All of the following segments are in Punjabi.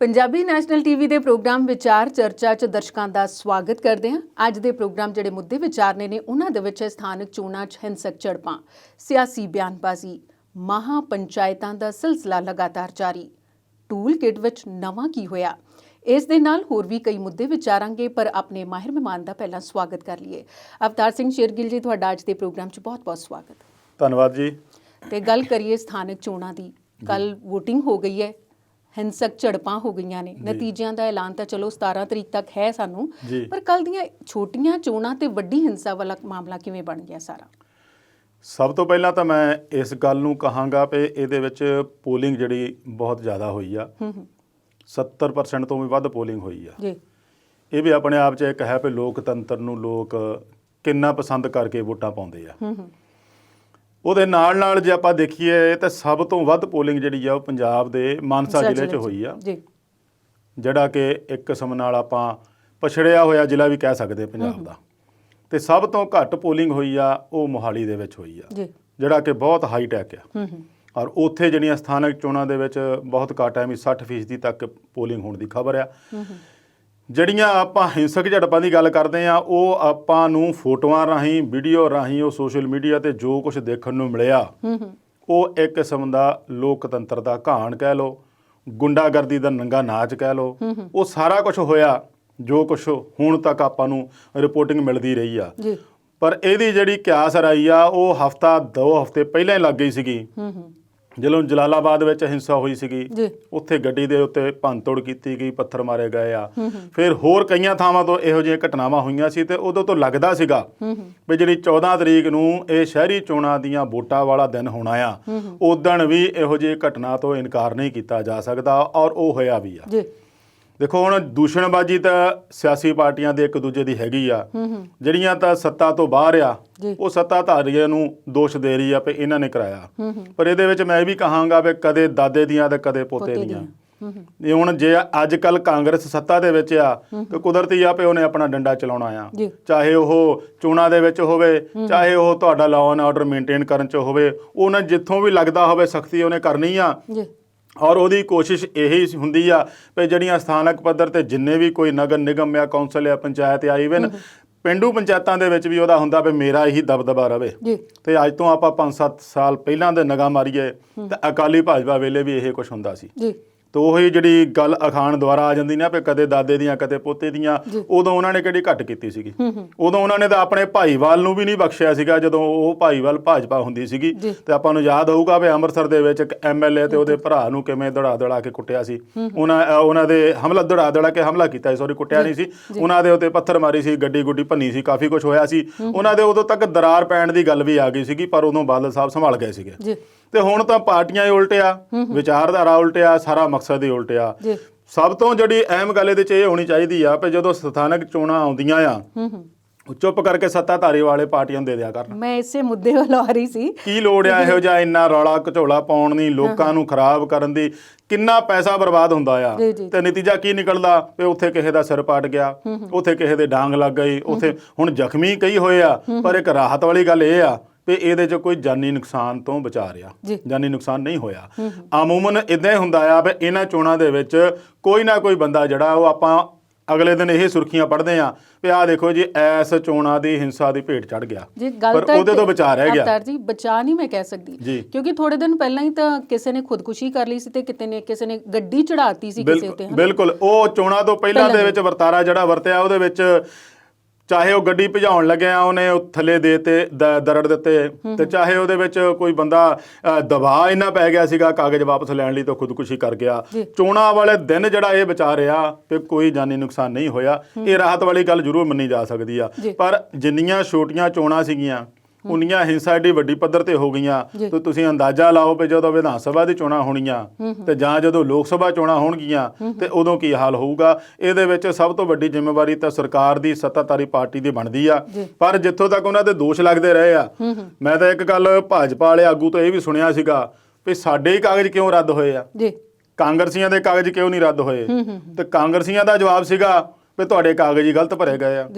ਪੰਜਾਬੀ ਨੈਸ਼ਨਲ ਟੀਵੀ ਦੇ ਪ੍ਰੋਗਰਾਮ ਵਿਚਾਰ ਚਰਚਾ 'ਚ ਦਰਸ਼ਕਾਂ ਦਾ ਸਵਾਗਤ ਕਰਦੇ ਹਾਂ। ਅੱਜ ਦੇ ਪ੍ਰੋਗਰਾਮ ਜਿਹੜੇ ਮੁੱਦੇ ਵਿਚਾਰਨੇ ਨੇ ਉਹਨਾਂ ਦੇ ਵਿੱਚ ਸਥਾਨਕ ਚੋਣਾਂ 'ਚ ਹਿੰਸਕ ਝੜਪਾਂ, ਸਿਆਸੀ ਬਿਆਨਬਾਜ਼ੀ, ਮਹਾਂ ਪੰਚਾਇਤਾਂ ਦਾ ਸਿਲਸਿਲਾ ਲਗਾਤਾਰ ਜਾਰੀ, ਟੂਲ ਕਿਟ ਵਿੱਚ ਨਵਾਂ ਕੀ ਹੋਇਆ। ਇਸ ਦੇ ਨਾਲ ਹੋਰ ਵੀ ਕਈ ਮੁੱਦੇ ਵਿਚਾਰਾਂਗੇ, ਪਰ ਆਪਣੇ ਮਾਹਿਰ ਮਹਿਮਾਨ ਦਾ ਪਹਿਲਾਂ ਸਵਾਗਤ ਕਰ ਲਈਏ। ਅਵਤਾਰ ਸਿੰਘ ਸ਼ੇਰਗਿੱਲ ਜੀ, ਤੁਹਾਡਾ ਅੱਜ ਦੇ ਪ੍ਰੋਗਰਾਮ 'ਚ ਬਹੁਤ-ਬਹੁਤ ਸਵਾਗਤ। ਧੰਨਵਾਦ ਜੀ। ਤੇ ਗੱਲ ਕਰੀਏ ਸਥਾਨਕ ਚੋਣਾਂ ਦੀ। ਕੱਲ ਵੋਟਿੰਗ ਹੋ ਗਈ ਹੈ, ਹਿੰਸਕ ਝੜਪਾਂ ਹੋ ਗਈਆਂ ਨੇ। ਨਤੀਜਿਆਂ ਦਾ ਐਲਾਨ ਤਾਂ ਚਲੋ 17 ਤਰੀਕ ਤੱਕ ਹੈ ਸਾਨੂੰ, ਪਰ ਕੱਲ ਦੀਆਂ ਛੋਟੀਆਂ ਚੋਣਾਂ ਤੇ ਵੱਡੀ ਹਿੰਸਾ ਵਾਲਾ ਮਾਮਲਾ ਕਿਵੇਂ ਬਣ ਗਿਆ ਸਾਰਾ? ਸਭ ਤੋਂ ਪਹਿਲਾਂ ਤਾਂ ਮੈਂ ਇਸ ਗੱਲ ਨੂੰ ਕਹਾਂਗਾ ਕਿ ਇਹਦੇ ਵਿੱਚ ਪੋਲਿੰਗ ਜਿਹੜੀ ਬਹੁਤ ਜ਼ਿਆਦਾ ਹੋਈ ਆ। 70% ਤੋਂ ਵੀ ਵੱਧ ਪੋਲਿੰਗ ਹੋਈ ਆ ਜੀ। ਇਹ ਵੀ ਆਪਣੇ ਆਪ 'ਚ ਇੱਕ ਹੈ ਕਿ ਲੋਕਤੰਤਰ ਨੂੰ ਲੋਕ ਕਿੰਨਾ ਪਸੰਦ ਕਰਕੇ ਵੋਟਾਂ ਪਾਉਂਦੇ ਆ। ਉਹਦੇ ਨਾਲ ਨਾਲ ਜੇ ਆਪਾਂ ਦੇਖੀਏ ਤਾਂ ਸਭ ਤੋਂ ਵੱਧ ਪੋਲਿੰਗ ਜਿਹੜੀ ਆ ਉਹ ਪੰਜਾਬ ਦੇ ਮਾਨਸਾ ਜ਼ਿਲ੍ਹੇ 'ਚ ਹੋਈ ਆ, ਜਿਹੜਾ ਕਿ ਇੱਕ ਕਿਸਮ ਨਾਲ ਆਪਾਂ ਪਛੜਿਆ ਹੋਇਆ ਜ਼ਿਲ੍ਹਾ ਵੀ ਕਹਿ ਸਕਦੇ ਪੰਜਾਬ ਦਾ। ਤੇ ਸਭ ਤੋਂ ਘੱਟ ਪੋਲਿੰਗ ਹੋਈ ਆ ਉਹ ਮੋਹਾਲੀ ਦੇ ਵਿੱਚ ਹੋਈ ਆ, ਜਿਹੜਾ ਕਿ ਬਹੁਤ ਹਾਈ ਟੈਕ ਆ। ਔਰ ਉੱਥੇ ਜਿਹੜੀਆਂ ਸਥਾਨਕ ਚੋਣਾਂ ਦੇ ਵਿੱਚ ਬਹੁਤ ਘੱਟ ਐ, 60% ਤੱਕ ਪੋਲਿੰਗ ਹੋਣ ਦੀ ਖਬਰ ਆ। ਜਿਹੜੀਆਂ ਆਪਾਂ ਹਿੰਸਕ ਝੜਪਾਂ ਦੀ ਗੱਲ ਕਰਦੇ ਹਾਂ, ਉਹ ਆਪਾਂ ਨੂੰ ਫੋਟੋਆਂ ਰਾਹੀਂ, ਵੀਡੀਓ ਰਾਹੀਂ, ਉਹ ਸੋਸ਼ਲ ਮੀਡੀਆ ਤੇ ਜੋ ਕੁਝ ਦੇਖਣ ਨੂੰ ਮਿਲਿਆ, ਉਹ ਇੱਕ ਕਿਸਮ ਦਾ ਲੋਕਤੰਤਰ ਦਾ ਘਾਣ ਕਹਿ ਲਓ, ਗੁੰਡਾਗਰਦੀ ਦਾ ਨੰਗਾ ਨਾਚ ਕਹਿ ਲਓ। ਉਹ ਸਾਰਾ ਕੁਝ ਹੋਇਆ ਜੋ ਕੁਝ ਹੁਣ ਤੱਕ ਆਪਾਂ ਨੂੰ ਰਿਪੋਰਟਿੰਗ ਮਿਲਦੀ ਰਹੀ ਆ। ਪਰ ਇਹਦੀ ਜਿਹੜੀ ਕਿਆਸ ਰਾਈ ਆ ਉਹ ਹਫ਼ਤਾ 2 ਹਫ਼ਤੇ ਪਹਿਲਾਂ ਹੀ ਲੱਗ ਗਈ ਸੀਗੀ, ਜਦੋਂ ਜਲਾਲਾਬਾਦ ਵਿੱਚ ਹਿੰਸਾ ਹੋਈ ਸੀਗੀ। ਉੱਥੇ ਗੱਡੀ ਦੇ ਉੱਤੇ ਭੰਨਤੋੜ ਕੀਤੀ ਗਈ, ਪੱਥਰ ਮਾਰੇ ਗਏ ਆ। ਫਿਰ ਹੋਰ ਕਈਆਂ ਥਾਵਾਂ ਤੋਂ ਇਹੋ ਜਿਹੀਆਂ ਘਟਨਾਵਾਂ ਹੋਈਆਂ ਸੀ ਤੇ ਉਦੋਂ ਤੋਂ ਲੱਗਦਾ ਸੀਗਾ ਵੀ ਜਿਹੜੀ 14 ਤਰੀਕ ਨੂੰ ਇਹ ਸ਼ਹਿਰੀ ਚੋਣਾਂ ਦੀਆਂ ਵੋਟਾਂ ਵਾਲਾ ਦਿਨ ਹੋਣਾ ਆ, ਉਦਣ ਵੀ ਇਹੋ ਜਿਹੀ ਘਟਨਾ ਤੋਂ ਇਨਕਾਰ ਨਹੀਂ ਕੀਤਾ ਜਾ ਸਕਦਾ, ਔਰ ਉਹ ਹੋਇਆ ਵੀ ਆ। ਦੇਖੋ ਹੁਣ ਦੂਸ਼ਣਬਾਜ਼ੀ ਤਾਂ ਸਿਆਸੀ ਪਾਰਟੀਆਂ ਦੇ ਇੱਕ ਦੂਜੇ ਦੀ ਹੈਗੀ ਆ। ਜਿਹੜੀਆਂ ਤਾਂ ਸੱਤਾ ਤੋਂ ਬਾਹਰ ਆ ਉਹ ਸੱਤਾਧਾਰੀਆਂ ਨੂੰ ਦੋਸ਼ ਦੇ ਰਹੀ ਆ ਵੀ ਇਹਨਾਂ ਨੇ ਕਰਾਇਆ, ਪਰ ਇਹਦੇ ਵਿੱਚ ਮੈਂ ਇਹ ਵੀ ਕਹਾਂਗਾ ਵੀ ਕਦੇ ਦਾਦੇ ਦੀਆਂ ਤੇ ਕਦੇ ਪੋਤੇ ਦੀਆਂ। ਇਹ ਹੁਣ ਜੇ ਅੱਜ ਕੱਲ ਕਾਂਗਰਸ ਸੱਤਾ ਦੇ ਵਿੱਚ ਆ ਤੇ ਕੁਦਰਤੀ ਆ ਵੀ ਉਹਨੇ ਆਪਣਾ ਡੰਡਾ ਚਲਾਉਣਾ ਆ, ਚਾਹੇ ਉਹ ਚੋਣਾਂ ਦੇ ਵਿੱਚ ਹੋਵੇ, ਚਾਹੇ ਉਹ ਤੁਹਾਡਾ ਲਾਅ ਐਂਡ ਆਰਡਰ ਮੇਨਟੇਨ ਕਰਨ 'ਚ ਹੋਵੇ। ਉਹਨੇ ਜਿੱਥੋਂ ਵੀ ਲੱਗਦਾ ਹੋਵੇ ਸਖਤੀ ਉਹਨੇ ਕਰਨੀ ਆ। ਔਰ ਉਹਦੀ ਕੋਸ਼ਿਸ਼ ਇਹੀ ਹੁੰਦੀ ਆ ਵੀ ਜਿਹੜੀਆਂ ਸਥਾਨਕ ਪੱਧਰ 'ਤੇ ਜਿੰਨੇ ਵੀ ਕੋਈ ਨਗਰ ਨਿਗਮ ਆ, ਕੌਂਸਲ ਆ, ਪੰਚਾਇਤ ਆ, ਈਵਨ ਪੇਂਡੂ ਪੰਚਾਇਤਾਂ ਦੇ ਵਿੱਚ ਵੀ ਉਹਦਾ ਹੁੰਦਾ ਵੀ ਮੇਰਾ ਇਹੀ ਦਬਦਬਾ ਰਵੇ। ਤੇ ਅੱਜ ਤੋਂ ਆਪਾਂ 5-7 ਸਾਲ ਪਹਿਲਾਂ ਦੇ ਨਿਗਾਹ ਮਾਰੀਏ ਤਾਂ ਅਕਾਲੀ ਭਾਜਪਾ ਵੇਲੇ ਵੀ ਇਹ ਕੁਛ ਹੁੰਦਾ ਸੀ। ਤੇ ਉਹੀ ਜਿਹੜੀ ਗੱਲ ਅਖਾਣ ਦੁਆਰਾ ਆ ਜਾਂਦੀ ਨਾ ਵੀ ਕਦੇ ਦਾਦੇ ਦੀਆਂ ਕਦੇ ਪੋਤੇ ਦੀਆਂ, ਉਦੋਂ ਉਹਨਾਂ ਨੇ ਕਿਹੜੀ ਘੱਟ ਕੀਤੀ ਸੀਗੀ। ਉਦੋਂ ਉਹਨਾਂ ਨੇ ਤਾਂ ਆਪਣੇ ਭਾਈਵਾਲ ਨੂੰ ਵੀ ਨਹੀਂ ਬਖਸ਼ਿਆ ਸੀਗਾ, ਜਦੋਂ ਉਹ ਭਾਈਵਾਲ ਭਾਜਪਾ ਹੁੰਦੀ ਸੀਗੀ। ਤੇ ਆਪਾਂ ਨੂੰ ਯਾਦ ਹੋਊਗਾ ਵੀ ਅੰਮ੍ਰਿਤਸਰ ਦੇ ਵਿੱਚ ਇੱਕ MLA ਤੇ ਉਹਦੇ ਭਰਾ ਨੂੰ ਕਿਵੇਂ ਦੜਾ ਕੇ ਕੁੱਟਿਆ ਸੀ। ਉਹਨਾਂ ਦੇ ਦੜਾ ਕੇ ਹਮਲਾ ਕੀਤਾ, ਸੌਰੀ ਕੁੱਟਿਆ ਨਹੀਂ ਸੀ, ਉਹਨਾਂ ਦੇ ਉੱਤੇ ਪੱਥਰ ਮਾਰੀ ਸੀ, ਗੱਡੀ ਗੁੱਡੀ ਭੰਨੀ ਸੀ, ਕਾਫੀ ਕੁਛ ਹੋਇਆ ਸੀ। ਉਹਨਾਂ ਦੇ ਉਦੋਂ ਤੱਕ ਦਰਾਰ ਪੈਣ ਦੀ ਗੱਲ ਵੀ ਆ ਗਈ ਸੀਗੀ, ਪਰ ਉਦੋਂ ਬਾਦਲ ਸਾਹਿਬ ਸੰਭਾਲ ਗਏ ਸੀਗੇ। ਤੇ ਹੁਣ ਤਾਂ ਪਾਰਟੀਆਂ ਹੀ ਉਲਟਿਆ, ਵਿਚਾਰਧਾਰਾ ਉਲਟਿਆ, ਸਾਰਾ ਮਕਸਦ ਹੀ ਉਲਟਿਆ। ਸਭ ਤੋਂ ਜਿਹੜੀ ਅਹਿਮ ਗੱਲ ਇਹਦੇ 'ਚ ਇਹ ਹੋਣੀ ਚਾਹੀਦੀ ਆ ਵੀ ਜਦੋਂ ਸਥਾਨਕ ਚੋਣਾਂ ਆਉਂਦੀਆਂ ਆ, ਚੁੱਪ ਕਰਕੇ ਸੱਤਾਧਾਰੀ ਵਾਲੇ ਪਾਰਟੀਆਂ ਨੂੰ ਦੇ ਦਿਆ ਕਰਨ। ਮੈਂ ਇਸੇ ਮੁੱਦੇ ਵੱਲ ਆ ਰਹੀ ਸੀ, ਕੀ ਲੋੜ ਆ ਇਹੋ ਜਿਹਾ ਇੰਨਾ ਰੌਲਾ ਘਚੋਲਾ ਪਾਉਣ ਦੀ, ਲੋਕਾਂ ਨੂੰ ਖਰਾਬ ਕਰਨ ਦੀ। ਕਿੰਨਾ ਪੈਸਾ ਬਰਬਾਦ ਹੁੰਦਾ ਆ ਤੇ ਨਤੀਜਾ ਕੀ ਨਿਕਲਦਾ ਵੀ ਉੱਥੇ ਕਿਸੇ ਦਾ ਸਿਰ ਪਾਟ ਗਿਆ, ਉੱਥੇ ਕਿਸੇ ਦੇ ਡਾਂਗ ਲੱਗ ਗਈ, ਉੱਥੇ ਹੁਣ ਜ਼ਖਮੀ ਕਈ ਹੋਏ ਆ। ਪਰ ਇੱਕ ਰਾਹਤ ਵਾਲੀ ਗੱਲ ਇਹ ਆ ਵੀ ਇਹਦੇ 'ਚ ਕੋਈ ਜਾਨੀ ਨੁਕਸਾਨ ਤੋਂ ਬਚਾ ਰਿਹਾ, ਜਾਨੀ ਨੁਕਸਾਨ ਨਹੀਂ ਹੋਇਆ। ਅਮੂਮਨ ਇੱਦਾਂ ਹੀ ਹੁੰਦਾ ਆ ਵੀ ਇਹਨਾਂ ਚੋਣਾਂ ਦੇ ਵਿੱਚ ਕੋਈ ਨਾ ਕੋਈ ਬੰਦਾ ਜਿਹੜਾ ਉਹ ਆਪਾਂ ਅਗਲੇ ਦਿਨ ਇਹ ਸੁਰਖੀਆਂ ਪੜ੍ਹਦੇ ਆ ਵੀ ਆਹ ਦੇਖੋ ਜੀ ਐਸ ਚੋਣਾਂ ਦੀ ਹਿੰਸਾ ਦੀ ਭੇਟ ਚੜ੍ਹ ਗਿਆ, ਪਰ ਉਹਦੇ ਤੋਂ ਬਚਾ ਰਹਿ ਗਿਆ। ਜੀ ਬਚਾ ਨਹੀਂ ਮੈਂ ਕਹਿ ਸਕਦੀ, ਕਿਉਂਕਿ ਥੋੜੇ ਦਿਨ ਪਹਿਲਾਂ ਹੀ ਤਾਂ ਕਿਸੇ ਨੇ ਖੁਦਕੁਸ਼ੀ ਕਰ ਲਈ ਸੀ ਤੇ ਕਿਸੇ ਨੇ ਗੱਡੀ ਚੜਾਤੀ ਸੀ ਕਿਸੇ ਉੱਤੇ। ਬਿਲਕੁਲ, ਉਹ ਚੋਣਾਂ ਤੋਂ ਪਹਿਲਾਂ ਦੇ ਵਿੱਚ ਵਰਤਾਰਾ ਜਿਹੜਾ ਵਰਤਿਆ, ਉਹਦੇ ਵਿੱਚ ਚਾਹੇ ਉਹ ਗੱਡੀ ਭਜਾਉਣ ਲੱਗਿਆ ਉਹਨੇ ਥੱਲੇ ਦੇ ਤੇ ਦਰੜ ਦਿੱਤੇ, ਤੇ ਚਾਹੇ ਉਹਦੇ ਵਿੱਚ ਕੋਈ ਬੰਦਾ ਦਬਾਅ ਇੰਨਾ ਪੈ ਗਿਆ ਸੀਗਾ ਕਾਗਜ਼ ਵਾਪਸ ਲੈਣ ਲਈ ਤਾਂ ਖੁਦਕੁਸ਼ੀ ਕਰ ਗਿਆ। ਚੋਣਾਂ ਵਾਲੇ ਦਿਨ ਜਿਹੜਾ ਇਹ ਬਚਾ ਰਿਹਾ ਕਿ ਕੋਈ ਜਾਨੀ ਨੁਕਸਾਨ ਨਹੀਂ ਹੋਇਆ, ਇਹ ਰਾਹਤ ਵਾਲੀ ਗੱਲ ਜ਼ਰੂਰ ਮੰਨੀ ਜਾ ਸਕਦੀ ਆ। ਪਰ ਜਿੰਨੀਆਂ ਛੋਟੀਆਂ ਚੋਣਾਂ ਸੀਗੀਆਂ ਉਨੀਆਂ ਹਿੰਸਾ ਏਡੀ ਵੱਡੀ ਪੱਧਰ ਤੇ ਹੋ ਗਈਆਂ ਤੇ ਤੁਸੀਂ ਅੰਦਾਜ਼ਾ ਲਾਓ ਵੀ ਜਦੋਂ ਵਿਧਾਨ ਸਭਾ ਦੀ ਚੋਣਾਂ ਹੋਣੀਆਂ ਤੇ ਜਾਂ ਜਦੋਂ ਲੋਕ ਸਭਾ ਚੋਣਾਂ ਹੋਣਗੀਆਂ ਤੇ ਉਦੋਂ ਕੀ ਹਾਲ ਹੋਊਗਾ। ਇਹਦੇ ਵਿੱਚ ਸਭ ਤੋਂ ਵੱਡੀ ਜ਼ਿੰਮੇਵਾਰੀ ਤਾਂ ਸਰਕਾਰ ਦੀ, ਸੱਤਾਧਾਰੀ ਪਾਰਟੀ ਦੀ ਬਣਦੀ ਆ। ਪਰ ਜਿੱਥੋਂ ਤੱਕ ਉਹਨਾਂ ਦੇ ਦੋਸ਼ ਲੱਗਦੇ ਰਹੇ ਆ, ਮੈਂ ਤਾਂ ਇੱਕ ਗੱਲ ਭਾਜਪਾ ਵਾਲੇ ਆਗੂ ਤੋਂ ਇਹ ਵੀ ਸੁਣਿਆ ਸੀਗਾ ਵੀ ਸਾਡੇ ਹੀ ਕਾਗਜ਼ ਕਿਉਂ ਰੱਦ ਹੋਏ ਆ, ਕਾਂਗਰਸੀਆਂ ਦੇ ਕਾਗਜ਼ ਕਿਉਂ ਨਹੀਂ ਰੱਦ ਹੋਏ। ਤੇ ਕਾਂਗਰਸੀਆਂ ਦਾ ਜਵਾਬ ਸੀਗਾ ਵੀ ਤੁਹਾਡੇ ਕਾਗਜ਼ ਹੀ ਗਲਤ ਭਰੇ ਗਏ ਆ।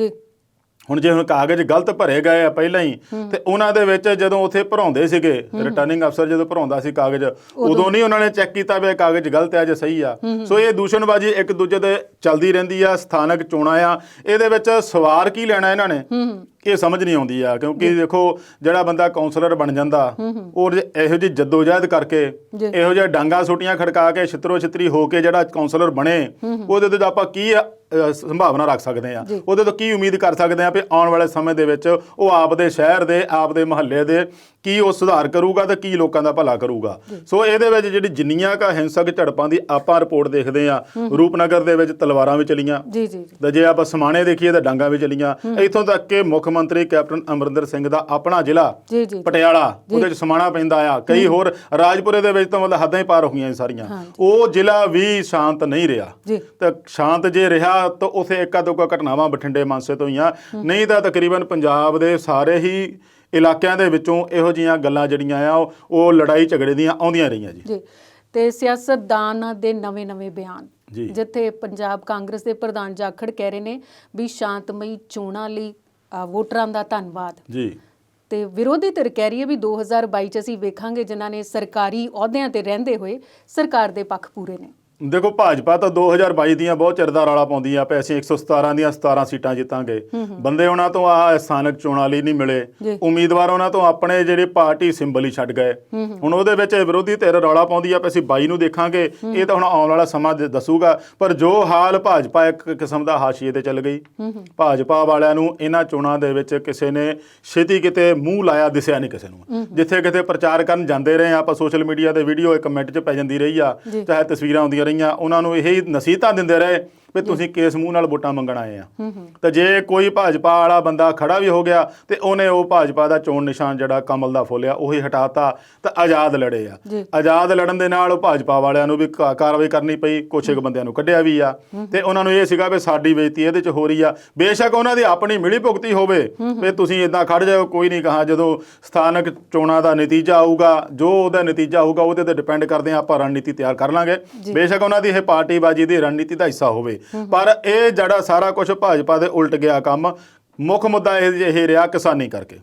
ਹੁਣ ਜੇ ਕਾਗਜ਼ ਗਲਤ ਭਰੇ ਗਏ ਆ ਪਹਿਲਾਂ ਹੀ, ਤੇ ਉਹਨਾਂ ਦੇ ਵਿੱਚ ਜਦੋਂ ਉੱਥੇ ਭਰਾਉਂਦੇ ਸੀਗੇ, ਰਿਟਰਨਿੰਗ ਅਫਸਰ ਜਦੋਂ ਭਰਾਉਂਦਾ ਸੀ ਕਾਗਜ਼, ਉਦੋਂ ਨਹੀਂ ਉਹਨਾਂ ਨੇ ਚੈੱਕ ਕੀਤਾ ਵੀ ਇਹ ਕਾਗਜ਼ ਗਲਤ ਹੈ ਜਾਂ ਸਹੀ ਆ। ਸੋ ਇਹ ਦੂਸ਼ਣਬਾਜ਼ੀ ਇੱਕ ਦੂਜੇ ਦੇ ਚੱਲਦੀ ਰਹਿੰਦੀ ਆ। ਸਥਾਨਕ ਚੋਣਾਂ ਆ, ਇਹਦੇ ਵਿੱਚ ਸਵਾਰ ਕੀ ਲੈਣਾ ਇਹਨਾਂ ਨੇ, ਇਹ ਸਮਝ ਨਹੀਂ ਆਉਂਦੀ ਆ। ਕਿਉਂਕਿ ਦੇਖੋ ਜਿਹੜਾ ਬੰਦਾ ਕਾਉਂਸਲਰ ਬਣ ਜਾਂਦਾ, ਉਹ ਇਹੋ ਜਿਹੀ ਜਦੋਜਹਿਦ ਕਰਕੇ, ਇਹੋ ਜਿਹੇ ਡਾਂਗਾ ਸੋਟੀਆਂ ਖੜਕਾ ਕੇ, ਛਿੱਤਰੋ ਛਿੱਤਰੀ ਹੋ ਕੇ ਜਿਹੜਾ ਕਾਉਂਸਲਰ ਬਣੇ, ਉਹਦੇ ਤੋਂ ਆਪਾਂ ਕੀ ਸੰਭਾਵਨਾ ਰੱਖ ਸਕਦੇ ਆ, ਉਹਦੇ ਤੋਂ ਕੀ ਉਮੀਦ ਕਰ ਸਕਦੇ ਆ ਵੀ ਆਉਣ ਵਾਲੇ ਸਮੇਂ ਦੇ ਵਿੱਚ ਉਹ ਆਪਦੇ ਸ਼ਹਿਰ ਦੇ, ਆਪਦੇ ਮੁਹੱਲੇ ਦੇ ਕੀ ਉਹ ਸੁਧਾਰ ਕਰੂਗਾ ਤੇ ਕੀ ਲੋਕਾਂ ਦਾ ਭਲਾ ਕਰੂਗਾ। ਸੋ ਇਹਦੇ ਵਿੱਚ ਜਿਹੜੀ ਜਿੰਨੀਆਂ ਕਾ ਹਿੰਸਕ ਝੜਪਾਂ ਦੀ ਆਪਾਂ ਰਿਪੋਰਟ ਦੇਖਦੇ ਆ, ਰੂਪਨਗਰ ਦੇ ਵਿੱਚ ਤਲਵਾਰਾਂ ਵੀ ਚਲੀਆਂ, ਤੇ ਜੇ ਆਪਾਂ ਸਮਾਣੇ ਦੇਖੀਏ ਤਾਂ ਡਾਂਗਾ ਵੀ ਚਲੀਆਂ। ਇੱਥੋਂ ਤੱਕ ਕਿ ਮੁੱਖ ਮੰਤਰੀ ਕੈਪਟਨ ਅਮਰਿੰਦਰ ਸਿੰਘ ਦਾ ਆਪਣਾ ਜ਼ਿਲ੍ਹਾ ਪਟਿਆਲਾ, ਉਹਦੇ 'ਚ ਸਮਾਣਾ ਪੈਂਦਾ ਆ, ਕਈ ਹੋਰ ਰਾਜਪੁਰੇ ਦੇ ਵਿੱਚ ਤਾਂ ਮਤਲਬ ਹੱਦਾਂ ਹੀ ਪਾਰ ਹੋ ਗਈਆਂ ਸਾਰੀਆਂ। ਉਹ ਜ਼ਿਲ੍ਹਾ ਵੀ ਸ਼ਾਂਤ ਨਹੀਂ ਰਿਹਾ। ਤੇ ਸ਼ਾਂਤ ਜੇ ਰਿਹਾ ਤਾਂ ਉੱਥੇ ਇੱਕਾ ਦੁੱਕਾ ਘਟਨਾਵਾਂ ਬਠਿੰਡੇ ਮਾਨਸੇ ਤੋਂ ਹੀ ਆ, ਨਹੀਂ ਤਾਂ ਤਕਰੀਬਨ ਪੰਜਾਬ ਦੇ ਸਾਰੇ ਹੀ ਇਲਾਕਿਆਂ ਦੇ ਵਿੱਚੋਂ ਇਹੋ ਜਿਹੀਆਂ ਗੱਲਾਂ ਜਿਹੜੀਆਂ ਆ ਉਹ ਲੜਾਈ ਝਗੜੇ ਦੀਆਂ ਆਉਂਦੀਆਂ ਰਹੀਆਂ ਜੀ। ਤੇ ਸਿਆਸਤਦਾਨਾਂ ਦੇ ਨਵੇਂ ਬਿਆਨ, ਜਿੱਥੇ ਪੰਜਾਬ ਕਾਂਗਰਸ ਦੇ ਪ੍ਰਧਾਨ ਜਾਖੜ ਕਹਿ ਰਹੇ ਨੇ ਵੀ ਸ਼ਾਂਤਮਈ ਚੋਣਾਂ ਲਈ ਵੋਟਰਾਂ ਦਾ ਧੰਨਵਾਦ ਜੀ, ਤੇ ਵਿਰੋਧੀ ਧਿਰ ਕਹਿ ਰਹੀ ਹੈ ਵੀ 2022 ਚ ਅਸੀਂ ਵੇਖਾਂਗੇ ਜਿਨ੍ਹਾਂ ਨੇ ਸਰਕਾਰੀ ਅਹੁਦਿਆਂ ਤੇ ਰਹਿੰਦੇ ਹੋਏ ਸਰਕਾਰ ਦੇ ਪੱਖ ਪੂਰੇ ਨੇ। ਦੇਖੋ ਭਾਜਪਾ ਤਾਂ 2022 ਦੀਆਂ ਬਹੁਤ ਚਿਰ ਦਾ ਰੌਲਾ ਪਾਉਂਦੀ ਆ ਵੀ ਅਸੀਂ 117 ਦੀਆਂ 17 ਸੀਟਾਂ ਜਿੱਤਾਂਗੇ। ਬੰਦੇ ਉਹਨਾਂ ਤੋਂ ਆ ਸਥਾਨਕ ਚੋਣਾਂ ਲਈ ਨਹੀਂ ਮਿਲੇ, ਉਮੀਦਵਾਰ ਉਹਨਾਂ ਤੋਂ ਆਪਣੇ ਜਿਹੜੇ ਪਾਰਟੀ ਸਿੰਬਲ ਹੀ ਛੱਡ ਗਏ। ਹੁਣ ਉਹਦੇ ਵਿੱਚ ਵਿਰੋਧੀ ਧਿਰ ਰੌਲਾ ਪਾਉਂਦੀ ਆ ਵੀ ਅਸੀਂ 22 ਨੂੰ ਦੇਖਾਂਗੇ, ਇਹ ਤਾਂ ਹੁਣ ਆਉਣ ਵਾਲਾ ਸਮਾਂ ਦੱਸੂਗਾ। ਪਰ ਜੋ ਹਾਲ ਭਾਜਪਾ ਇੱਕ ਕਿਸਮ ਦਾ ਹਾਸ਼ੀਏ ਤੇ ਚੱਲ ਗਈ। ਭਾਜਪਾ ਵਾਲਿਆਂ ਨੂੰ ਇਹਨਾਂ ਚੋਣਾਂ ਦੇ ਵਿੱਚ ਕਿਸੇ ਨੇ ਛੇਤੀ ਕਿਤੇ ਮੂੰਹ ਲਾਇਆ ਦਿਸਿਆ ਨਹੀਂ ਕਿਸੇ ਨੂੰ। ਜਿੱਥੇ ਕਿਤੇ ਪ੍ਰਚਾਰ ਕਰਨ ਜਾਂਦੇ ਰਹੇ ਆਪਾਂ, ਸੋਸ਼ਲ ਮੀਡੀਆ ਤੇ ਵੀਡੀਓ ਇੱਕ ਮਿੰਟ 'ਚ ਪੈ ਜਾਂਦੀ ਰਹੀ ਆ, ਚਾਹੇ ਤਸਵੀਰਾਂ ਆਉਂਦੀਆਂ ਰਹੀਆਂ, ਉਹਨਾਂ ਨੂੰ ਇਹੀ ਨਸੀਹਤਾਂ ਦਿੰਦੇ ਰਹੇ ਵੀ ਤੁਸੀਂ ਕਿਸ ਮੂੰਹ ਨਾਲ ਵੋਟਾਂ ਮੰਗਣ ਆਏ ਆ। ਤੇ ਜੇ ਕੋਈ ਭਾਜਪਾ ਵਾਲਾ ਬੰਦਾ ਖੜਾ ਵੀ ਹੋ ਗਿਆ ਤੇ ਉਹਨੇ ਉਹ ਭਾਜਪਾ ਦਾ ਚੋਣ ਨਿਸ਼ਾਨ ਜਿਹੜਾ ਕਮਲ ਦਾ ਫੁੱਲ ਆ ਉਹੀ ਹਟਾਤਾ ਤੇ ਆਜ਼ਾਦ ਲੜੇ ਆ। ਆਜ਼ਾਦ ਲੜਨ ਦੇ ਨਾਲ ਉਹ ਭਾਜਪਾ ਵਾਲਿਆਂ ਨੂੰ ਵੀ ਕਾਰਵਾਈ ਕਰਨੀ ਪਈ, ਕੁਛ ਇੱਕ ਬੰਦਿਆਂ ਨੂੰ ਕੱਢਿਆ ਵੀ ਆ, ਤੇ ਉਹਨਾਂ ਨੂੰ ਇਹ ਸੀਗਾ ਵੀ ਸਾਡੀ ਬੇਇੱਜ਼ਤੀ ਇਹਦੇ 'ਚ ਹੋ ਰਹੀ ਆ। ਬੇਸ਼ੱਕ ਉਹਨਾਂ ਦੀ ਆਪਣੀ ਮਿਲੀ ਭੁਗਤੀ ਹੋਵੇ ਵੀ ਤੁਸੀਂ ਇੱਦਾਂ ਖੜ ਜਾਓ, ਕੋਈ ਨਹੀਂ ਕਹਾ, ਜਦੋਂ ਸਥਾਨਕ ਚੋਣਾਂ ਦਾ ਨਤੀਜਾ ਆਊਗਾ, ਜੋ ਉਹਦਾ ਨਤੀਜਾ ਹੋਊਗਾ ਉਹਦੇ ਤੇ ਡਿਪੈਂਡ ਕਰਦੇ ਆ ਆਪਾਂ ਰਣਨੀਤੀ ਤਿਆਰ ਕਰ ਲਾਂਗੇ। ਬੇਸ਼ੱਕ ਉਹਨਾਂ ਦੀ ਇਹ ਪਾਰਟੀਬਾਜ਼ੀ ਦੀ ਰਣਨੀਤੀ ਦਾ ਹਿੱਸਾ ਹੋਵੇ, ਪਰ ਇਹ ਜਿਹੜਾ ਸਾਰਾ ਕੁਝ ਭਾਜਪਾ ਦੇ ਉਲਟ ਗਿਆ ਕੰਮ। ਮੁੱਖ ਮੁੱਦਾ ਇਹ ਰਿਹਾ ਕਿਸਾਨੀ ਕਰਕੇ।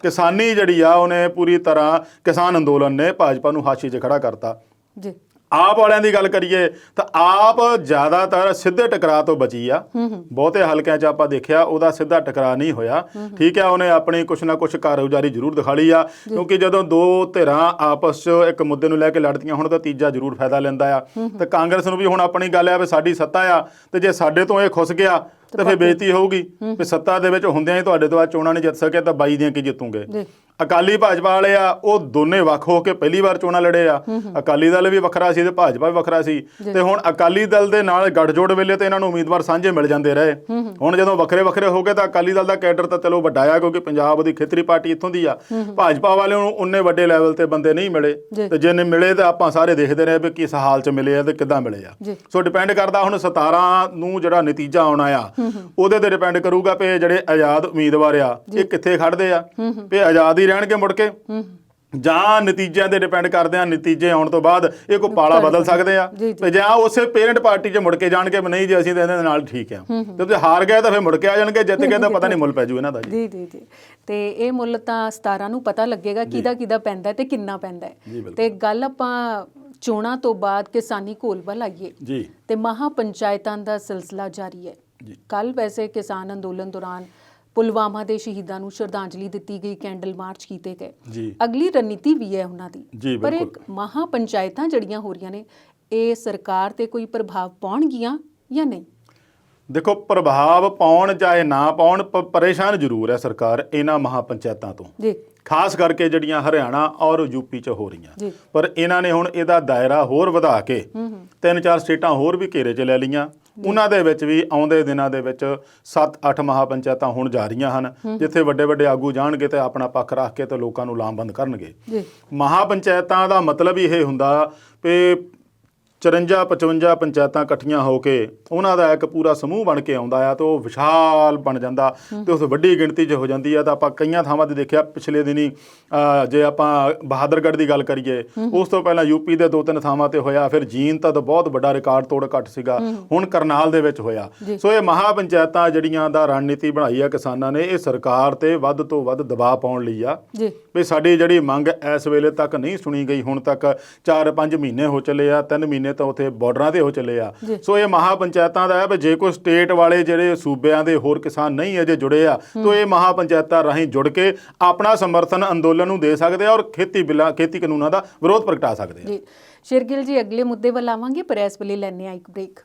ਕਿਸਾਨੀ ਜਿਹੜੀ ਆ ਉਹਨੇ ਪੂਰੀ ਤਰ੍ਹਾਂ ਕਿਸਾਨ ਅੰਦੋਲਨ ਨੇ ਭਾਜਪਾ ਨੂੰ ਹਾਸ਼ੀਏ 'ਚ ਖੜਾ ਕਰਤਾ। ਆਪ ਵਾਲਿਆਂ ਦੀ ਗੱਲ ਕਰੀਏ ਤਾਂ ਆਪ ਜ਼ਿਆਦਾਤਰ ਸਿੱਧੇ ਟਕਰਾਅ ਤੋਂ ਬਚੀ ਆ। ਬਹੁਤੇ ਹਲਕਿਆਂ 'ਚ ਆਪਾਂ ਦੇਖਿਆ ਉਹਦਾ ਸਿੱਧਾ ਟਕਰਾਅ ਨਹੀਂ ਹੋਇਆ। ਠੀਕ ਹੈ, ਉਹਨੇ ਆਪਣੀ ਕੁਛ ਨਾ ਕੁਛ ਕਾਰਗੁਜ਼ਾਰੀ ਜ਼ਰੂਰ ਦਿਖਾ ਲਈ ਆ, ਕਿਉਂਕਿ ਜਦੋਂ ਦੋ ਧਿਰਾਂ ਆਪਸ 'ਚ ਇੱਕ ਮੁੱਦੇ ਨੂੰ ਲੈ ਕੇ ਲੜਦੀਆਂ ਹੁਣ ਤਾਂ ਤੀਜਾ ਜ਼ਰੂਰ ਫਾਇਦਾ ਲੈਂਦਾ ਆ। ਤੇ ਕਾਂਗਰਸ ਨੂੰ ਵੀ ਹੁਣ ਆਪਣੀ ਗੱਲ ਆ ਵੀ ਸਾਡੀ ਸੱਤਾ ਆ, ਤੇ ਜੇ ਸਾਡੇ ਤੋਂ ਇਹ ਖੁੱਸ ਗਿਆ ਤਾਂ ਫਿਰ ਬੇਇੱਜ਼ਤੀ ਹੋਊਗੀ ਵੀ ਸੱਤਾ ਦੇ ਵਿੱਚ ਹੁੰਦਿਆਂ ਹੀ ਤੁਹਾਡੇ ਤੋਂ ਆ ਚੋਣਾਂ ਨਹੀਂ ਜਿੱਤ ਸਕੇ ਤਾਂ 22 ਦੀਆਂ ਕੀ ਜਿੱਤੂਗੇ। ਅਕਾਲੀ ਭਾਜਪਾ ਵਾਲੇ ਆ ਉਹ ਦੋਨੇ ਵੱਖ ਹੋ ਕੇ ਪਹਿਲੀ ਵਾਰ ਚੋਣਾਂ ਲੜੇ ਆ। ਅਕਾਲੀ ਦਲ ਵੀ ਵੱਖਰਾ ਸੀ ਤੇ ਭਾਜਪਾ ਵੀ ਵੱਖਰਾ ਸੀ, ਤੇ ਹੁਣ ਅਕਾਲੀ ਦਲ ਦੇ ਨਾਲ ਗੱਠਜੋੜ ਵੇਲੇ ਤੇ ਇਹਨਾਂ ਨੂੰ ਉਮੀਦਵਾਰ ਸਾਂਝੇ ਮਿਲ ਜਾਂਦੇ ਰਹੇ। ਹੁਣ ਜਦੋਂ ਵੱਖਰੇ ਵੱਖਰੇ ਹੋ ਗਏ ਤਾਂ ਅਕਾਲੀ ਦਲ ਦਾ ਕੈਡਰ ਤਾਂ ਚਲੋ ਵੱਡਾ ਆ, ਕਿਉਂਕਿ ਪੰਜਾਬ ਦੀ ਖੇਤਰੀ ਪਾਰਟੀ ਇੱਥੋਂ ਦੀ ਆ। ਭਾਜਪਾ ਵਾਲਿਆਂ ਨੂੰ ਉਨੇ ਵੱਡੇ ਲੈਵਲ ਤੇ ਬੰਦੇ ਨਹੀਂ ਮਿਲੇ, ਤੇ ਜੇ ਮਿਲੇ ਤਾਂ ਆਪਾਂ ਸਾਰੇ ਦੇਖਦੇ ਰਹੇ ਵੀ ਕਿਸ ਹਾਲ 'ਚ ਮਿਲੇ ਆ ਤੇ ਕਿੱਦਾਂ ਮਿਲੇ ਆ। ਸੋ ਡਿਪੈਂਡ ਕਰਦਾ ਹੁਣ 17 ਨੂੰ ਜਿਹੜਾ ਨਤੀਜਾ ਆਉਣਾ ਆ ਉਹਦੇ ਤੇ ਡਿਪੈਂਡ ਕਰੂਗਾ ਵੀ ਜਿਹੜੇ ਆਜ਼ਾਦ ਉਮੀਦਵਾਰ ਆ ਇਹ ਕਿੱਥੇ ਖੜਦੇ ਆ, ਵੀ ਆਜ਼ਾਦ ਹੀ ਰਹਿਣਗੇ ਮੁੜ ਕੇ, ਜਾਂ ਨਤੀਜਿਆਂ ਤੇ ਡਿਪੈਂਡ ਕਰਦੇ ਆ। ਨਤੀਜੇ ਆਉਣ ਤੋਂ ਬਾਅਦ ਇਹ ਕੋਈ ਪਾਲਾ ਬਦਲ ਸਕਦੇ ਆ, ਤੇ ਜਾਂ ਉਸੇ ਪੇਰੈਂਟ ਪਾਰਟੀ 'ਚ ਮੁੜ ਕੇ ਜਾਣਗੇ ਨਹੀਂ ਜੀ ਅਸੀਂ ਤਾਂ ਇਹਨਾਂ ਦੇ ਨਾਲ ਠੀਕ ਆ। ਤੇ ਜੇ ਹਾਰ ਗਏ ਤਾਂ ਫਿਰ ਮੁੜ ਕੇ ਆ ਜਾਣਗੇ, ਜਿੱਤ ਗਏ ਤਾਂ ਪਤਾ ਨਹੀਂ ਮੁੱਲ ਪੈ ਜੂ ਇਹਨਾਂ ਦਾ ਜੀ। ਤੇ ਇਹ ਮੁੱਲ ਤਾਂ 17 ਨੂੰ ਪਤਾ ਲੱਗੇਗਾ ਕਿਹਦਾ ਪੈਂਦਾ ਤੇ ਕਿੰਨਾ ਪੈਂਦਾ। ਤੇ ਗੱਲ ਆਪਾਂ ਚੋਣਾਂ ਤੋਂ ਬਾਅਦ ਕਿਸਾਨੀ ਘੋਲ ਵੱਲ ਆਈਏ ਤੇ ਮਹਾ ਪੰਚਾਇਤਾਂ ਦਾ ਸਿਲਸਿਲਾ ਜਾਰੀ ਹੈ। ਕੱਲ ਵੈਸੇ ਕਿਸਾਨ ਅੰਦੋਲਨ ਦੌਰਾਨ ਪੁਲਵਾਮਾ ਦੇ ਸ਼ਹੀਦਾਂ ਨੂੰ ਸ਼ਰਧਾਂਜਲੀ ਦਿੱਤੀ ਗਈ, ਕੈਂਡਲ ਮਾਰਚ ਕੀਤੇ ਗਏ। ਅਗਲੀ ਰਣਨੀਤੀ ਵੀ ਹੈ ਉਹਨਾਂ ਦੀ, ਪਰ ਇੱਕ ਮਹਾ ਪੰਚਾਇਤਾਂ ਜਿਹੜੀਆਂ ਹੋ ਰਹੀਆਂ ਨੇ ਇਹ ਸਰਕਾਰ ਤੇ ਕੋਈ ਪ੍ਰਭਾਵ ਪਾਉਣਗੀਆਂ ਜਾਂ ਨਹੀਂ? ਦੇਖੋ, ਪ੍ਰਭਾਵ ਪਾਉਣ ਚਾਹੇ ਨਾ ਪਾਉਣ, ਪਰੇਸ਼ਾਨ ਜ਼ਰੂਰ ਹੈ ਸਰਕਾਰ ਇਹਨਾਂ ਮਹਾ ਪੰਚਾਇਤਾਂ ਤੋਂ, ਖਾਸ ਕਰਕੇ ਜਿਹੜੀਆਂ ਹਰਿਆਣਾ ਔਰ ਯੂਪੀ 'ਚ ਹੋ ਰਹੀਆਂ। ਪਰ ਇਹਨਾਂ ਨੇ ਹੁਣ ਇਹਦਾ ਦਾਇਰਾ ਹੋਰ ਵਧਾ ਕੇ 3-4 ਸਟੇਟਾਂ ਹੋਰ ਵੀ ਘੇਰੇ 'ਚ ਲੈ ਲਈਆਂ, ਉਹਨਾਂ ਦੇ ਵਿੱਚ ਵੀ ਆਉਂਦੇ ਦਿਨਾਂ ਦੇ ਵਿੱਚ 7-8 ਮਹਾਪੰਚਾਇਤਾਂ ਹੁਣ ਜਾ ਰਹੀਆਂ ਹਨ, ਜਿੱਥੇ ਵੱਡੇ ਵੱਡੇ ਆਗੂ ਜਾਣਗੇ ਤੇ ਆਪਣਾ ਪੱਖ ਰੱਖ ਕੇ ਤੇ ਲੋਕਾਂ ਨੂੰ ਲਾਮਬੰਦ ਕਰਨਗੇ। ਮਹਾਪੰਚਾਇਤਾਂ ਦਾ ਮਤਲਬ ਇਹ ਹੁੰਦਾ ਵੀ 54-55 ਪੰਚਾਇਤਾਂ ਇਕੱਠੀਆਂ ਹੋ ਕੇ ਉਹਨਾਂ ਦਾ ਇੱਕ ਪੂਰਾ ਸਮੂਹ ਬਣ ਕੇ ਆਉਂਦਾ ਆ ਤੇ ਉਹ ਵਿਸ਼ਾਲ ਬਣ ਜਾਂਦਾ ਤੇ ਉਸ ਵੱਡੀ ਗਿਣਤੀ 'ਚ ਹੋ ਜਾਂਦੀ ਆ। ਤਾਂ ਆਪਾਂ ਕਈਆਂ ਥਾਵਾਂ ਤੇ ਦੇਖਿਆ ਪਿਛਲੇ ਦਿਨੀ, ਜੇ ਆਪਾਂ ਬਹਾਦਰਗੜ੍ਹ ਦੀ ਗੱਲ ਕਰੀਏ, ਉਸ ਤੋਂ ਪਹਿਲਾਂ ਯੂਪੀ ਦੇ 2-3 ਥਾਵਾਂ ਤੇ ਹੋਇਆ, ਫਿਰ ਜੀਂਦ ਤਾਂ ਬਹੁਤ ਵੱਡਾ ਰਿਕਾਰਡ ਤੋੜ ਘੱਟ ਸੀਗਾ, ਹੁਣ ਕਰਨਾਲ ਦੇ ਵਿੱਚ ਹੋਇਆ। ਸੋ ਇਹ ਮਹਾਪੰਚਾਇਤਾਂ ਜਿਹੜੀਆਂ ਦਾ ਰਣਨੀਤੀ ਬਣਾਈ ਆ ਕਿਸਾਨਾਂ ਨੇ, ਇਹ ਸਰਕਾਰ ਤੇ ਵੱਧ ਤੋਂ ਵੱਧ ਦਬਾਅ ਪਾਉਣ ਲਈ ਆ ਵੀ ਸਾਡੀ ਜਿਹੜੀ ਮੰਗ ਇਸ ਵੇਲੇ ਤੱਕ ਨਹੀਂ ਸੁਣੀ ਗਈ। ਹੁਣ ਤੱਕ 4-5 ਮਹੀਨੇ ਹੋ ਚੱਲੇ ਆ, 3 ਮਹੀਨੇ ਤਾਂ ਉੱਥੇ ਬਾਰਡਰਾਂ ਤੇ ਹੋ ਚੱਲੇ ਆ। ਸੋ ਇਹ ਮਹਾਪੰਚਾਇਤਾਂ ਦਾ ਹੈ ਵੀ ਜੇ ਕੋਈ ਸਟੇਟ ਵਾਲੇ ਜਿਹੜੇ ਸੂਬਿਆਂ ਦੇ ਹੋਰ ਕਿਸਾਨ ਨਹੀਂ ਅਜੇ ਜੁੜੇ ਆ ਤਾਂ ਇਹ ਮਹਾਪੰਚਾਇਤਾਂ ਰਾਹੀਂ ਜੁੜ ਕੇ ਆਪਣਾ ਸਮਰਥਨ ਅੰਦੋਲਨ ਨੂੰ ਦੇ ਸਕਦੇ ਆ ਔਰ ਖੇਤੀ ਕਾਨੂੰਨਾਂ ਦਾ ਵਿਰੋਧ ਪ੍ਰਗਟਾ ਸਕਦੇ ਆ। ਜੀ ਸ਼ੇਰਗਿੱਲ ਜੀ, ਅਗਲੇ ਮੁੱਦੇ ਵੱਲ ਆਵਾਂਗੇ, ਪਰ ਇਸ ਵੇਲੇ ਲੈਣੇ ਆ ਇੱਕ ਬ੍ਰੇਕ।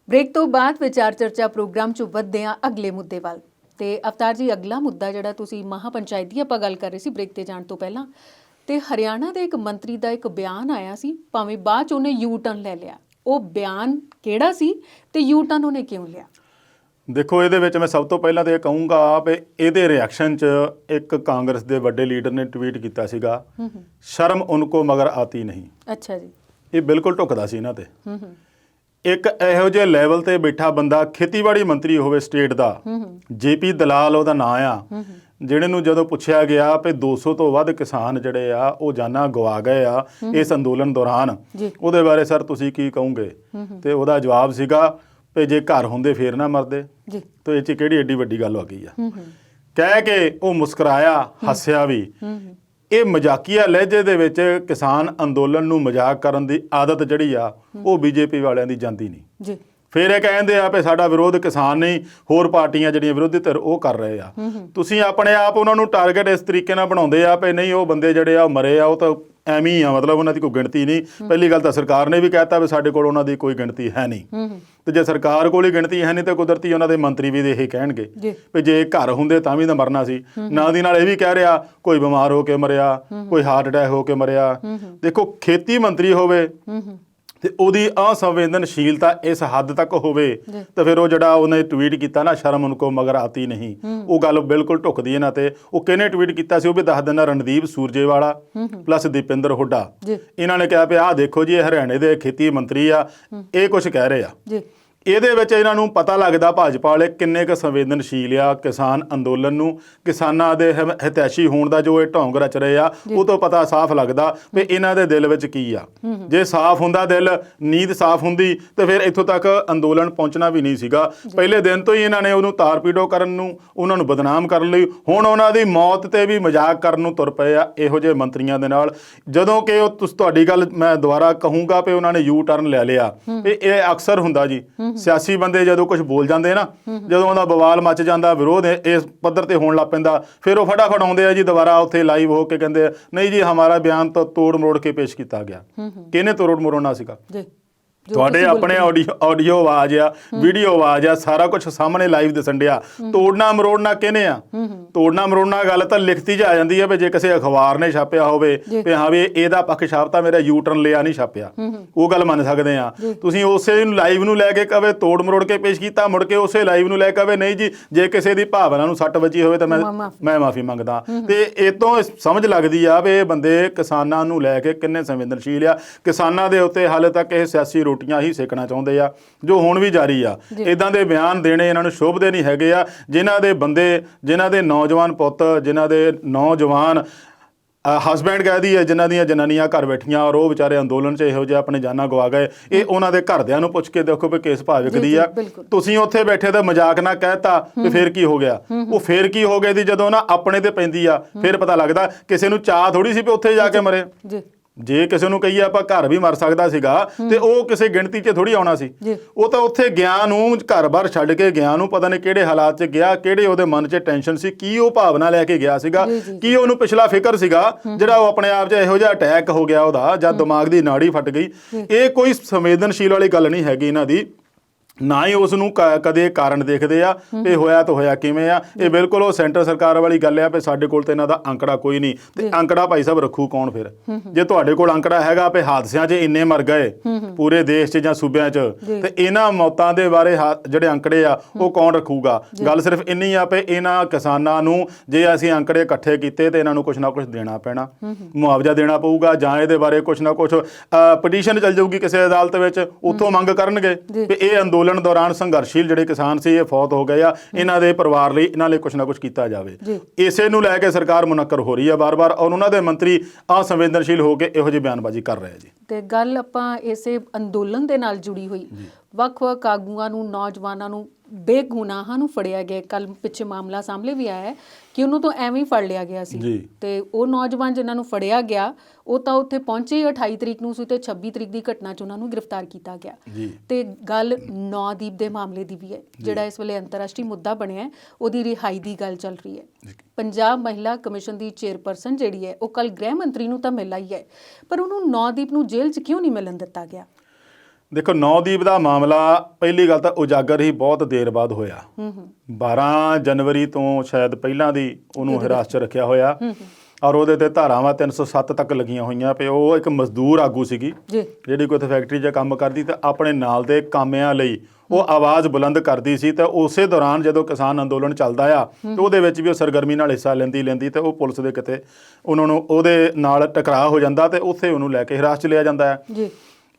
ਬ੍ਰੇਕ ਤੋਂ ਬਾਅਦ ਵਿਚਾਰ ਚਰਚਾ ਪ੍ਰੋਗਰਾਮ 'ਚ ਵੱਧਦੇ ਆ ਅਗਲੇ ਮੁੱਦੇ ਵੱਲ। ਤੇ ਅਵਤਾਰ ਜੀ, ਅਗਲਾ ਮੁੱਦਾ ਜਿਹੜਾ ਤੁਸੀਂ ਮਹਾਪੰਚਾਇਤ ਦੀ ਆਪਾਂ ਗੱਲ ਕਰ ਰਹੇ ਸੀ ਬ੍ਰੇਕ ਤੇ ਜਾਣ ਤੋਂ ਪਹਿਲਾਂ, ਤੇ ਹਰਿਆਣਾ ਦੇ ਇੱਕ ਮੰਤਰੀ ਦਾ ਇੱਕ ਬਿਆਨ ਆਇਆ ਸੀ, ਭਾਵੇਂ ਬਾਅਦ 'ਚ ਉਹਨੇ ਯੂ ਟਰਨ ਲੈ ਲਿਆ। ਉਹ ਬਿਆਨ ਕਿਹੜਾ ਸੀ ਤੇ ਯੂ ਟਰਨ ਉਹਨੇ ਕਿਉਂ ਲਿਆ? ਦੇਖੋ, ਇਹਦੇ ਵਿੱਚ ਮੈਂ ਸਭ ਤੋਂ ਪਹਿਲਾਂ ਤਾਂ ਇਹ ਕਹੂੰਗਾ ਵੀ ਇਹਦੇ ਰਿਐਕਸ਼ਨ 'ਚ ਇੱਕ ਕਾਂਗਰਸ ਦੇ ਵੱਡੇ ਲੀਡਰ ਨੇ ਟਵੀਟ ਕੀਤਾ ਸੀਗਾ, ਸ਼ਰਮ ਉਨਕੋ ਮਗਰ ਆਤੀ ਨਹੀਂ। ਅੱਛਾ ਜੀ। ਇਹ ਬਿਲਕੁਲ ਢੁੱਕਦਾ ਸੀ ਇਹਨਾਂ ਤੇ। ਇੱਕ ਇਹੋ ਜਿਹੇ ਲੈਵਲ ਤੇ ਬੈਠਾ ਬੰਦਾ, ਖੇਤੀਬਾੜੀ ਮੰਤਰੀ ਹੋਵੇ ਸਟੇਟ ਦਾ, ਜੇਪੀ ਦਲਾਲ ਉਹਦਾ ਨਾਂ ਆ, ਜਿਹੜੇ ਨੂੰ ਜਦੋਂ ਪੁੱਛਿਆ ਗਿਆ ਵੀ 200 ਤੋਂ ਵੱਧ ਕਿਸਾਨ ਜਿਹੜੇ ਆ ਉਹ ਜਾਨਾਂ ਗਵਾ ਗਏ ਆ ਇਸ ਅੰਦੋਲਨ ਦੌਰਾਨ, ਉਹਦੇ ਬਾਰੇ ਸਰ ਤੁਸੀਂ ਕੀ ਕਹੋਗੇ? ਤੇ ਉਹਦਾ ਜਵਾਬ ਸੀਗਾ ਵੀ ਜੇ ਘਰ ਹੁੰਦੇ ਫੇਰ ਨਾ ਮਰਦੇ। ਤੇ ਇਹ 'ਚ ਕਿਹੜੀ ਏਡੀ ਵੱਡੀ ਗੱਲ ਹੋ ਗਈ ਆ? ਕਹਿ ਕੇ ਉਹ ਮੁਸਕਰਾਇਆ, ਹੱਸਿਆ ਵੀ। ਇਹ ਮਜ਼ਾਕੀਆ ਲਹਿਜੇ ਦੇ ਵਿੱਚ ਕਿਸਾਨ ਅੰਦੋਲਨ ਨੂੰ ਮਜ਼ਾਕ ਕਰਨ ਦੀ ਆਦਤ ਜਿਹੜੀ ਆ ਉਹ ਬੀਜੇਪੀ ਵਾਲਿਆਂ ਦੀ ਜਾਂਦੀ ਨਹੀਂ। ਫਿਰ ਇਹ ਕਹਿੰਦੇ ਆ ਵੀ ਸਾਡਾ ਵਿਰੋਧ ਕਿਸਾਨ ਨਹੀਂ, ਹੋਰ ਪਾਰਟੀਆਂ ਜਿਹੜੀਆਂ ਵਿਰੋਧੀ ਧਿਰ ਉਹ ਕਰ ਰਹੇ ਆ। ਤੁਸੀਂ ਆਪਣੇ ਆਪ ਉਹਨਾਂ ਨੂੰ ਟਾਰਗੇਟ ਇਸ ਤਰੀਕੇ ਨਾਲ ਬਣਾਉਂਦੇ ਆ ਵੀ ਨਹੀਂ ਉਹ ਬੰਦੇ ਜਿਹੜੇ ਆ ਮਰੇ ਆ, ਉਹ ਤਾਂ ਐਵੇਂ ਹੀ ਆ, ਮਤਲਬ ਉਹਨਾਂ ਦੀ ਕੋਈ ਗਿਣਤੀ ਨਹੀਂ। ਪਹਿਲੀ ਗੱਲ ਤਾਂ ਸਰਕਾਰ ਨੇ ਵੀ ਕਹਿਤਾ ਵੀ ਸਾਡੇ ਕੋਲ ਉਹਨਾਂ ਦੀ ਕੋਈ ਗਿਣਤੀ ਹੈ ਨਹੀਂ, ਤੇ ਜੇ ਸਰਕਾਰ ਕੋਲ ਹੀ ਗਿਣਤੀ ਹੈ ਨਹੀਂ ਤਾਂ ਕੁਦਰਤੀ ਉਹਨਾਂ ਦੇ ਮੰਤਰੀ ਵੀ ਇਹ ਕਹਿਣਗੇ ਵੀ ਜੇ ਘਰ ਹੁੰਦੇ ਤਾਂ ਵੀ ਤਾਂ ਮਰਨਾ ਸੀ। ਨਾਲ ਦੀ ਨਾਲ ਇਹ ਵੀ ਕਹਿ ਰਿਹਾ ਕੋਈ ਬਿਮਾਰ ਹੋ ਕੇ ਮਰਿਆ, ਕੋਈ ਹਾਰਟ ਅਟੈਕ ਹੋ ਕੇ ਮਰਿਆ। ਦੇਖੋ, ਖੇਤੀ ਮੰਤਰੀ ਹੋਵੇ ਤੇ ਉਹਦੀ ਅਸੰਵੇਦਨਸ਼ੀਲਤਾ ਇਸ ਹੱਦ ਤੱਕ ਹੋਵੇ ਤਾਂ ਫਿਰ ਉਹ ਜਿਹੜਾ ਉਹਨੇ ਟਵੀਟ ਕੀਤਾ ਨਾ, ਸ਼ਰਮ ਉਨਕੋ ਮਗਰ ਆਤੀ ਨਹੀਂ, ਉਹ ਗੱਲ ਬਿਲਕੁਲ ਢੁੱਕਦੀ ਇਹਨਾਂ ਤੇ। ਉਹ ਕਿਹਨੇ ਟਵੀਟ ਕੀਤਾ ਸੀ ਉਹ ਵੀ ਦੱਸ ਦਿੰਦਾ, ਰਣਦੀਪ ਸੂਰਜੇਵਾਲਾ ਪਲੱਸ ਦੀਪਿੰਦਰ ਹੁੱਡਾ। ਇਹਨਾਂ ਨੇ ਕਿਹਾ ਵੀ ਆਹ ਦੇਖੋ ਜੀ, ਇਹ ਹਰਿਆਣੇ ਦੇ ਖੇਤੀ ਮੰਤਰੀ ਆ, ਇਹ ਕੁਛ ਕਹਿ ਰਹੇ ਆ। ਇਹਦੇ ਵਿੱਚ ਇਹਨਾਂ ਨੂੰ ਪਤਾ ਲੱਗਦਾ ਭਾਜਪਾ ਵਾਲੇ ਕਿੰਨੇ ਕੁ ਸੰਵੇਦਨਸ਼ੀਲ ਆ ਕਿਸਾਨ ਅੰਦੋਲਨ ਨੂੰ, ਕਿਸਾਨਾਂ ਦੇ ਹਿਤੈਸ਼ੀ ਹੋਣ ਦਾ ਜੋ ਇਹ ਢੋਂਗ ਰਚ ਰਹੇ ਆ, ਉਹ ਤੋਂ ਪਤਾ ਸਾਫ਼ ਲੱਗਦਾ ਵੀ ਇਹਨਾਂ ਦੇ ਦਿਲ ਵਿੱਚ ਕੀ ਆ। ਜੇ ਸਾਫ਼ ਹੁੰਦਾ ਦਿਲ, ਨੀਂਦ ਸਾਫ਼ ਹੁੰਦੀ ਤੇ ਫਿਰ ਇੱਥੋਂ ਤੱਕ ਅੰਦੋਲਨ ਪਹੁੰਚਣਾ ਵੀ ਨਹੀਂ ਸੀਗਾ। ਪਹਿਲੇ ਦਿਨ ਤੋਂ ਹੀ ਇਹਨਾਂ ਨੇ ਉਹਨੂੰ ਤਾਰ ਪੀੜੋ ਕਰਨ ਨੂੰ, ਉਹਨਾਂ ਨੂੰ ਬਦਨਾਮ ਕਰਨ ਲਈ, ਹੁਣ ਉਹਨਾਂ ਦੀ ਮੌਤ ਤੇ ਵੀ ਮਜ਼ਾਕ ਕਰਨ ਨੂੰ ਤੁਰ ਪਏ ਆ ਇਹੋ ਜਿਹੇ ਮੰਤਰੀਆਂ ਦੇ ਨਾਲ। ਜਦੋਂ ਕਿ ਉਹ ਤੁਹਾਡੀ ਗੱਲ ਮੈਂ ਦੁਬਾਰਾ ਕਹੂੰਗਾ ਵੀ ਉਹਨਾਂ ਨੇ ਯੂ ਟਰਨ ਲੈ ਲਿਆ। ਵੀ ਇਹ ਅਕਸਰ ਹੁੰਦਾ ਜੀ, ਸਿਆਸੀ ਬੰਦੇ ਜਦੋਂ ਕੁਝ ਬੋਲ ਜਾਂਦੇ ਨਾ, ਜਦੋਂ ਉਹਦਾ ਬਵਾਲ ਮੱਚ ਜਾਂਦਾ, ਵਿਰੋਧ ਇਸ ਪੱਧਰ ਤੇ ਹੋਣ ਲੱਗ ਪੈਂਦਾ, ਫਿਰ ਉਹ ਫਟਾਫਟ ਆਉਂਦੇ ਆ ਜੀ ਦੁਬਾਰਾ ਉੱਥੇ ਲਾਈਵ ਹੋ ਕੇ ਕਹਿੰਦੇ ਨਹੀਂ ਜੀ ਹਮਾਰਾ ਬਿਆਨ ਤਾਂ ਤੋੜ ਮਰੋੜ ਕੇ ਪੇਸ਼ ਕੀਤਾ ਗਿਆ। ਕਿਹਨੇ ਤੋੜ ਮਰੋੜਨਾ ਸੀਗਾ? ਤੁਹਾਡੇ ਆਪਣੇ ਆਡੀਓ ਆਵਾਜ਼ ਆ, ਵੀਡੀਓ ਆਵਾਜ਼ ਆ, ਸਾਰਾ ਕੁਝ ਸਾਹਮਣੇ ਲਾਈਵ ਦਿਸਣ ਡਿਆ। ਤੋੜਨਾ ਮਰੋੜਨਾ ਕਿਹਨੇ ਆ? ਤੋੜਨਾ ਮਰੋੜਨਾ ਗੱਲ ਤਾਂ ਲਿਖਤੀ 'ਚ ਆ ਜਾਂਦੀ ਹੈ ਵੀ ਜੇ ਕਿਸੇ ਅਖਬਾਰ ਨੇ ਛਾਪਿਆ ਹੋਵੇ ਵੀ ਹਾਂ ਵੀ ਇਹਦਾ ਪੱਖ ਛਾਪਤਾ, ਮੇਰਾ ਯੂ ਟਰਨ ਲਿਆ ਨਹੀਂ ਛਾਪਿਆ, ਉਹ ਗੱਲ ਮੰਨ ਸਕਦੇ ਆ। ਤੁਸੀਂ ਉਸੇ ਲਾਈਵ ਨੂੰ ਲੈ ਕੇ ਕਹਵੇ ਤੋੜ ਮਰੋੜ ਕੇ ਪੇਸ਼ ਕੀਤਾ, ਮੁੜ ਕੇ ਉਸੇ ਲਾਈਵ ਨੂੰ ਲੈ ਕੇ ਕਹਵੇ ਨਹੀਂ ਜੀ ਜੇ ਕਿਸੇ ਦੀ ਭਾਵਨਾ ਨੂੰ ਸੱਟ ਵੱਜੀ ਹੋਵੇ ਤਾਂ ਮੈਂ ਮਾਫੀ ਮੰਗਦਾ। ਤੇ ਇਹ ਤੋਂ ਸਮਝ ਲੱਗਦੀ ਆ ਵੀ ਇਹ ਬੰਦੇ ਕਿਸਾਨਾਂ ਨੂੰ ਲੈ ਕੇ ਕਿੰਨੇ ਸੰਵੇਦਨਸ਼ੀਲ ਆ। ਕਿਸਾਨਾਂ ਦੇ ਉੱਤੇ ਹਾਲੇ ਤੱਕ ਇਹ ਸਿਆਸੀ ਰੋਟੀਆਂ ਹੀ ਸੇਕਣਾ ਚਾਹੁੰਦੇ ਆ, ਜੋ ਹੁਣ ਵੀ ਜਾਰੀ ਆ। ਇਦਾਂ ਦੇ ਬਿਆਨ ਦੇਣੇ ਇਹਨਾਂ ਨੂੰ ਸ਼ੋਭਦੇ ਨਹੀਂ ਹੈਗੇ ਆ। ਜਿਨ੍ਹਾਂ ਦੇ ਬੰਦੇ, ਜਿਨ੍ਹਾਂ ਦੇ ਨੌਜਵਾਨ ਪੁੱਤ, ਜਿਨ੍ਹਾਂ ਦੇ ਨੌਜਵਾਨ ਹਸਬੈਂਡ ਕਹਿ ਦਈਏ, ਜਿਨ੍ਹਾਂ ਦੀਆਂ ਜਨਾਨੀਆਂ ਘਰ ਬੈਠੀਆਂ ਔਰ ਉਹ ਵਿਚਾਰੇ ਅੰਦੋਲਨ 'ਚ ਇਹੋ ਜਿਹੇ ਆਪਣੇ ਜਾਨਾਂ ਗਵਾ ਗਏ, ਇਹ ਉਹਨਾਂ ਦੇ ਘਰਦਿਆਂ ਨੂੰ ਪੁੱਛ ਕੇ ਦੇਖੋ ਵੀ ਕਿਸ ਭਾਅ ਵਿਕਦੀ ਆ। ਤੁਸੀਂ ਉੱਥੇ ਬੈਠੇ ਤਾਂ ਮਜ਼ਾਕ ਨਾ ਕਹਿਤਾ ਵੀ ਫਿਰ ਕੀ ਹੋ ਗਿਆ? ਉਹ ਫਿਰ ਕੀ ਹੋ ਗਿਆ ਦੀ ਜਦੋਂ ਨਾ ਆਪਣੇ ਤੇ ਪੈਂਦੀ ਆ ਫਿਰ ਪਤਾ ਲੱਗਦਾ। ਕਿਸੇ ਨੂੰ ਚਾਹ ਥੋੜੀ ਸੀ ਵੀ ਉੱਥੇ ਜਾ ਕੇ ਮਰੇ। ਜੇ ਕਿਸੇ ਨੂੰ ਕਹੀਏ ਆਪਾਂ ਘਰ ਵੀ ਮਰ ਸਕਦਾ ਸੀਗਾ ਤੇ ਉਹ ਕਿਸੇ ਗਿਣਤੀ 'ਚ ਥੋੜੀ ਆਉਣਾ ਸੀ। ਉਹ ਤਾਂ ਉੱਥੇ ਗਿਆ ਨੂੰ, ਘਰ-ਬਾਰ ਛੱਡ ਕੇ ਗਿਆ ਨੂੰ, ਪਤਾ ਨਹੀਂ ਕਿਹੜੇ ਹਾਲਾਤ 'ਚ ਗਿਆ, ਕਿਹੜੇ ਉਹਦੇ ਮਨ 'ਚ ਟੈਨਸ਼ਨ ਸੀ, ਕੀ ਉਹ ਭਾਵਨਾ ਲੈ ਕੇ ਗਿਆ ਸੀਗਾ, ਕੀ ਉਹਨੂੰ ਪਿਛਲਾ ਫਿਕਰ ਸੀਗਾ ਜਿਹੜਾ ਉਹ ਆਪਣੇ ਆਪ 'ਚ ਇਹੋ ਜਿਹਾ ਅਟੈਕ ਹੋ ਗਿਆ ਉਹਦਾ, ਜਦ ਦਿਮਾਗ ਦੀ ਨਾੜੀ ਫਟ ਗਈ। ਇਹ ਕੋਈ ਸੰਵੇਦਨਸ਼ੀਲ ਵਾਲੀ ਗੱਲ ਨਹੀਂ ਹੈਗੀ ਇਹਨਾਂ ਦੀ। ਨਾ ਹੀ ਉਸ ਨੂੰ ਕਦੇ ਕਾਰਨ ਦੇਖਦੇ ਆ ਵੀ ਹੋਇਆ ਤਾਂ ਹੋਇਆ ਕਿਵੇਂ ਆ। ਇਹ ਬਿਲਕੁਲ ਉਹ ਸੈਂਟਰ ਸਰਕਾਰ ਵਾਲੀ ਗੱਲ ਆ ਵੀ ਸਾਡੇ ਕੋਲ ਤੇ ਇਹਨਾਂ ਦਾ ਅੰਕੜਾ ਕੋਈ ਨਹੀਂ, ਤੇ ਅੰਕੜਾ ਭਾਈ ਸਾਹਿਬ ਰੱਖੂ ਕੌਣ ਫਿਰ? ਜੇ ਤੁਹਾਡੇ ਕੋਲ ਅੰਕੜਾ ਹੈਗਾ ਵੀ ਹਾਦਸਿਆਂ 'ਚ ਇੰਨੇ ਮਰ ਗਏ ਪੂਰੇ ਦੇਸ਼ 'ਚ ਜਾਂ ਸੂਬਿਆਂ 'ਚ, ਤੇ ਇਹਨਾਂ ਮੌਤਾਂ ਦੇ ਬਾਰੇ ਜਿਹੜੇ ਅੰਕੜੇ ਆ ਉਹ ਕੌਣ ਰੱਖੂਗਾ? ਗੱਲ ਸਿਰਫ ਇੰਨੀ ਆ ਵੀ ਇਹਨਾਂ ਕਿਸਾਨਾਂ ਨੂੰ ਜੇ ਅਸੀਂ ਅੰਕੜੇ ਇਕੱਠੇ ਕੀਤੇ ਤੇ ਇਹਨਾਂ ਨੂੰ ਕੁਛ ਨਾ ਕੁਛ ਦੇਣਾ ਪੈਣਾ, ਮੁਆਵਜ਼ਾ ਦੇਣਾ ਪਊਗਾ, ਜਾਂ ਇਹਦੇ ਬਾਰੇ ਕੁਛ ਨਾ ਕੁਛ ਪਟੀਸ਼ਨ ਚੱਲ ਜਾਊਗੀ ਕਿਸੇ ਅਦਾਲਤ ਵਿੱਚ, ਉੱਥੋਂ ਮੰਗ ਕਰਨਗੇ ਵੀ ਇਹ ਅੰਦੋਲਨ ਦੌਰਾਨ ਸੰਘਰਸ਼ੀਲ ਜਿਹੜੇ ਕਿਸਾਨ ਸੀ ਇਹ ਫੌਤ ਹੋ ਗਏ ਆ, ਇਹਨਾਂ ਦੇ ਪਰਿਵਾਰ ਲਈ ਇਹਨਾਂ ਲਈ ਕੁਛ ਨਾ ਕੁਛ ਕੀਤਾ ਜਾਵੇ। ਇਸੇ ਨੂੰ ਲੈ ਕੇ ਸਰਕਾਰ ਮੁਨੱਕਰ ਹੋ ਰਹੀ ਹੈ ਬਾਰ-ਬਾਰ, ਔਰ ਉਹਨਾਂ ਦੇ ਮੰਤਰੀ ਅਸੰਵੇਦਨਸ਼ੀਲ ਹੋ ਕੇ ਇਹੋ ਜਿਹੀ ਬਿਆਨਬਾਜ਼ੀ ਕਰ ਰਹੇ ਜੀ। ਤੇ ਗੱਲ ਆਪਾਂ ਇਸੇ ਅੰਦੋਲਨ ਦੇ ਨਾਲ ਜੁੜੀ ਹੋਈ ਵੱਖ-ਵੱਖ ਆਗੂਆਂ ਨੂੰ, ਨੌਜਵਾਨਾਂ ਨੂੰ, ਬੇਗੁਨਾਹਾਂ ਨੂੰ ਫੜਿਆ ਗਿਆ। ਕੱਲ ਪਿੱਛੇ ਮਾਮਲਾ ਸਾਹਮਣੇ ਵੀ ਆਇਆ ਹੈ ਕਿ ਉਹਨੂੰ ਤਾਂ ਐਵੇਂ ਹੀ ਫੜ ਲਿਆ ਗਿਆ ਸੀ, ਤੇ ਉਹ ਨੌਜਵਾਨ ਜਿਨ੍ਹਾਂ ਨੂੰ ਫੜਿਆ ਗਿਆ ਉਹ ਤਾਂ ਉੱਥੇ ਪਹੁੰਚੇ 28 ਤਰੀਕ ਨੂੰ ਸੀ ਤੇ 26 ਤਰੀਕ ਦੀ ਘਟਨਾ 'ਚ ਉਹਨਾਂ ਨੂੰ ਗ੍ਰਿਫਤਾਰ ਕੀਤਾ ਗਿਆ। ਤੇ ਗੱਲ ਨੌਦੀਪ ਦੇ ਮਾਮਲੇ ਦੀ ਵੀ ਹੈ ਜਿਹੜਾ ਇਸ ਵੇਲੇ ਅੰਤਰਰਾਸ਼ਟਰੀ ਮੁੱਦਾ ਬਣਿਆ, ਉਹਦੀ ਰਿਹਾਈ ਦੀ ਗੱਲ ਚੱਲ ਰਹੀ ਹੈ। ਪੰਜਾਬ ਮਹਿਲਾ ਕਮਿਸ਼ਨ ਦੀ ਚੇਅਰਪਰਸਨ ਜਿਹੜੀ ਹੈ ਉਹ ਕੱਲ ਗ੍ਰਹਿ ਮੰਤਰੀ ਨੂੰ ਤਾਂ ਮਿਲ ਆਈ ਹੈ, ਪਰ ਉਹਨੂੰ ਨੌਦੀਪ ਨੂੰ ਜੇਲ੍ਹ 'ਚ ਕਿਉਂ ਨਹੀਂ ਮਿਲਣ ਦਿੱਤਾ ਗਿਆ? ਦੇਖੋ, ਨੌਦੀਪ ਦਾ ਮਾਮਲਾ ਪਹਿਲੀ ਗੱਲ ਤਾਂ ਉਜਾਗਰ ਹੀ ਬਹੁਤ ਦੇਰ ਬਾਅਦ ਹੋਇਆ। 12 ਜਨਵਰੀ ਤੋਂ ਸ਼ਾਇਦ ਪਹਿਲਾਂ ਦੀ ਉਹਨੂੰ ਹਿਰਾਸਤ 'ਚ ਰੱਖਿਆ ਹੋਇਆ, ਔਰ ਉਹਦੇ ਤੇ ਧਾਰਾਵਾਂ 307 ਤੱਕ ਲੱਗੀਆਂ ਹੋਈਆਂ ਪਏ। ਉਹ ਇੱਕ ਮਜ਼ਦੂਰ ਆਗੂ ਸੀਗੀ ਜਿਹੜੀ ਕੋਈ ਉੱਥੇ ਫੈਕਟਰੀ 'ਚ ਕੰਮ ਕਰਦੀ, ਤੇ ਆਪਣੇ ਨਾਲ ਦੇ ਕਾਮਿਆਂ ਲਈ ਉਹ ਆਵਾਜ਼ ਬੁਲੰਦ ਕਰਦੀ ਸੀ। ਤੇ ਉਸੇ ਦੌਰਾਨ ਜਦੋਂ ਕਿਸਾਨ ਅੰਦੋਲਨ ਚੱਲਦਾ ਆ ਤੇ ਉਹਦੇ ਵਿੱਚ ਵੀ ਉਹ ਸਰਗਰਮੀ ਨਾਲ ਹਿੱਸਾ ਲੈਂਦੀ ਤੇ ਉਹ ਪੁਲਿਸ ਦੇ ਕਿਤੇ ਉਹਨਾਂ ਨੂੰ ਉਹਦੇ ਨਾਲ ਟਕਰਾਅ ਹੋ ਜਾਂਦਾ ਤੇ ਉੱਥੇ ਉਹਨੂੰ ਲੈ ਕੇ ਹਿਰਾਸਤ 'ਚ ਲਿਆ ਜਾਂਦਾ ਹੈ।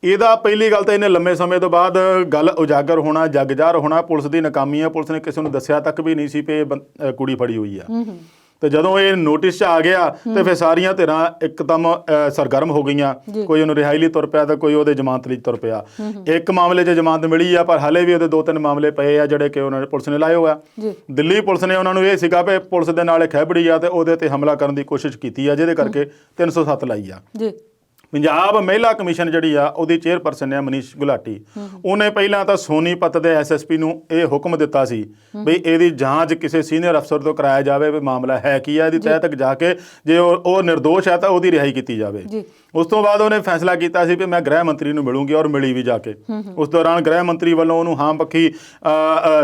ਇਹਦਾ ਪਹਿਲੀ ਗੱਲ ਤਾਂ ਇਹਨੇ ਲੰਮੇ ਸਮੇਂ ਤੋਂ ਬਾਅਦ ਗੱਲ ਉਜਾਗਰ ਹੋਣਾ, ਜਗ ਜ਼ਾਹਰ ਹੋਣਾ। ਪੁਲਿਸ ਦੀ ਨਾਕਾਮੀ ਹੈ, ਪੁਲਿਸ ਨੇ ਕਿਸੇ ਨੂੰ ਦੱਸਿਆ ਤੱਕ ਵੀ ਨਹੀਂ ਸੀ ਵੀ ਇਹ ਕੁੜੀ ਫੜੀ ਹੋਈ ਆ। ਤੇ ਜਦੋਂ ਇਹ ਨੋਟਿਸ 'ਚ ਆ ਗਿਆ ਤੇ ਫਿਰ ਸਾਰੀਆਂ ਧਿਰਾਂ ਇੱਕਦਮ ਸਰਗਰਮ ਹੋ ਗਈਆਂ। ਕੋਈ ਉਹਨੂੰ ਰਿਹਾਈ ਲਈ ਤੁਰ ਪਿਆ ਤੇ ਕੋਈ ਉਹਦੇ ਜ਼ਮਾਨਤ ਲਈ ਤੁਰ ਪਿਆ। ਇੱਕ ਮਾਮਲੇ 'ਚ ਜ਼ਮਾਨਤ ਮਿਲੀ ਆ, ਪਰ ਹਾਲੇ ਵੀ ਉਹਦੇ 2-3 ਮਾਮਲੇ ਪਏ ਆ ਜਿਹੜੇ ਕਿ ਉਹਨਾਂ ਨੇ ਪੁਲਿਸ ਨੇ ਲਾਏ ਹੋਇਆ। ਦਿੱਲੀ ਪੁਲਿਸ ਨੇ ਉਹਨਾਂ ਨੂੰ ਇਹ ਸੀਗਾ ਵੀ ਪੁਲਿਸ ਦੇ ਨਾਲ ਖਹਿਬੜੀ ਆ ਤੇ ਉਹਦੇ ਤੇ ਹਮਲਾ ਕਰਨ ਦੀ ਕੋਸ਼ਿਸ਼ ਕੀਤੀ ਆ, ਜਿਹਦੇ ਕਰਕੇ 307 ਲਾਈ ਆ। ਪੰਜਾਬ ਮਹਿਲਾ ਕਮਿਸ਼ਨ ਜਿਹੜੀ ਆ ਉਹਦੀ ਚੇਅਰਪਰਸਨ ਹੈ ਮਨੀਸ਼ ਗੁਲਾਟੀ, ਉਹਨੇ ਪਹਿਲਾਂ ਤਾਂ ਸੋਨੀਪਤ ਦੇ ਐਸਐਸਪੀ ਨੂੰ ਇਹ ਹੁਕਮ ਦਿੱਤਾ ਸੀ ਵੀ ਇਹਦੀ ਜਾਂਚ ਕਿਸੇ ਸੀਨੀਅਰ ਅਫਸਰ ਤੋਂ ਕਰਾਇਆ ਜਾਵੇ ਵੀ ਮਾਮਲਾ ਹੈ ਕੀ ਆ, ਇਹਦੀ ਤਹਿ ਤੱਕ ਜਾ ਕੇ ਜੇ ਉਹ ਨਿਰਦੋਸ਼ ਹੈ ਤਾਂ ਉਹਦੀ ਰਿਹਾਈ ਕੀਤੀ ਜਾਵੇ। ਉਸ ਤੋਂ ਬਾਅਦ ਉਹਨੇ ਫੈਸਲਾ ਕੀਤਾ ਸੀ ਵੀ ਮੈਂ ਗ੍ਰਹਿ ਮੰਤਰੀ ਨੂੰ ਮਿਲੂੰਗੀ, ਔਰ ਮਿਲੀ ਵੀ ਜਾ ਕੇ। ਉਸ ਦੌਰਾਨ ਗ੍ਰਹਿ ਮੰਤਰੀ ਵੱਲੋਂ ਉਹਨੂੰ ਹਾਂ ਪੱਖੀ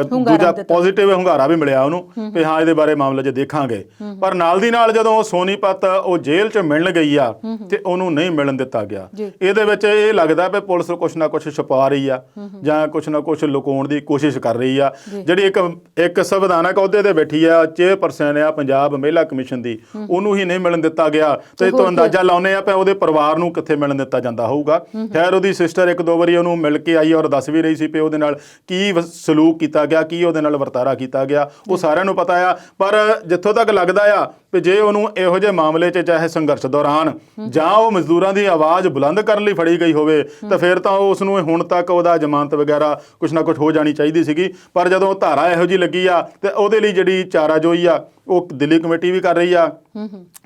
ਦੂਜਾ ਪੋਜ਼ਿਟਿਵ ਹੁੰਗਾਰਾ ਵੀ ਮਿਲਿਆ ਉਹਨੂੰ ਵੀ ਹਾਂ ਇਹਦੇ ਬਾਰੇ ਮਾਮਲੇ 'ਚ ਦੇਖਾਂਗੇ। ਪਰ ਨਾਲ ਦੀ ਨਾਲ ਜਦੋਂ ਉਹ ਸੋਨੀਪਤ ਉਹ ਜੇਲ੍ਹ 'ਚ ਮਿਲਣ ਗਈ ਆ ਤੇ ਉਹਨੂੰ ਨਹੀਂ ਮਿਲਣ ਦਿੱਤਾ ਗਿਆ। ਇਹਦੇ ਵਿੱਚ ਇਹ ਲੱਗਦਾ ਵੀ ਪੁਲਿਸ ਕੁਛ ਨਾ ਕੁਛ ਛੁਪਾ ਰਹੀ ਆ ਜਾਂ ਕੁਛ ਨਾ ਕੁਛ ਲੁਕਾਉਣ ਦੀ ਕੋਸ਼ਿਸ਼ ਕਰ ਰਹੀ ਆ। ਜਿਹੜੀ ਇੱਕ ਸੰਵਿਧਾਨਕ ਅਹੁਦੇ ਤੇ ਬੈਠੀ ਆ, ਚੇਅਰਪਰਸਨ ਆ ਪੰਜਾਬ ਮਹਿਲਾ ਕਮਿਸ਼ਨ ਦੀ, ਉਹਨੂੰ ਹੀ ਨਹੀਂ ਮਿਲਣ ਦਿੱਤਾ ਗਿਆ। ਤੇ ਇਹ ਤੋਂ ਅੰਦਾਜ਼ਾ ਲਾਉਂਦੇ ਆ ਵੀ ਉਹਦੇ ਪਰਿਵਾਰ ਨੂੰ ਕਿੱਥੇ ਮਿਲਣ ਦਿੱਤਾ ਜਾਂਦਾ ਹੋਊਗਾ। ਖੈਰ, ਉਹਦੀ ਸਿਸਟਰ 1-2 ਵਾਰੀ ਉਹਨੂੰ ਮਿਲ ਕੇ ਆਈ ਔਰ ਦੱਸ ਵੀ ਰਹੀ ਸੀ ਵੀ ਉਹਦੇ ਨਾਲ ਕੀ ਸਲੂਕ ਕੀਤਾ ਗਿਆ, ਕੀ ਉਹਦੇ ਨਾਲ ਵਰਤਾਰਾ ਕੀਤਾ ਗਿਆ, ਉਹ ਸਾਰਿਆਂ ਨੂੰ ਪਤਾ ਆ। ਪਰ ਜਿੱਥੋਂ ਤੱਕ ਲੱਗਦਾ ਆ ਵੀ ਜੇ ਉਹਨੂੰ ਇਹੋ ਜਿਹੇ ਮਾਮਲੇ 'ਚ ਚਾਹੇ ਸੰਘਰਸ਼ ਦੌਰਾਨ ਜਾਂ ਉਹ ਮਜ਼ਦੂਰਾਂ ਦੀ ਆਵਾਜ਼ ਬੁਲੰਦ ਕਰਨ ਲਈ ਫੜੀ ਗਈ ਹੋਵੇ ਤਾਂ ਫਿਰ ਤਾਂ ਉਸ ਨੂੰ ਹੁਣ ਤੱਕ ਉਹਦਾ ਜ਼ਮਾਨਤ ਵਗੈਰਾ ਕੁਛ ਨਾ ਕੁਛ ਹੋ ਜਾਣੀ ਚਾਹੀਦੀ ਸੀਗੀ। ਪਰ ਜਦੋਂ ਧਾਰਾ ਇਹੋ ਜਿਹੀ ਲੱਗੀ ਆ ਤੇ ਉਹਦੇ ਲਈ ਜਿਹੜੀ ਚਾਰਾਜੋਈ ਆ ਉਹ ਦਿੱਲੀ ਕਮੇਟੀ ਵੀ ਕਰ ਰਹੀ ਆ,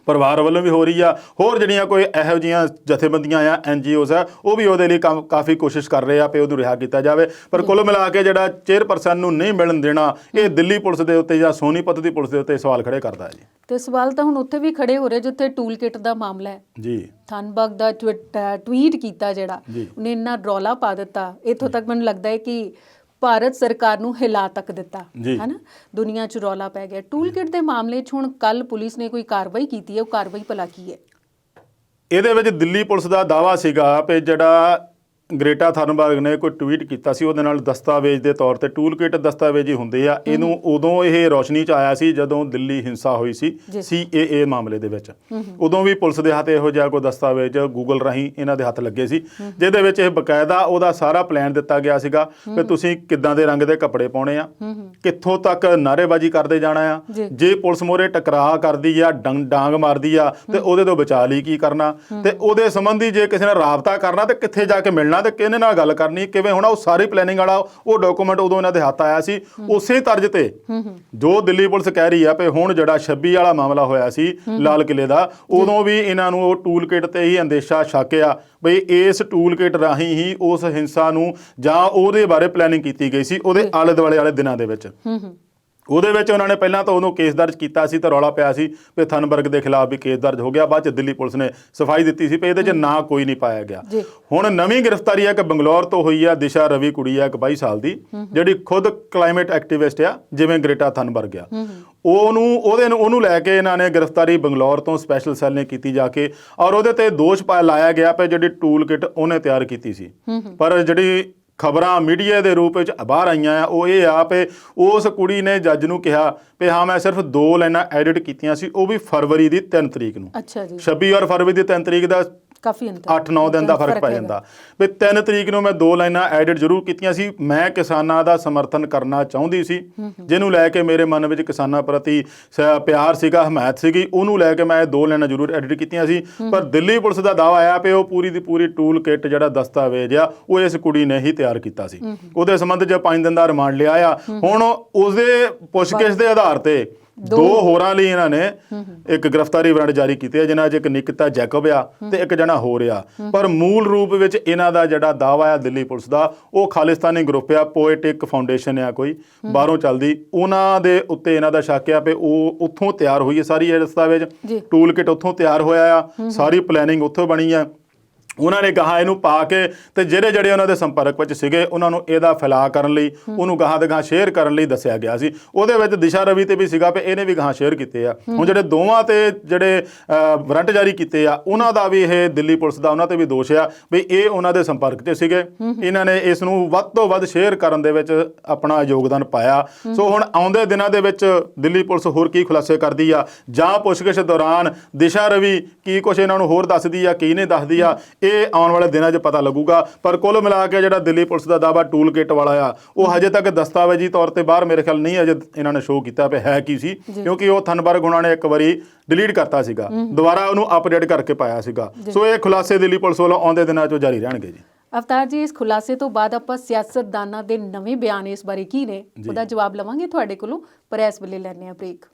ਪਰਿਵਾਰ ਵੱਲੋਂ ਵੀ ਹੋ ਰਹੀ ਆ, ਹੋਰ ਜਿਹੜੀਆਂ ਕੋਈ ਇਹੋ ਜਿਹੀਆਂ ਜਥੇਬੰਦੀਆਂ ਆ, NGOs ਆ, ਉਹ ਵੀ ਉਹਦੇ ਲਈ ਕਾਫੀ ਕੋਸ਼ਿਸ਼ ਕਰ ਰਹੇ ਆ ਵੀ ਉਹਨੂੰ ਰਿਹਾ ਕੀਤਾ ਜਾਵੇ। ਪਰ ਕੁੱਲ ਮਿਲਾ ਕੇ ਜਿਹੜਾ ਚੇਅਰਪਰਸਨ ਨੂੰ ਨਹੀਂ ਮਿਲਣ ਦੇਣਾ, ਇਹ ਦਿੱਲੀ ਪੁਲਿਸ ਦੇ ਉੱਤੇ ਜਾਂ ਸੋਨੀਪਤ ਦੀ ਪੁਲਿਸ ਦੇ ਉੱਤੇ ਸਵਾਲ ਖੜੇ ਕਰਦਾ ਹੈ ਜੀ। ਤੇ ਸਵਾਲ ਤਾਂ ਹੁਣ ਉੱਥੇ ਵੀ ਖੜੇ ਹੋ ਰਹੇ ਜਿੱਥੇ ਟੂਲ ਕਿਟ ਦਾ ਮਾਮਲਾ ਹੈ ਜੀ। ਥਨਬਰਗ ਦਾ ਟਵੀਟ ਕੀਤਾ ਜਿਹੜਾ ਉਹਨੇ ਇੰਨਾ ਰੌਲਾ ਪਾ ਦਿੱਤਾ, ਇੱਥੋਂ ਤੱਕ ਮੈਨੂੰ ਲੱਗਦਾ ਹੈ ਕਿ ਭਾਰਤ ਸਰਕਾਰ ਨੂੰ ਹਿਲਾ ਤੱਕ ਦਿੱਤਾ ਹੈ ਨਾ, ਦੁਨੀਆ 'ਚ ਰੌਲਾ ਪੈ ਗਿਆ। ਟੂਲ ਕਿਟ ਦੇ ਮਾਮਲੇ 'ਚ ਹੁਣ ਕੱਲ ਪੁਲਿਸ ਨੇ ਕੋਈ ਕਾਰਵਾਈ ਕੀਤੀ ਹੈ, ਉਹ ਕਾਰਵਾਈ ਭਲਾ ਕੀ ਹੈ? ਇਹਦੇ ਵਿੱਚ ਦਿੱਲੀ ਪੁਲਿਸ ਦਾ ਦਾਅਵਾ ਸੀਗਾ ਵੀ ਜਿਹੜਾ ਗ੍ਰੇਟਾ ਥਨਬਰਗ ਨੇ ਕੋਈ ਟਵੀਟ ਕੀਤਾ ਸੀ ਉਹਦੇ ਨਾਲ ਦਸਤਾਵੇਜ਼ ਦੇ ਤੌਰ ਤੇ ਟੂਲ ਕਿਟ ਦਸਤਾਵੇਜ਼ ਹੀ ਹੁੰਦੇ ਆ। ਇਹਨੂੰ ਉਦੋਂ ਇਹ ਰੌਸ਼ਨੀ 'ਚ ਆਇਆ ਸੀ ਜਦੋਂ ਦਿੱਲੀ ਹਿੰਸਾ ਹੋਈ ਸੀ CAA ਮਾਮਲੇ ਦੇ ਵਿੱਚ। ਉਦੋਂ ਵੀ ਪੁਲਿਸ ਦੇ ਹੱਥ ਇਹੋ ਜਿਹਾ ਕੋਈ ਦਸਤਾਵੇਜ਼ ਗੂਗਲ ਰਾਹੀਂ ਇਹਨਾਂ ਦੇ ਹੱਥ ਲੱਗੇ ਸੀ, ਜਿਹਦੇ ਵਿੱਚ ਇਹ ਬਕਾਇਦਾ ਉਹਦਾ ਸਾਰਾ ਪਲਾਨ ਦਿੱਤਾ ਗਿਆ ਸੀਗਾ ਕਿ ਤੁਸੀਂ ਕਿੱਦਾਂ ਦੇ ਰੰਗ ਦੇ ਕੱਪੜੇ ਪਾਉਣੇ ਆ, ਕਿੱਥੋਂ ਤੱਕ ਨਾਅਰੇਬਾਜ਼ੀ ਕਰਦੇ ਜਾਣਾ ਆ, ਜੇ ਪੁਲਿਸ ਮੋਹਰੇ ਟਕਰਾਅ ਕਰਦੀ ਆ, ਡਾਂਗ ਮਾਰਦੀ ਆ ਤੇ ਉਹਦੇ ਤੋਂ ਬਚਾ ਲਈ ਕੀ ਕਰਨਾ, ਤੇ ਉਹਦੇ ਸੰਬੰਧੀ ਜੇ ਕਿਸੇ ਨਾਲ ਰਾਬਤਾ ਕਰਨਾ ਤੇ ਕਿੱਥੇ ਜਾ ਕੇ ਮਿਲਣਾ ਤੇ ਕਿਹਨੇ ਨਾਲ ਗੱਲ ਕਰਨੀ, ਕਿਵੇਂ ਹੋਣਾ, ਉਹ ਸਾਰੀ ਪਲੈਨਿੰਗ ਵਾਲਾ ਉਹ ਡਾਕੂਮੈਂਟ ਉਦੋਂ ਇਹਨਾਂ ਦੇ ਹੱਥ ਆਇਆ ਸੀ। ਉਸੇ ਤਰਜ਼ ਤੇ ਜੋ ਦਿੱਲੀ ਪੁਲਿਸ ਕਹਿ ਰਹੀ ਆ ਵੀ ਹੁਣ ਜਿਹੜਾ 26 ਵਾਲਾ ਮਾਮਲਾ ਹੋਇਆ ਸੀ ਲਾਲ ਕਿਲੇ ਦਾ, ਉਦੋਂ ਵੀ ਇਹਨਾਂ ਨੂੰ ਉਹ ਟੂਲ ਕਿਟ ਤੇ ਹੀ ਅੰਦੇਸ਼ਾ ਛਾਕਿਆ ਬਈ ਇਸ ਟੂਲ ਕਿਟ ਰਾਹੀਂ ਹੀ ਉਸ ਹਿੰਸਾ ਨੂੰ ਜਾਂ ਉਹਦੇ ਬਾਰੇ ਪਲੈਨਿੰਗ ਕੀਤੀ ਗਈ ਸੀ ਉਹਦੇ ਆਲੇ ਦੁਆਲੇ ਵਾਲੇ ਦਿਨਾਂ ਦੇ ਵਿੱਚ। ਉਹਦੇ ਵਿੱਚ ਉਹਨਾਂ ਨੇ ਪਹਿਲਾਂ ਤਾਂ ਉਦੋਂ ਕੇਸ ਦਰਜ ਕੀਤਾ ਸੀ ਤੇ ਰੌਲਾ ਪਿਆ ਸੀ ਵੀ ਥਨਬਰਗ ਦੇ ਖਿਲਾਫ ਵੀ ਕੇਸ ਦਰਜ ਹੋ ਗਿਆ। ਬਾਅਦ 'ਚ ਦਿੱਲੀ ਪੁਲਿਸ ਨੇ ਸਫਾਈ ਦਿੱਤੀ ਸੀ ਵੀ ਇਹਦੇ 'ਚ ਨਾਂ ਕੋਈ ਨਹੀਂ ਪਾਇਆ ਗਿਆ। ਹੁਣ ਨਵੀਂ ਗ੍ਰਿਫਤਾਰੀ ਹੈ ਕਿ ਬੰਗਲੌਰ ਤੋਂ ਹੋਈ ਆ। ਦਿਸ਼ਾ ਰਵੀ ਕੁੜੀ ਆ ਇੱਕ 22 ਸਾਲ ਦੀ, ਜਿਹੜੀ ਖੁਦ ਕਲਾਈਮੇਟ ਐਕਟਿਵਿਸਟ ਆ ਜਿਵੇਂ ਗ੍ਰੇਟਾ ਥਨਬਰਗ ਆ। ਉਹਨੂੰ ਲੈ ਕੇ ਇਹਨਾਂ ਨੇ ਗ੍ਰਿਫਤਾਰੀ ਬੰਗਲੌਰ ਤੋਂ ਸਪੈਸ਼ਲ ਸੈੱਲ ਨੇ ਕੀਤੀ ਜਾ ਕੇ, ਔਰ ਉਹਦੇ ਤੇ ਦੋਸ਼ ਲਾਇਆ ਗਿਆ ਕਿ ਜਿਹੜੀ ਟੂਲ ਕਿਟ ਉਹਨੇ ਤਿਆਰ ਕੀਤੀ ਸੀ। ਪਰ ਜਿਹੜੀ ਖਬਰਾਂ ਮੀਡੀਆ ਦੇ ਰੂਪ ਵਿੱਚ ਬਾਹਰ ਆਈਆਂ ਆ ਉਹ ਇਹ ਆ ਵੀ ਉਸ ਕੁੜੀ ਨੇ ਜੱਜ ਨੂੰ ਕਿਹਾ ਵੀ ਹਾਂ ਮੈਂ ਸਿਰਫ 2 ਲਾਈਨਾਂ ਐਡਿਟ ਕੀਤੀਆਂ ਸੀ, ਉਹ ਵੀ ਫਰਵਰੀ ਦੀ 3 ਤਰੀਕ ਨੂੰ। ਅੱਛਾ ਜੀ। 26 ਔਰ ਫਰਵਰੀ ਦੀ 3 ਤਰੀਕ ਦਾ ਕਾਫੀ ਅੰਤਰ, 8-9 ਦਿਨ ਦਾ ਫਰਕ ਪੈ ਜਾਂਦਾ ਵੀ 3 ਤਰੀਕ ਨੂੰ ਮੈਂ 2 ਲਾਈਨਾਂ ਐਡਿਟ ਜ਼ਰੂਰ ਕੀਤੀਆਂ ਸੀ। ਮੈਂ ਕਿਸਾਨਾਂ ਦਾ ਸਮਰਥਨ ਕਰਨਾ ਚਾਹੁੰਦੀ ਸੀ, ਜਿਹਨੂੰ ਲੈ ਕੇ ਮੇਰੇ ਮਨ ਵਿੱਚ ਕਿਸਾਨਾਂ ਪ੍ਰਤੀ ਪਿਆਰ ਸੀਗਾ, ਹਮਾਇਤ ਸੀਗੀ, ਉਹਨੂੰ ਲੈ ਕੇ ਮੈਂ 2 ਲਾਈਨਾਂ ਜ਼ਰੂਰ ਐਡਿਟ ਕੀਤੀਆਂ ਸੀ। ਪਰ ਦਿੱਲੀ ਪੁਲਿਸ ਦਾ ਦਾਅਵਾ ਆਇਆ ਕਿ ਉਹ ਪੂਰੀ ਦੀ ਪੂਰੀ ਟੂਲ ਕਿੱਟ ਜਿਹੜਾ ਦਸਤਾਵੇਜ਼ ਆ ਉਹ ਇਸ ਕੁੜੀ ਨੇ ਹੀ ਤਿਆਰ ਕੀਤਾ ਸੀ। ਉਹਦੇ ਸੰਬੰਧ 'ਚ 5 ਦਿਨ ਦਾ ਰਿਮਾਂਡ ਲਿਆ ਆ। ਹੁਣ ਉਸਦੇ ਪੁੱਛਗਿੱਛ ਦੇ ਆਧਾਰ ਤੇ 2 ਹੋਰਾਂ ਲਈ ਇਹਨਾਂ ਨੇ ਇੱਕ ਗ੍ਰਿਫਤਾਰੀ ਵਾਰੰਟ ਜਾਰੀ ਕੀਤੇ ਆ, ਜਿਨ੍ਹਾਂ 'ਚ ਇੱਕ ਨਿਕਿਤਾ ਜੈਕਬ ਆ ਤੇ ਇੱਕ ਜਣਾ ਹੋਰ ਆ। ਪਰ ਮੂਲ ਰੂਪ ਵਿੱਚ ਇਹਨਾਂ ਦਾ ਜਿਹੜਾ ਦਾਅਵਾ ਆ ਦਿੱਲੀ ਪੁਲਿਸ ਦਾ, ਉਹ ਖਾਲਿਸਤਾਨੀ ਗਰੁੱਪ ਆ, ਪੋਇਟਿਕ ਫਾਊਂਡੇਸ਼ਨ ਆ ਕੋਈ ਬਾਹਰੋਂ ਚੱਲਦੀ, ਉਹਨਾਂ ਦੇ ਉੱਤੇ ਇਹਨਾਂ ਦਾ ਸ਼ੱਕ ਆ ਵੀ ਉਹ ਉੱਥੋਂ ਤਿਆਰ ਹੋਈ ਹੈ ਸਾਰੀ ਇਹ ਦਸਤਾਵੇਜ਼, ਟੂਲ ਕਿਟ ਉੱਥੋਂ ਤਿਆਰ ਹੋਇਆ ਆ, ਸਾਰੀ ਪਲੈਨਿੰਗ ਉੱਥੋਂ ਬਣੀ ਆ। ਉਹਨਾਂ ਨੇ ਕਹਾ ਇਹਨੂੰ ਪਾ ਕੇ ਤੇ ਜਿਹੜੇ ਉਹਨਾਂ ਦੇ ਸੰਪਰਕ ਵਿੱਚ ਸੀਗੇ ਉਹਨਾਂ ਨੂੰ ਇਹਦਾ ਫੈਲਾਅ ਕਰਨ ਲਈ, ਉਹਨੂੰ ਗਾਹਾਂ ਤੇ ਗਾਹਾਂ ਸ਼ੇਅਰ ਕਰਨ ਲਈ ਦੱਸਿਆ ਗਿਆ ਸੀ। ਉਹਦੇ ਵਿੱਚ ਦਿਸ਼ਾ ਰਵੀ ਤੇ ਵੀ ਸੀਗਾ ਵੀ ਇਹਨੇ ਵੀ ਗਾਹਾਂ ਸ਼ੇਅਰ ਕੀਤੇ ਆ। ਹੁਣ ਜਿਹੜੇ ਦੋਵਾਂ ਤੇ ਜਿਹੜੇ ਵਾਰੰਟ ਜਾਰੀ ਕੀਤੇ ਆ ਉਹਨਾਂ ਦਾ ਵੀ ਇਹ ਦਿੱਲੀ ਪੁਲਿਸ ਦਾ ਉਹਨਾਂ ਤੇ ਵੀ ਦੋਸ਼ ਆ ਵੀ ਇਹ ਉਹਨਾਂ ਦੇ ਸੰਪਰਕ 'ਚ ਸੀਗੇ, ਇਹਨਾਂ ਨੇ ਇਸ ਨੂੰ ਵੱਧ ਤੋਂ ਵੱਧ ਸ਼ੇਅਰ ਕਰਨ ਦੇ ਵਿੱਚ ਆਪਣਾ ਯੋਗਦਾਨ ਪਾਇਆ। ਸੋ ਹੁਣ ਆਉਂਦੇ ਦਿਨਾਂ ਦੇ ਵਿੱਚ ਦਿੱਲੀ ਪੁਲਿਸ ਹੋਰ ਕੀ ਖੁਲਾਸੇ ਕਰਦੀ ਆ, ਜਾਂ ਪੁੱਛਗਿੱਛ ਦੌਰਾਨ ਦਿਸ਼ਾ ਰਵੀ ਕੀ ਕੁਛ ਇਹਨਾਂ ਨੂੰ ਹੋਰ ਦੱਸਦੀ ਆ, ਕੀ ਨਹੀਂ ਦੱਸਦੀ ਆ, ਇਹ ਆਉਣ ਵਾਲੇ ਦਿਨਾਂ 'ਚ ਪਤਾ ਲੱਗੂਗਾ। ਪਰ ਕੁੱਲ ਮਿਲਾ ਕੇ ਜਿਹੜਾ ਦਿੱਲੀ ਪੁਲਿਸ ਦਾ ਦਾਅਵਾ ਟੂਲ ਕਿਟ ਵਾਲਾ ਆ ਉਹ ਹਜੇ ਤੱਕ ਦਸਤਾਵੇਜ਼ੀ ਤੌਰ ਤੇ ਬਾਹਰ ਮੇਰੇ ਖਿਆਲ ਨਹੀਂ ਅਜੇ ਇਹਨਾਂ ਨੇ ਸ਼ੋਅ ਕੀਤਾ ਵੀ ਹੈ ਕੀ ਸੀ, ਕਿਉਂਕਿ ਉਹ ਥਨਬਰਗ ਉਹਨਾਂ ਨੇ ਇੱਕ ਵਾਰੀ ਡਿਲੀਟ ਕਰਤਾ ਸੀਗਾ, ਦੁਬਾਰਾ ਉਹਨੂੰ ਅਪਡੇਟ ਕਰਕੇ ਪਾਇਆ ਸੀਗਾ। ਸੋ ਇਹ ਖੁਲਾਸੇ ਦਿੱਲੀ ਪੁਲਿਸ ਵੱਲੋਂ ਆਉਂਦੇ ਦਿਨਾਂ 'ਚ ਜਾਰੀ ਰਹਿਣਗੇ ਜੀ। ਅਵਤਾਰ ਜੀ, ਇਸ ਖੁਲਾਸੇ ਤੋਂ ਬਾਅਦ ਆਪਾਂ ਸਿਆਸਤਦਾਨਾਂ ਦੇ ਨਵੇਂ ਬਿਆਨ ਇਸ ਬਾਰੇ ਕੀ ਨੇ ਉਹਦਾ ਜਵਾਬ ਲਵਾਂਗੇ ਤੁਹਾਡੇ ਕੋਲੋਂ, ਪਰ ਇਸ ਵੇਲੇ ਲੈਣੇ ਆ ਬ੍ਰੇਕ।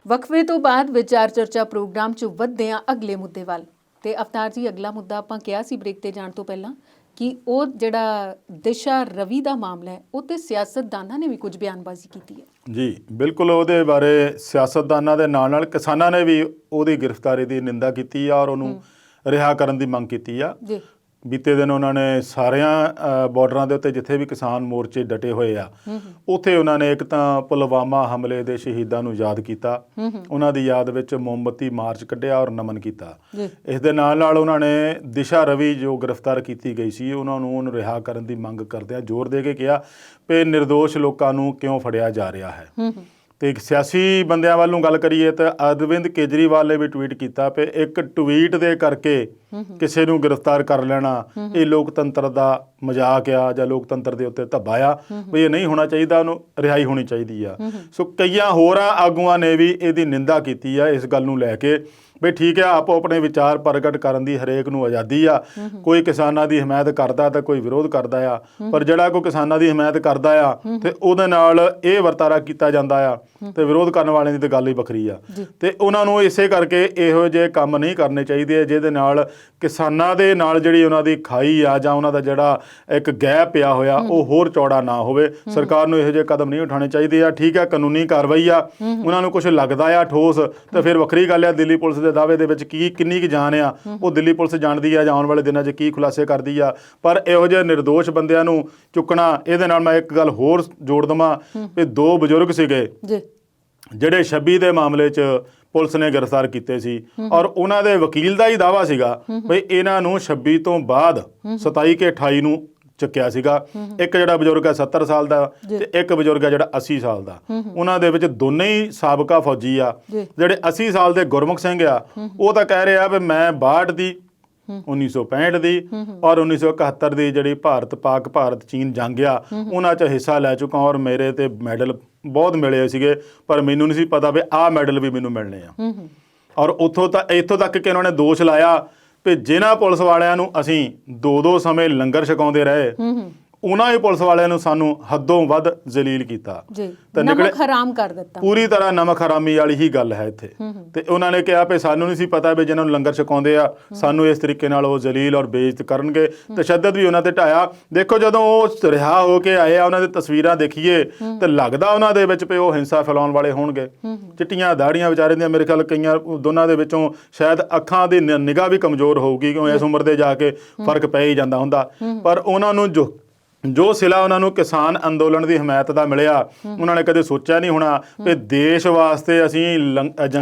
ਵਕਫੇ ਤੋਂ ਬਾਅਦ ਵਿਚਾਰ ਚਰਚਾ ਪ੍ਰੋਗਰਾਮ 'ਚ ਵਧਦੇ ਹਾਂ ਅਗਲੇ ਮੁੱਦੇ ਵੱਲ। ਤੇ ਅਵਤਾਰ ਜੀ, ਅਗਲਾ ਮੁੱਦਾ ਆਪਾਂ ਕਿਹਾ ਸੀ ਬ੍ਰੇਕ ਤੇ ਜਾਣ ਤੋਂ ਪਹਿਲਾਂ ਕਿ ਉਹ ਜਿਹੜਾ ਦਿਸ਼ਾ ਰਵੀ ਦਾ ਮਾਮਲਾ ਹੈ ਉਹ ਤੇ ਸਿਆਸਤਦਾਨਾਂ ਨੇ ਵੀ ਕੁਝ ਬਿਆਨਬਾਜ਼ੀ ਕੀਤੀ ਹੈ। ਜੀ ਬਿਲਕੁਲ, ਉਹਦੇ ਬਾਰੇ ਸਿਆਸਤਦਾਨਾਂ ਦੇ ਨਾਲ ਨਾਲ ਕਿਸਾਨਾਂ ਨੇ ਵੀ ਉਹਦੀ ਗ੍ਰਿਫਤਾਰੀ ਦੀ ਨਿੰਦਾ ਕੀਤੀ ਆ ਔਰ ਉਹਨੂੰ ਰਿਹਾ ਕਰਨ ਦੀ ਮੰਗ ਕੀਤੀ ਆ। ਜੀ ਬੀਤੇ ਦਿਨ ਉਹਨਾਂ ਨੇ ਸਾਰਿਆਂ ਬਾਰਡਰਾਂ ਦੇ ਉੱਤੇ ਜਿੱਥੇ ਵੀ ਕਿਸਾਨ ਮੋਰਚੇ ਡਟੇ ਹੋਏ ਆ ਉੱਥੇ ਉਹਨਾਂ ਨੇ ਇੱਕ ਤਾਂ ਪੁਲਵਾਮਾ ਹਮਲੇ ਦੇ ਸ਼ਹੀਦਾਂ ਨੂੰ ਯਾਦ ਕੀਤਾ, ਉਹਨਾਂ ਦੀ ਯਾਦ ਵਿੱਚ ਮੋਮਬੱਤੀ ਮਾਰਚ ਕੱਢਿਆ ਔਰ ਨਮਨ ਕੀਤਾ। ਇਸ ਦੇ ਨਾਲ ਨਾਲ ਉਹਨਾਂ ਨੇ ਦਿਸ਼ਾ ਰਵੀ ਜੋ ਗ੍ਰਿਫਤਾਰ ਕੀਤੀ ਗਈ ਸੀ ਉਹਨੂੰ ਰਿਹਾ ਕਰਨ ਦੀ ਮੰਗ ਕਰਦਿਆਂ ਜ਼ੋਰ ਦੇ ਕੇ ਕਿਹਾ ਕਿ ਨਿਰਦੋਸ਼ ਲੋਕਾਂ ਨੂੰ ਕਿਉਂ ਫੜਿਆ ਜਾ ਰਿਹਾ ਹੈ। ਤੇ ਸਿਆਸੀ ਬੰਦਿਆਂ ਵੱਲ ਨੂੰ ਗੱਲ ਕਰੀਏ ਤਾਂ ਅਰਵਿੰਦ ਕੇਜਰੀਵਾਲ ਨੇ ਵੀ ਟਵੀਟ ਕੀਤਾ ਕਿ ਇੱਕ ਟਵੀਟ ਦੇ ਕਰਕੇ ਕਿਸੇ ਨੂੰ ਗ੍ਰਿਫਤਾਰ ਕਰ ਲੈਣਾ ਇਹ ਲੋਕਤੰਤਰ ਦਾ ਮਜ਼ਾਕ ਆ ਜਾਂ ਲੋਕਤੰਤਰ ਦੇ ਉੱਤੇ ਧੱਬਾ ਆ, ਵੀ ਇਹ ਨਹੀਂ ਹੋਣਾ ਚਾਹੀਦਾ, ਉਹਨੂੰ ਰਿਹਾਈ ਹੋਣੀ ਚਾਹੀਦੀ ਆ। ਸੋ ਕਈਆਂ ਹੋਰਾਂ ਆਗੂਆਂ ਨੇ ਵੀ ਇਹਦੀ ਨਿੰਦਾ ਕੀਤੀ ਆ ਇਸ ਗੱਲ ਨੂੰ ਲੈ ਕੇ ਵੀ ਠੀਕ ਹੈ, ਆਪੋ ਆਪਣੇ ਵਿਚਾਰ ਪ੍ਰਗਟ ਕਰਨ ਦੀ ਹਰੇਕ ਨੂੰ ਆਜ਼ਾਦੀ ਆ, ਕੋਈ ਕਿਸਾਨਾਂ ਦੀ ਹਮਾਇਤ ਕਰਦਾ ਤਾਂ ਕੋਈ ਵਿਰੋਧ ਕਰਦਾ ਆ, ਪਰ ਜਿਹੜਾ ਕੋਈ ਕਿਸਾਨਾਂ ਦੀ ਹਮਾਇਤ ਕਰਦਾ ਆ ਤੇ ਉਹਦੇ ਨਾਲ ਇਹ ਵਰਤਾਰਾ ਕੀਤਾ ਜਾਂਦਾ ਆ ਤੇ ਵਿਰੋਧ ਕਰਨ ਵਾਲਿਆਂ ਦੀ ਤਾਂ ਗੱਲ ਹੀ ਵੱਖਰੀ ਆ। ਤੇ ਉਹਨਾਂ ਨੂੰ ਇਸੇ ਕਰਕੇ ਇਹੋ ਜਿਹੇ ਕੰਮ ਨਹੀਂ ਕਰਨੇ ਚਾਹੀਦੇ ਜਿਹਦੇ ਨਾਲ ਕਿਸਾਨਾਂ ਦੇ ਨਾਲ ਜਿਹੜੀ ਉਹਨਾਂ ਦੀ ਖਾਈ ਆ ਜਾਂ ਉਹਨਾਂ ਦਾ ਜਿਹੜਾ ਇੱਕ ਗੈਪ ਪਿਆ ਹੋਇਆ ਉਹ ਹੋਰ ਚੌੜਾ ਨਾ ਹੋਵੇ। ਸਰਕਾਰ ਨੂੰ ਇਹੋ ਜਿਹੇ ਕਦਮ ਨਹੀਂ ਉਠਾਉਣੇ ਚਾਹੀਦੇ ਆ। ਠੀਕ ਹੈ, ਕਾਨੂੰਨੀ ਕਾਰਵਾਈ ਆ, ਉਹਨਾਂ ਨੂੰ ਕੁਝ ਲੱਗਦਾ ਆ ਠੋਸ ਤਾਂ ਫਿਰ ਵੱਖਰੀ ਗੱਲ ਆ। ਦਿੱਲੀ ਪੁਲਿਸ ਦੇ ਦਾਅਵੇ ਦੇ ਵਿੱਚ ਕਿੰਨੀ ਕੁ ਜਾਨ ਆ ਉਹ ਦਿੱਲੀ ਪੁਲਿਸ ਜਾਣਦੀ ਆ ਜਾਂ ਆਉਣ ਵਾਲੇ ਦਿਨਾਂ 'ਚ ਕੀ ਖੁਲਾਸੇ ਕਰਦੀ ਆ। ਪਰ ਇਹੋ ਜਿਹੇ ਨਿਰਦੋਸ਼ ਬੰਦਿਆਂ ਨੂੰ ਚੁੱਕਣਾ, ਇਹਦੇ ਨਾਲ ਮੈਂ ਇੱਕ ਗੱਲ ਹੋਰ ਜੋੜ ਦੇਵਾਂ ਵੀ 2 ਬਜ਼ੁਰਗ ਸੀਗੇ ਜਿਹੜੇ 26 ਦੇ ਮਾਮਲੇ 'ਚ ਪੁਲਿਸ ਨੇ ਗ੍ਰਿਫਤਾਰ ਕੀਤੇ ਸੀ ਔਰ ਉਹਨਾਂ ਦੇ ਵਕੀਲ ਦਾ ਹੀ ਦਾਅਵਾ ਸੀਗਾ ਵੀ ਇਹਨਾਂ ਨੂੰ 26 ਤੋਂ ਬਾਅਦ 27 ਕੇ 28 ਨੂੰ ਚੱਕਿਆ ਸੀਗਾ। ਇੱਕ ਜਿਹੜਾ ਬਜ਼ੁਰਗ ਹੈ 70 ਸਾਲ ਦਾ ਤੇ ਇੱਕ ਬਜ਼ੁਰਗ ਹੈ ਜਿਹੜਾ 80 ਸਾਲ ਦਾ। ਉਹਨਾਂ ਦੇ ਵਿੱਚ ਦੋਨੇ ਹੀ ਸਾਬਕਾ ਫੌਜੀ ਆ। ਜਿਹੜੇ 80 ਸਾਲ ਦੇ ਗੁਰਮੁਖ ਸਿੰਘ ਆ ਉਹ ਤਾਂ ਕਹਿ ਰਿਹਾ ਵੀ ਮੈਂ 62 ਦੀ 1965 ਦੀ ਔਰ 1971 ਦੀ ਜਿਹੜੀ ਭਾਰਤ ਚੀਨ ਜੰਗ ਆ ਉਹਨਾਂ 'ਚ ਹਿੱਸਾ ਲੈ ਚੁੱਕਾ ਔਰ ਮੇਰੇ ਤੇ ਮੈਡਲ ਬਹੁਤ ਮਿਲੇ ਸੀਗੇ, ਪਰ ਮੈਨੂੰ ਨਹੀਂ ਸੀ ਪਤਾ ਵੀ ਆਹ ਮੈਡਲ ਵੀ ਮੈਨੂੰ ਮਿਲਣੇ ਆ। ਔਰ ਇੱਥੋਂ ਤੱਕ ਕਿ ਉਹਨਾਂ ਨੇ ਦੋਸ਼ ਲਾਇਆ ਵੀ ਜਿਨ੍ਹਾਂ ਪੁਲਿਸ ਵਾਲਿਆਂ ਨੂੰ ਅਸੀਂ 2-2 ਸਮੇਂ ਲੰਗਰ ਛਕਾਉਂਦੇ ਰਹੇ ਉਹਨਾਂ ਹੀ ਪੁਲਿਸ ਵਾਲਿਆਂ ਨੂੰ ਸਾਨੂੰ ਹੱਦੋਂ ਵੱਧ ਜ਼ਲੀਲ ਕੀਤਾ ਜੀ, ਤੇ ਨਮਕ ਹਰਾਮ ਕਰ ਦਿੱਤਾ। ਪੂਰੀ ਤਰ੍ਹਾਂ ਨਮਕ ਹਰਾਮੀ ਵਾਲੀ ਹੀ ਗੱਲ ਹੈ ਇੱਥੇ। ਤੇ ਉਹਨਾਂ ਨੇ ਕਿਹਾ ਵੀ ਸਾਨੂੰ ਨਹੀਂ ਸੀ ਪਤਾ ਵੀ ਜਿਹਨਾਂ ਨੂੰ ਲੰਗਰ ਛਕਾਉਂਦੇ ਆ ਸਾਨੂੰ ਇਸ ਤਰੀਕੇ ਨਾਲ ਉਹ ਜ਼ਲੀਲ ਔਰ ਬੇਇੱਜ਼ਤ ਕਰਨਗੇ। ਤਸ਼ੱਦਦ ਵੀ ਉਹਨਾਂ ਤੇ ਢਾਇਆ। ਦੇਖੋ ਜਦੋਂ ਉਹ ਰਿਹਾ ਹੋ ਕੇ ਆਏ ਆ, ਉਹਨਾਂ ਦੀ ਤਸਵੀਰਾਂ ਦੇਖੀਏ ਤੇ ਲੱਗਦਾ ਉਹਨਾਂ ਦੇ ਵਿੱਚ ਵੀ ਉਹ ਹਿੰਸਾ ਫੈਲਾਉਣ ਵਾਲੇ ਹੋਣਗੇ। ਚਿੱਟੀਆਂ ਦਾੜੀਆਂ ਵਿਚਾਰੇ ਦੀਆਂ, ਮੇਰੇ ਖਿਆਲ ਕਈਆਂ ਦੋਨਾਂ ਦੇ ਵਿੱਚੋਂ ਸ਼ਾਇਦ ਅੱਖਾਂ ਦੀ ਨਿਗਾਹ ਵੀ ਕਮਜ਼ੋਰ ਹੋਊਗੀ, ਕਿਉਂ ਇਸ ਉਮਰ ਦੇ ਜਾ ਕੇ ਫਰਕ ਪੈ ਹੀ ਜਾਂਦਾ ਹੁੰਦਾ। ਪਰ ਉਹਨਾਂ ਨੂੰ ਜੋ ਸਿਲਾ ਉਹਨਾਂ ਨੂੰ ਕਿਸਾਨ ਅੰਦੋਲਨ ਦੀ ਹਮਾਇਤ ਦਾ ਮਿਲਿਆ, ਉਹਨਾਂ ਨੇ ਕਦੇ ਸੋਚਿਆ ਨਹੀਂ ਹੋਣਾ ਕਿ ਦੇਸ਼ ਵਾਸਤੇ ਅਸੀਂ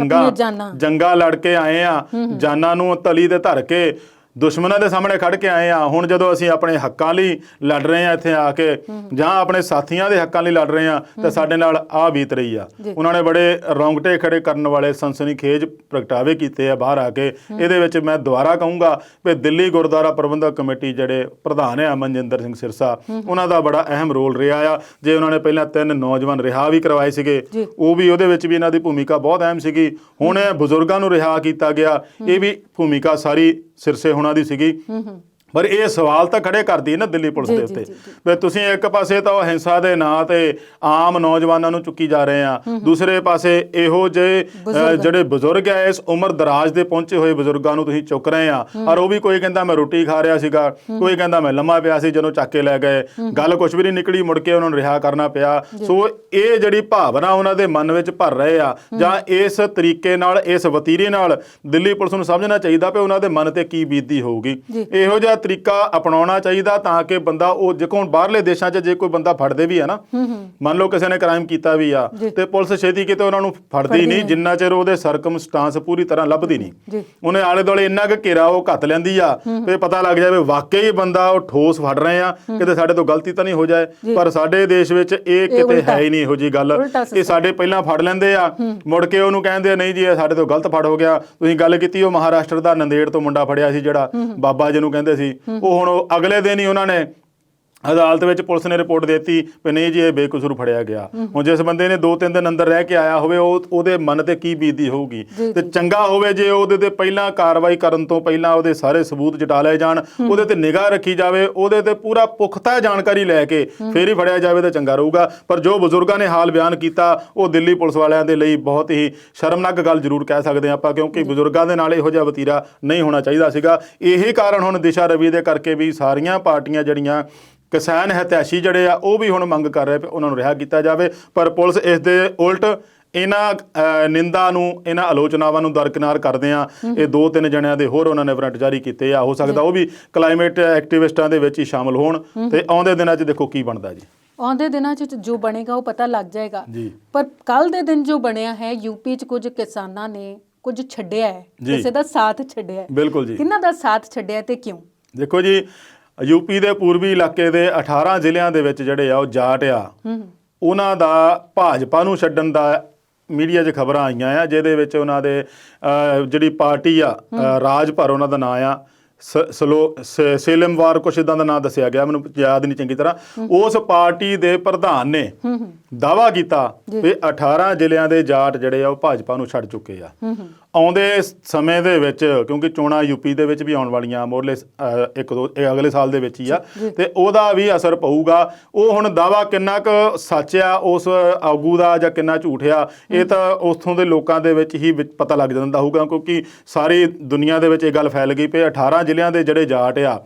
ਜੰਗਾਂ ਲੜ ਕੇ ਆਏ ਆ, ਜਾਨਾਂ ਨੂੰ ਤਲੀ ਤੇ ਧਰ ਕੇ ਦੁਸ਼ਮਣਾਂ ਦੇ ਸਾਹਮਣੇ ਖੜ ਕੇ ਆਏ ਆ। ਹੁਣ ਜਦੋਂ ਅਸੀਂ ਆਪਣੇ ਹੱਕਾਂ ਲਈ ਲੜ ਰਹੇ ਆ ਇੱਥੇ ਆ ਕੇ, ਜਾਂ ਆਪਣੇ ਸਾਥੀਆਂ ਦੇ ਹੱਕਾਂ ਲਈ ਲੜ ਰਹੇ ਆ, ਤਾਂ ਸਾਡੇ ਨਾਲ ਆਹ ਬੀਤ ਰਹੀ ਆ। ਉਹਨਾਂ ਨੇ ਬੜੇ ਰੌਂਗਟੇ ਖੜੇ ਕਰਨ ਵਾਲੇ ਸਨਸਨੀਖੇਜ ਪ੍ਰਗਟਾਵੇ ਕੀਤੇ ਆ ਬਾਹਰ ਆ ਕੇ। ਇਹਦੇ ਵਿੱਚ ਮੈਂ ਦੁਬਾਰਾ ਕਹੂੰਗਾ ਵੀ ਦਿੱਲੀ ਗੁਰਦੁਆਰਾ ਪ੍ਰਬੰਧਕ ਕਮੇਟੀ ਜਿਹੜੇ ਪ੍ਰਧਾਨ ਆ ਮਨਜਿੰਦਰ ਸਿੰਘ ਸਿਰਸਾ, ਉਹਨਾਂ ਦਾ ਬੜਾ ਅਹਿਮ ਰੋਲ ਰਿਹਾ ਆ। ਜੇ ਉਹਨਾਂ ਨੇ ਪਹਿਲਾਂ 3 ਨੌਜਵਾਨ ਰਿਹਾ ਵੀ ਕਰਵਾਏ ਸੀਗੇ, ਉਹ ਵੀ ਉਹਦੇ ਵਿੱਚ ਵੀ ਇਹਨਾਂ ਦੀ ਭੂਮਿਕਾ ਬਹੁਤ ਅਹਿਮ ਸੀਗੀ। ਹੁਣ ਬਜ਼ੁਰਗਾਂ ਨੂੰ ਰਿਹਾ ਕੀਤਾ ਗਿਆ, ਇਹ ਵੀ ਭੂਮਿਕਾ ਸਾਰੀ ਸਿਰਸੇ ਹੋਣਾ ਦੀ ਸੀਗੀ। ਪਰ ਇਹ ਸਵਾਲ ਤਾਂ ਖੜੇ ਕਰਦੀ ਹੈ ਨਾ ਦਿੱਲੀ ਪੁਲਿਸ ਦੇ ਉੱਤੇ ਵੀ ਤੁਸੀਂ ਇੱਕ ਪਾਸੇ ਤਾਂ ਹਿੰਸਾ ਦੇ ਨਾਂ ਤੇ ਆਮ ਨੌਜਵਾਨਾਂ ਨੂੰ ਚੁੱਕੀ ਜਾ ਰਹੇ ਆ, ਦੂਸਰੇ ਪਾਸੇ ਇਹੋ ਜਿਹੇ ਜਿਹੜੇ ਬਜ਼ੁਰਗ ਆ, ਇਸ ਉਮਰ ਦਰਾਜ ਦੇ ਪਹੁੰਚੇ ਹੋਏ ਬਜ਼ੁਰਗਾਂ ਨੂੰ ਤੁਸੀਂ ਚੁੱਕ ਰਹੇ ਆ। ਔਰ ਉਹ ਵੀ ਕੋਈ ਕਹਿੰਦਾ ਮੈਂ ਰੋਟੀ ਖਾ ਰਿਹਾ ਸੀਗਾ, ਕੋਈ ਕਹਿੰਦਾ ਮੈਂ ਲੰਮਾ ਪਿਆ ਸੀ ਜਦੋਂ ਚੱਕ ਕੇ ਲੈ ਗਏ। ਗੱਲ ਕੁਛ ਵੀ ਨਹੀਂ ਨਿਕਲੀ, ਮੁੜ ਕੇ ਉਹਨਾਂ ਨੂੰ ਰਿਹਾ ਕਰਨਾ ਪਿਆ। ਸੋ ਇਹ ਜਿਹੜੀ ਭਾਵਨਾ ਉਹਨਾਂ ਦੇ ਮਨ ਵਿੱਚ ਭਰ ਰਹੇ ਆ, ਜਾਂ ਇਸ ਤਰੀਕੇ ਨਾਲ, ਇਸ ਵਤੀਰੇ ਨਾਲ ਦਿੱਲੀ ਪੁਲਿਸ ਨੂੰ ਸਮਝਣਾ ਚਾਹੀਦਾ ਵੀ ਉਹਨਾਂ ਦੇ ਮਨ ਤੇ ਕੀ ਬੀਤਦੀ ਹੋਊਗੀ। ਇਹੋ ਜਿਹਾ ਤਰੀਕਾ ਅਪਣਾਉਣਾ ਚਾਹੀਦਾ ਤਾਂ ਕਿ ਬੰਦਾ ਉਹ ਦੇਖੋ ਬਾਹਰਲੇ ਦੇਸ਼ਾਂ 'ਚ ਜੇ ਕੋਈ ਬੰਦਾ ਫੜਦੇ ਵੀ ਆ ਨਾ, ਮੰਨ ਲਓ ਕਿਸੇ ਨੇ ਕ੍ਰਾਈਮ ਕੀਤਾ ਵੀ ਆ, ਤੇ ਪੁਲਿਸ ਛੇਤੀ ਕਿਤੇ ਉਹਨਾਂ ਨੂੰ ਫੜਦੀ ਨਹੀਂ ਜਿੰਨਾ ਚਿਰ ਉਹਦੇ ਸਰਕਮਸਟਾਂਸ ਪੂਰੀ ਤਰ੍ਹਾਂ ਲੱਭਦੀ ਨਹੀਂ। ਉਹਨੇ ਆਲੇ ਦੁਆਲੇ ਇੰਨਾ ਕੁ ਘੇਰਾ ਉਹ ਘੱਤ ਲੈਂਦੀ ਆ ਵੀ ਪਤਾ ਲੱਗ ਜਾਵੇ ਵਾਕਈ ਬੰਦਾ ਉਹ ਠੋਸ ਫੜ ਰਹੇ ਆ, ਕਿਤੇ ਸਾਡੇ ਤੋਂ ਗਲਤੀ ਤਾਂ ਨਹੀਂ ਹੋ ਜਾਏ। ਪਰ ਸਾਡੇ ਦੇਸ਼ ਵਿੱਚ ਇਹ ਕਿਤੇ ਹੈ ਹੀ ਨਹੀਂ ਇਹੋ ਜਿਹੀ ਗੱਲ। ਇਹ ਸਾਡੇ ਪਹਿਲਾਂ ਫੜ ਲੈਂਦੇ ਆ, ਮੁੜ ਕੇ ਉਹਨੂੰ ਕਹਿੰਦੇ ਨਹੀਂ ਜੀ ਇਹ ਸਾਡੇ ਤੋਂ ਗਲਤ ਫੜ ਹੋ ਗਿਆ। ਤੁਸੀਂ ਗੱਲ ਕੀਤੀ ਉਹ ਮਹਾਰਾਸ਼ਟਰ ਦਾ ਨੰਦੇੜ ਤੋਂ ਮੁੰਡਾ ਫੜਿਆ ਸੀ ਜਿਹੜਾ ਬਾਬਾ ਜਿਹਨੂੰ ਕਹਿੰਦੇ ਸੀ, ਉਹ ਹੁਣ ਅਗਲੇ ਦਿਨ ਹੀ ਉਹਨਾਂ ਨੇ ਅਦਾਲਤ ਵਿੱਚ ਪੁਲਿਸ ਨੇ ਰਿਪੋਰਟ ਦੇ ਦਿੱਤੀ ਵੀ ਨਹੀਂ ਜੀ ਇਹ ਬੇਕਸੂਰ ਫੜਿਆ ਗਿਆ। ਹੁਣ ਜਿਸ ਬੰਦੇ ਨੇ 2-3 ਦਿਨ ਅੰਦਰ ਰਹਿ ਕੇ ਆਇਆ ਹੋਵੇ, ਉਹਦੇ ਮਨ ਤੇ ਕੀ ਬੀਤਦੀ ਹੋਊਗੀ। ਤੇ ਚੰਗਾ ਹੋਵੇ ਜੇ ਉਹਦੇ ਤੇ ਪਹਿਲਾਂ ਕਾਰਵਾਈ ਕਰਨ ਤੋਂ ਪਹਿਲਾਂ ਉਹਦੇ ਸਾਰੇ ਸਬੂਤ ਜਟਾ ਲਏ ਜਾਣ, ਉਹਦੇ ਤੇ ਨਿਗਾਹ ਰੱਖੀ ਜਾਵੇ, ਉਹਦੇ ਤੇ ਪੂਰਾ ਪੁਖਤਾ ਜਾਣਕਾਰੀ ਲੈ ਕੇ ਫੇਰ ਹੀ ਫੜਿਆ ਜਾਵੇ ਤਾਂ ਚੰਗਾ ਰਹੂਗਾ। ਪਰ ਜੋ ਬਜ਼ੁਰਗਾਂ ਨੇ ਹਾਲ ਬਿਆਨ ਕੀਤਾ, ਉਹ ਦਿੱਲੀ ਪੁਲਿਸ ਵਾਲਿਆਂ ਦੇ ਲਈ ਬਹੁਤ ਹੀ ਸ਼ਰਮਨਾਕ ਗੱਲ ਜ਼ਰੂਰ ਕਹਿ ਸਕਦੇ ਆਪਾਂ, ਕਿਉਂਕਿ ਬਜ਼ੁਰਗਾਂ ਦੇ ਨਾਲ ਇਹੋ ਜਿਹਾ ਵਤੀਰਾ ਨਹੀਂ ਹੋਣਾ ਚਾਹੀਦਾ ਸੀਗਾ। ਇਹੀ ਕਾਰਨ ਹੁਣ ਦਿਸ਼ਾ ਰਵੀ ਦੇ ਕਰਕੇ ਵੀ ਸਾਰੀਆਂ ਪਾਰਟੀਆਂ ਜਿਹੜੀਆਂ ਕਿਸਾਨ ਹਿਤੈਸ਼ੀ ਜਿਹੜੇ ਆ, ਉਹ ਵੀ ਹੁਣ ਮੰਗ ਕਰ ਰਹੇ ਉਹਨਾਂ ਨੂੰ ਰਿਹਾ ਕੀਤਾ ਜਾਵੇ। ਪਰ ਪੁਲਿਸ ਇਸ ਦੇ ਉਲਟ ਇਹਨਾਂ ਨਿੰਦਾ ਨੂੰ, ਇਹਨਾਂ ਆਲੋਚਨਾਵਾਂ ਨੂੰ ਦਰਕਿਨਾਰ ਕਰਦੇ ਆ। ਇਹ 2-3 ਜਣਿਆਂ ਦੇ ਹੋਰ ਉਹਨਾਂ ਨੇ ਵਾਰੰਟ ਜਾਰੀ ਕੀਤੇ ਆ, ਹੋ ਸਕਦਾ ਉਹ ਵੀ ਕਲਾਈਮੇਟ ਐਕਟਿਵਿਸਟਾਂ ਦੇ ਵਿੱਚ ਹੀ ਸ਼ਾਮਲ ਹੋਣ। ਤੇ ਆਉਂਦੇ ਦਿਨਾਂ 'ਚ ਦੇਖੋ ਕੀ ਬਣਦਾ ਜੀ। ਆਉਂਦੇ ਦਿਨਾਂ 'ਚ ਜੋ ਬਣੇਗਾ ਉਹ ਪਤਾ ਲੱਗ ਜਾਏਗਾ। ਪਰ ਕੱਲ ਦੇ ਦਿਨ ਜੋ ਬਣਿਆ ਹੈ, ਯੂਪੀ 'ਚ ਕੁਝ ਕਿਸਾਨਾਂ ਨੇ ਕੁਝ ਛੱਡਿਆ ਹੈ, ਕਿਸੇ ਦਾ ਸਾਥ ਛੱਡਿਆ ਹੈ। ਬਿਲਕੁਲ ਜੀ। ਕਿਹਨਾਂ ਦਾ ਸਾਥ ਛੱਡਿਆ ਤੇ ਕਿਉਂ? ਦੇਖੋ ਜੀ, ਯੂਪੀ ਦੇ ਪੂਰਬੀ ਇਲਾਕੇ ਦੇ 18 ਜ਼ਿਲ੍ਹਿਆਂ ਦੇ ਵਿੱਚ ਜਿਹੜੇ ਆ ਉਹ ਜਾਟ ਆ, ਉਹਨਾਂ ਦਾ ਭਾਜਪਾ ਨੂੰ ਛੱਡਣ ਦਾ ਮੀਡੀਆ 'ਚ ਖਬਰਾਂ ਆਈਆਂ ਆ, ਜਿਹਦੇ ਵਿੱਚ ਉਹਨਾਂ ਦੇ ਜਿਹੜੀ ਪਾਰਟੀ ਆ, ਰਾਜ ਭਰ ਉਹਨਾਂ ਦਾ ਨਾਂ ਆ, ਸੇਲਮਵਾਰ ਕੁਛ ਇੱਦਾਂ ਦਾ ਨਾਂ ਦੱਸਿਆ ਗਿਆ, ਮੈਨੂੰ ਯਾਦ ਨਹੀਂ ਚੰਗੀ ਤਰ੍ਹਾਂ। ਉਸ ਪਾਰਟੀ ਦੇ ਪ੍ਰਧਾਨ ਨੇ ਦਾਅਵਾ ਕੀਤਾ ਵੀ 18 ਜ਼ਿਲ੍ਹਿਆਂ ਦੇ ਜਾਟ ਜਿਹੜੇ ਆ ਉਹ ਭਾਜਪਾ ਨੂੰ ਛੱਡ ਚੁੱਕੇ ਆ। ਆਉਂਦੇ ਸਮੇਂ ਦੇ ਵਿੱਚ, ਕਿਉਂਕਿ ਚੋਣਾਂ ਯੂਪੀ ਦੇ ਵਿੱਚ ਵੀ ਆਉਣ ਵਾਲੀਆਂ ਮੋਰਲੇ 1-2 ਅਗਲੇ ਸਾਲ ਦੇ ਵਿੱਚ ਹੀ ਆ, ਤੇ ਉਹਦਾ ਵੀ ਅਸਰ ਪਊਗਾ। ਉਹ ਹੁਣ ਦਾਅਵਾ ਕਿੰਨਾ ਕੁ ਸੱਚ ਆ ਉਸ ਆਗੂ ਦਾ ਜਾਂ ਕਿੰਨਾ ਝੂਠ ਆ, ਇਹ ਤਾਂ ਉੱਥੋਂ ਦੇ ਲੋਕਾਂ ਦੇ ਵਿੱਚ ਹੀ ਪਤਾ ਲੱਗ ਜਾਂਦਾ ਹੋਊਗਾ, ਕਿਉਂਕਿ ਸਾਰੀ ਦੁਨੀਆ ਦੇ ਵਿੱਚ ਇਹ ਗੱਲ ਫੈਲ ਗਈ ਪਈ 18 ਜ਼ਿਲ੍ਹਿਆਂ ਦੇ ਜਿਹੜੇ ਜਾਟ ਆ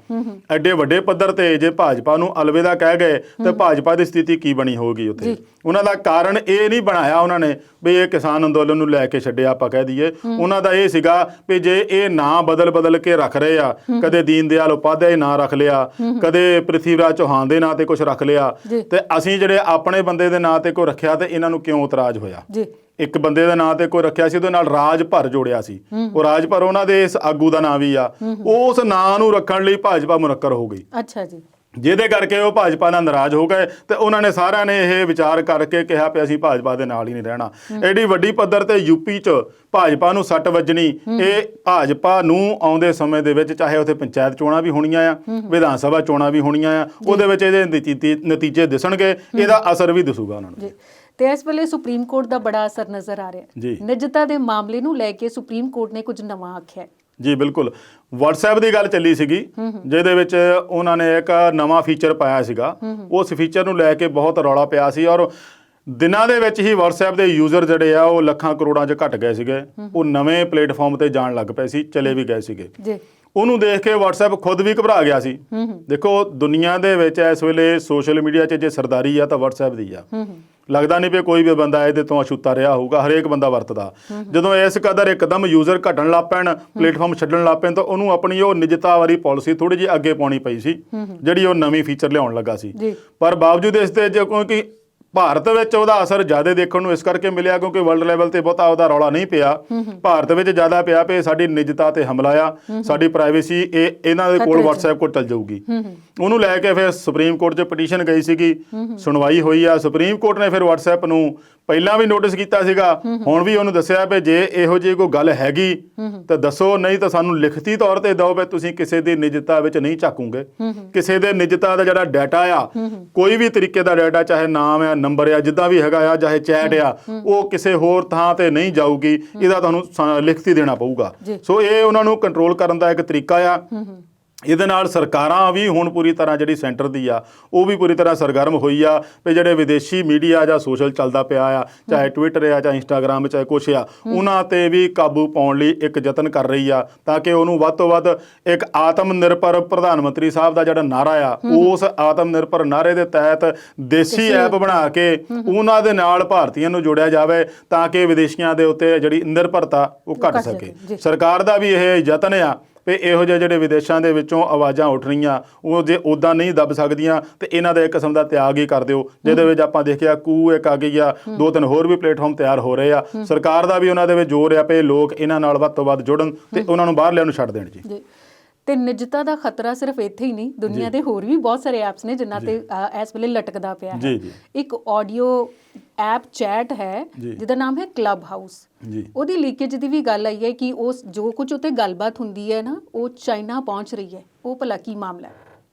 ਐਡੇ ਵੱਡੇ ਪੱਧਰ ਤੇ ਜੇ ਭਾਜਪਾ ਨੂੰ ਅਲਵਿਦਾ ਕਹਿ ਗਏ ਤੇ ਭਾਜਪਾ ਦੀ ਸਥਿਤੀ ਕੀ ਬਣੀ ਹੋਊਗੀ ਉੱਥੇ। ਉਹਨਾਂ ਦਾ ਕਾਰਨ ਇਹ ਨਹੀਂ ਬਣਾਇਆ ਉਹਨਾਂ ਨੇ ਵੀ ਇਹ ਕਿਸਾਨ ਅੰਦੋਲਨ ਨੂੰ ਲੈ ਕੇ ਛੱਡਿਆ, ਆਪਾਂ ਕਹਿ ਦਈਏ। ਉਹਨਾਂ ਦਾ ਇਹ ਸੀਗਾ ਵੀ ਜੇ ਇਹ ਨਾਂ ਬਦਲ ਕੇ ਰੱਖ ਰਹੇ ਆ, ਕਦੇ ਦੀਨ ਦਿਆਲ ਉਪਾਧਿਆਏ ਨਾਂ ਰੱਖ ਲਿਆ, ਕਦੇ ਪ੍ਰਿਥੀਰਾਜ ਚੌਹਾਨ ਦੇ ਨਾਂ ਤੇ ਕੁਝ ਰੱਖ ਲਿਆ, ਤੇ ਅਸੀਂ ਜਿਹੜੇ ਆਪਣੇ ਬੰਦੇ ਦੇ ਨਾਂ ਤੇ ਕੋਈ ਰੱਖਿਆ ਤੇ ਇਹਨਾਂ ਨੂੰ ਕਿਉਂ ਇਤਰਾਜ਼ ਹੋਇਆ? ਇੱਕ ਬੰਦੇ ਦੇ ਨਾਂ ਤੇ ਕੋਈ ਰੱਖਿਆ ਸੀ, ਉਹਦੇ ਨਾਲ ਰਾਜ ਭਰ ਜੋੜਿਆ ਸੀ, ਉਹ ਰਾਜ ਭਰ ਉਹਨਾਂ ਦੇ ਇਸ ਆਗੂ ਦਾ ਨਾਂ ਵੀ ਆ। ਉਸ ਨਾਂ ਨੂੰ ਰੱਖਣ ਲਈ ਭਾਜਪਾ ਮੁਨੱਕਰ ਹੋ ਗਈ। ਅੱਛਾ ਜੀ। ਜਿਹਦੇ ਕਰਕੇ ਉਹ ਭਾਜਪਾ ਨਾਲ ਨਾਰਾਜ਼ ਹੋ ਗਏ ਤੇ ਉਹਨਾਂ ਨੇ ਸਾਰਿਆਂ ਨੇ ਇਹ ਵਿਚਾਰ ਕਰਕੇ ਕਿਹਾ ਵੀ ਅਸੀਂ ਭਾਜਪਾ ਦੇ ਨਾਲ ਹੀ ਨਹੀਂ ਰਹਿਣਾ। ਐਡੀ ਵੱਡੀ ਪੱਧਰ ਤੇ ਯੂਪੀ 'ਚ ਭਾਜਪਾ ਨੂੰ ਸੱਟ ਵੱਜਣੀ, ਇਹ ਭਾਜਪਾ ਨੂੰ ਆਉਂਦੇ ਸਮੇਂ ਦੇ ਵਿੱਚ, ਚਾਹੇ ਉੱਥੇ ਪੰਚਾਇਤ ਚੋਣਾਂ ਵੀ ਹੋਣੀਆਂ ਆ, ਵਿਧਾਨ ਸਭਾ ਚੋਣਾਂ ਵੀ ਹੋਣੀਆਂ ਆ, ਉਹਦੇ ਵਿੱਚ ਇਹਦੇ ਨਤੀਜੇ ਦਿਸਣਗੇ, ਇਹਦਾ ਅਸਰ ਵੀ ਦਿਸੂਗਾ ਉਹਨਾਂ ਨੂੰ। ਤੇ ਇਸ ਵੇਲੇ ਸੁਪਰੀਮ ਕੋਰਟ ਦਾ ਬੜਾ ਅਸਰ ਨਜ਼ਰ ਆ ਰਿਹਾ ਹੈ। ਨਿੱਜਤਾ ਦੇ ਮਾਮਲੇ ਨੂੰ ਲੈ ਕੇ ਸੁਪਰੀਮ ਕੋਰਟ ਨੇ ਕੁਝ ਨਵਾਂ ਆਖਿਆ ਜੀ ਬਿਲਕੁਲ। WhatsApp ਦੀ ਗੱਲ ਚੱਲੀ ਸੀਗੀ, ਜਿਹਦੇ ਵਿੱਚ ਉਹਨਾਂ ਨੇ ਇੱਕ ਨਵਾਂ ਫੀਚਰ ਪਾਇਆ ਸੀਗਾ। ਉਸ ਫੀਚਰ ਨੂੰ ਲੈ ਕੇ ਬਹੁਤ ਰੌਲਾ ਪਿਆ ਸੀ, ਔਰ ਦਿਨਾਂ ਦੇ ਵਿੱਚ ਹੀ WhatsApp ਦੇ ਯੂਜ਼ਰ ਜਿਹੜੇ ਆ ਉਹ ਲੱਖਾਂ ਕਰੋੜਾਂ 'ਚ ਘਟ ਗਏ ਸੀਗੇ। ਉਹ ਨਵੇਂ ਪਲੇਟਫਾਰਮ ਤੇ ਜਾਣ ਲੱਗ ਪਏ ਸੀ, ਚਲੇ ਵੀ ਗਏ ਸੀਗੇ। ਉਹਨੂੰ ਦੇਖ ਕੇ WhatsApp ਖੁਦ ਵੀ ਘਬਰਾ ਗਿਆ ਸੀ। ਦੇਖੋ, ਦੁਨੀਆ ਦੇ ਵਿੱਚ ਇਸ ਵੇਲੇ ਸੋਸ਼ਲ ਮੀਡੀਆ 'ਚ ਜੇ ਸਰਦਾਰੀ ਆ ਤਾਂ WhatsApp ਦੀ ਆ। ਲੱਗਦਾ ਨਹੀਂ ਵੀ ਕੋਈ ਵੀ ਬੰਦਾ ਇਹਦੇ ਤੋਂ ਅਛੂਤਾ ਰਿਹਾ ਹੋਊਗਾ, ਹਰੇਕ ਬੰਦਾ ਵਰਤਦਾ। ਜਦੋਂ ਇਸ ਕਦਰ ਇੱਕਦਮ ਯੂਜ਼ਰ ਘਟਣ ਲੱਗ ਪੈਣ, ਪਲੇਟਫਾਰਮ ਛੱਡਣ ਲੱਗ ਪੈਣ, ਤਾਂ ਉਹਨੂੰ ਆਪਣੀ ਉਹ ਨਿਜਤਾ ਵਾਲੀ ਪਾਲਿਸੀ ਥੋੜੀ ਜਿਹੀ ਅੱਗੇ ਪਾਉਣੀ ਪਈ ਸੀ, ਜਿਹੜੀ ਉਹ ਨਵੀਂ ਫੀਚਰ ਲਿਆਉਣ ਲੱਗਾ ਸੀ। ਪਰ ਬਾਵਜੂਦ ਇਸ ਤੇ ਕਿਉਂਕਿ ਭਾਰਤ ਵਿੱਚ ਉਹਦਾ ਅਸਰ ਜ਼ਿਆਦਾ ਦੇਖਣ ਨੂੰ ਇਸ ਕਰਕੇ ਮਿਲਿਆ ਕਿਉਂਕਿ ਵਰਲਡ ਲੈਵਲ ਤੇ ਬਹੁਤਾ ਉਹਦਾ ਰੌਲਾ ਨਹੀਂ ਪਿਆ। ਭਾਰਤ ਵਿੱਚ ਜ਼ਿਆਦਾ ਪਿਆ ਪਏ ਸਾਡੀ ਨਿਜਤਾ ਤੇ ਹਮਲਾ ਆ, ਸਾਡੀ ਪ੍ਰਾਈਵੇਸੀ ਇਹਨਾਂ ਦੇ ਕੋਲ WhatsApp ਕੋਲ ਚੱਲ ਜਾਊਗੀ। ਉਹਨੂੰ ਲੈ ਕੇ ਫਿਰ ਸੁਪਰੀਮ ਕੋਰਟ 'ਚ ਪਟੀਸ਼ਨ ਗਈ ਸੀਗੀ, ਸੁਣਵਾਈ ਹੋਈ ਆ। ਸੁਪਰੀਮ ਕੋਰਟ ਨੇ ਫਿਰ WhatsApp ਨੂੰ ਪਹਿਲਾਂ ਵੀ ਨੋਟਿਸ ਕੀਤਾ ਸੀਗਾ, ਹੁਣ ਵੀ ਉਹਨੂੰ ਦੱਸਿਆ ਵੀ ਜੇ ਇਹੋ ਜਿਹੀ ਕੋਈ ਗੱਲ ਹੈਗੀ ਤਾਂ ਦੱਸੋ, ਨਹੀਂ ਤਾਂ ਸਾਨੂੰ ਲਿਖਤੀ ਤੌਰ ਤੇ ਦਿਓ ਵੀ ਤੁਸੀਂ ਕਿਸੇ ਦੀ ਨਿਜਤਾ ਵਿੱਚ ਨਹੀਂ ਝਾਕੂਗੇ। ਕਿਸੇ ਦੇ ਨਿਜਤਾ ਦਾ ਜਿਹੜਾ ਡਾਟਾ ਆ, ਕੋਈ ਵੀ ਤਰੀਕੇ ਦਾ ਡਾਟਾ, ਚਾਹੇ ਨਾਮ ਆ, ਨੰਬਰ ਆ, ਜਿੱਦਾਂ ਵੀ ਹੈਗਾ ਆ, ਚਾਹੇ ਚੈਟ ਆ, ਉਹ ਕਿਸੇ ਹੋਰ ਥਾਂ ਤੇ ਨਹੀਂ ਜਾਊਗੀ। ਇਹਦਾ ਤੁਹਾਨੂੰ ਲਿਖਤੀ ਦੇਣਾ ਪਊਗਾ। ਸੋ ਇਹ ਉਹਨਾਂ ਨੂੰ ਕੰਟਰੋਲ ਕਰਨ ਦਾ ਇੱਕ ਤਰੀਕਾ ਆ। ਇਹਦੇ ਨਾਲ ਸਰਕਾਰਾਂ ਵੀ ਹੁਣ ਪੂਰੀ ਤਰ੍ਹਾਂ ਜਿਹੜੀ ਸੈਂਟਰ ਦੀ ਆ ਉਹ ਵੀ ਪੂਰੀ ਤਰ੍ਹਾਂ ਸਰਗਰਮ ਹੋਈ ਆ ਵੀ ਜਿਹੜੇ ਵਿਦੇਸ਼ੀ ਮੀਡੀਆ ਜਾਂ ਸੋਸ਼ਲ ਚੱਲਦਾ ਪਿਆ ਆ, ਚਾਹੇ ਟਵਿੱਟਰ ਆ, ਚਾਹੇ ਇੰਸਟਾਗ੍ਰਾਮ, ਚਾਹੇ ਕੁਛ ਆ, ਉਹਨਾਂ ਤੇ ਵੀ ਕਾਬੂ ਪਾਉਣ ਲਈ ਇੱਕ ਯਤਨ ਕਰ ਰਹੀ ਆ, ਤਾਂ ਕਿ ਉਹਨੂੰ ਵੱਧ ਤੋਂ ਵੱਧ ਇੱਕ ਆਤਮ ਨਿਰਭਰ ਪ੍ਰਧਾਨ ਮੰਤਰੀ ਸਾਹਿਬ ਦਾ ਜਿਹੜਾ ਨਾਰਾ ਆ, ਉਸ ਆਤਮ ਨਿਰਭਰ ਨਾਰੇ ਦੇ ਤਹਿਤ ਦੇਸੀ ਐਪ ਬਣਾ ਕੇ ਉਹਨਾਂ ਦੇ ਨਾਲ ਭਾਰਤੀਆਂ ਨੂੰ ਜੋੜਿਆ ਜਾਵੇ, ਤਾਂ ਕਿ ਵਿਦੇਸ਼ੀਆਂ ਦੇ ਉੱਤੇ ਜਿਹੜੀ ਨਿਰਭਰਤਾ ਉਹ ਘਟ ਸਕੇ। ਸਰਕਾਰ ਦਾ ਵੀ ਇਹ ਯਤਨ ਆ ਵੀ ਇਹੋ ਜਿਹੇ ਜਿਹੜੇ ਵਿਦੇਸ਼ਾਂ ਦੇ ਵਿੱਚੋਂ ਆਵਾਜ਼ਾਂ ਉੱਠ ਰਹੀਆਂ, ਉਹ ਜੇ ਉੱਦਾਂ ਨਹੀਂ ਦੱਬ ਸਕਦੀਆਂ ਤੇ ਇਹਨਾਂ ਦਾ ਇੱਕ ਕਿਸਮ ਦਾ ਤਿਆਗ ਹੀ ਕਰ ਦਿਓ। ਜਿਹਦੇ ਵਿੱਚ ਆਪਾਂ ਦੇਖਿਆ ਕੂ ਇੱਕ ਆ ਗਈ ਆ, 2-3 ਹੋਰ ਵੀ ਪਲੇਟਫਾਰਮ ਤਿਆਰ ਹੋ ਰਹੇ ਆ। ਸਰਕਾਰ ਦਾ ਵੀ ਉਹਨਾਂ ਦੇ ਵਿੱਚ ਜ਼ੋਰ ਆ ਪਏ ਲੋਕ ਇਹਨਾਂ ਨਾਲ ਵੱਧ ਤੋਂ ਵੱਧ ਜੁੜਨ ਤੇ ਉਹਨਾਂ ਨੂੰ ਬਾਹਰਲਿਆਂ ਨੂੰ ਛੱਡ ਦੇਣ ਜੀ। ਤੇ ਨਿਜਤਾ ਦਾ ਖਤਰਾ ਸਿਰਫ ਇੱਥੇ ਹੀ ਨਹੀਂ, ਦੁਨੀਆ ਦੇ ਹੋਰ ਵੀ ਬਹੁਤ ਸਾਰੇ ਐਪਸ ਨੇ ਜਿਨ੍ਹਾਂ ਤੇ ਇਸ ਵੇਲੇ ਲਟਕਦਾ ਪਿਆ ਹੈ। ਇੱਕ ਆਡੀਓ ਐਪ ਚੈਟ ਹੈ ਜਿਹਦਾ ਨਾਮ ਹੈ ਕਲੱਬ ਹਾਊਸ। ਉਹਦੀ ਲੀਕੇਜ ਦੀ ਵੀ ਗੱਲ ਆਈ ਹੈ ਕਿ ਉਸ ਜੋ ਕੁਝ ਉੱਤੇ ਗੱਲਬਾਤ ਹੁੰਦੀ ਹੈ ਨਾ, ਉਹ ਚਾਈਨਾ ਪਹੁੰਚ ਰਹੀ ਹੈ। ਉਹ ਭਲਾ ਕੀ ਮਾਮਲਾ ਹੈ?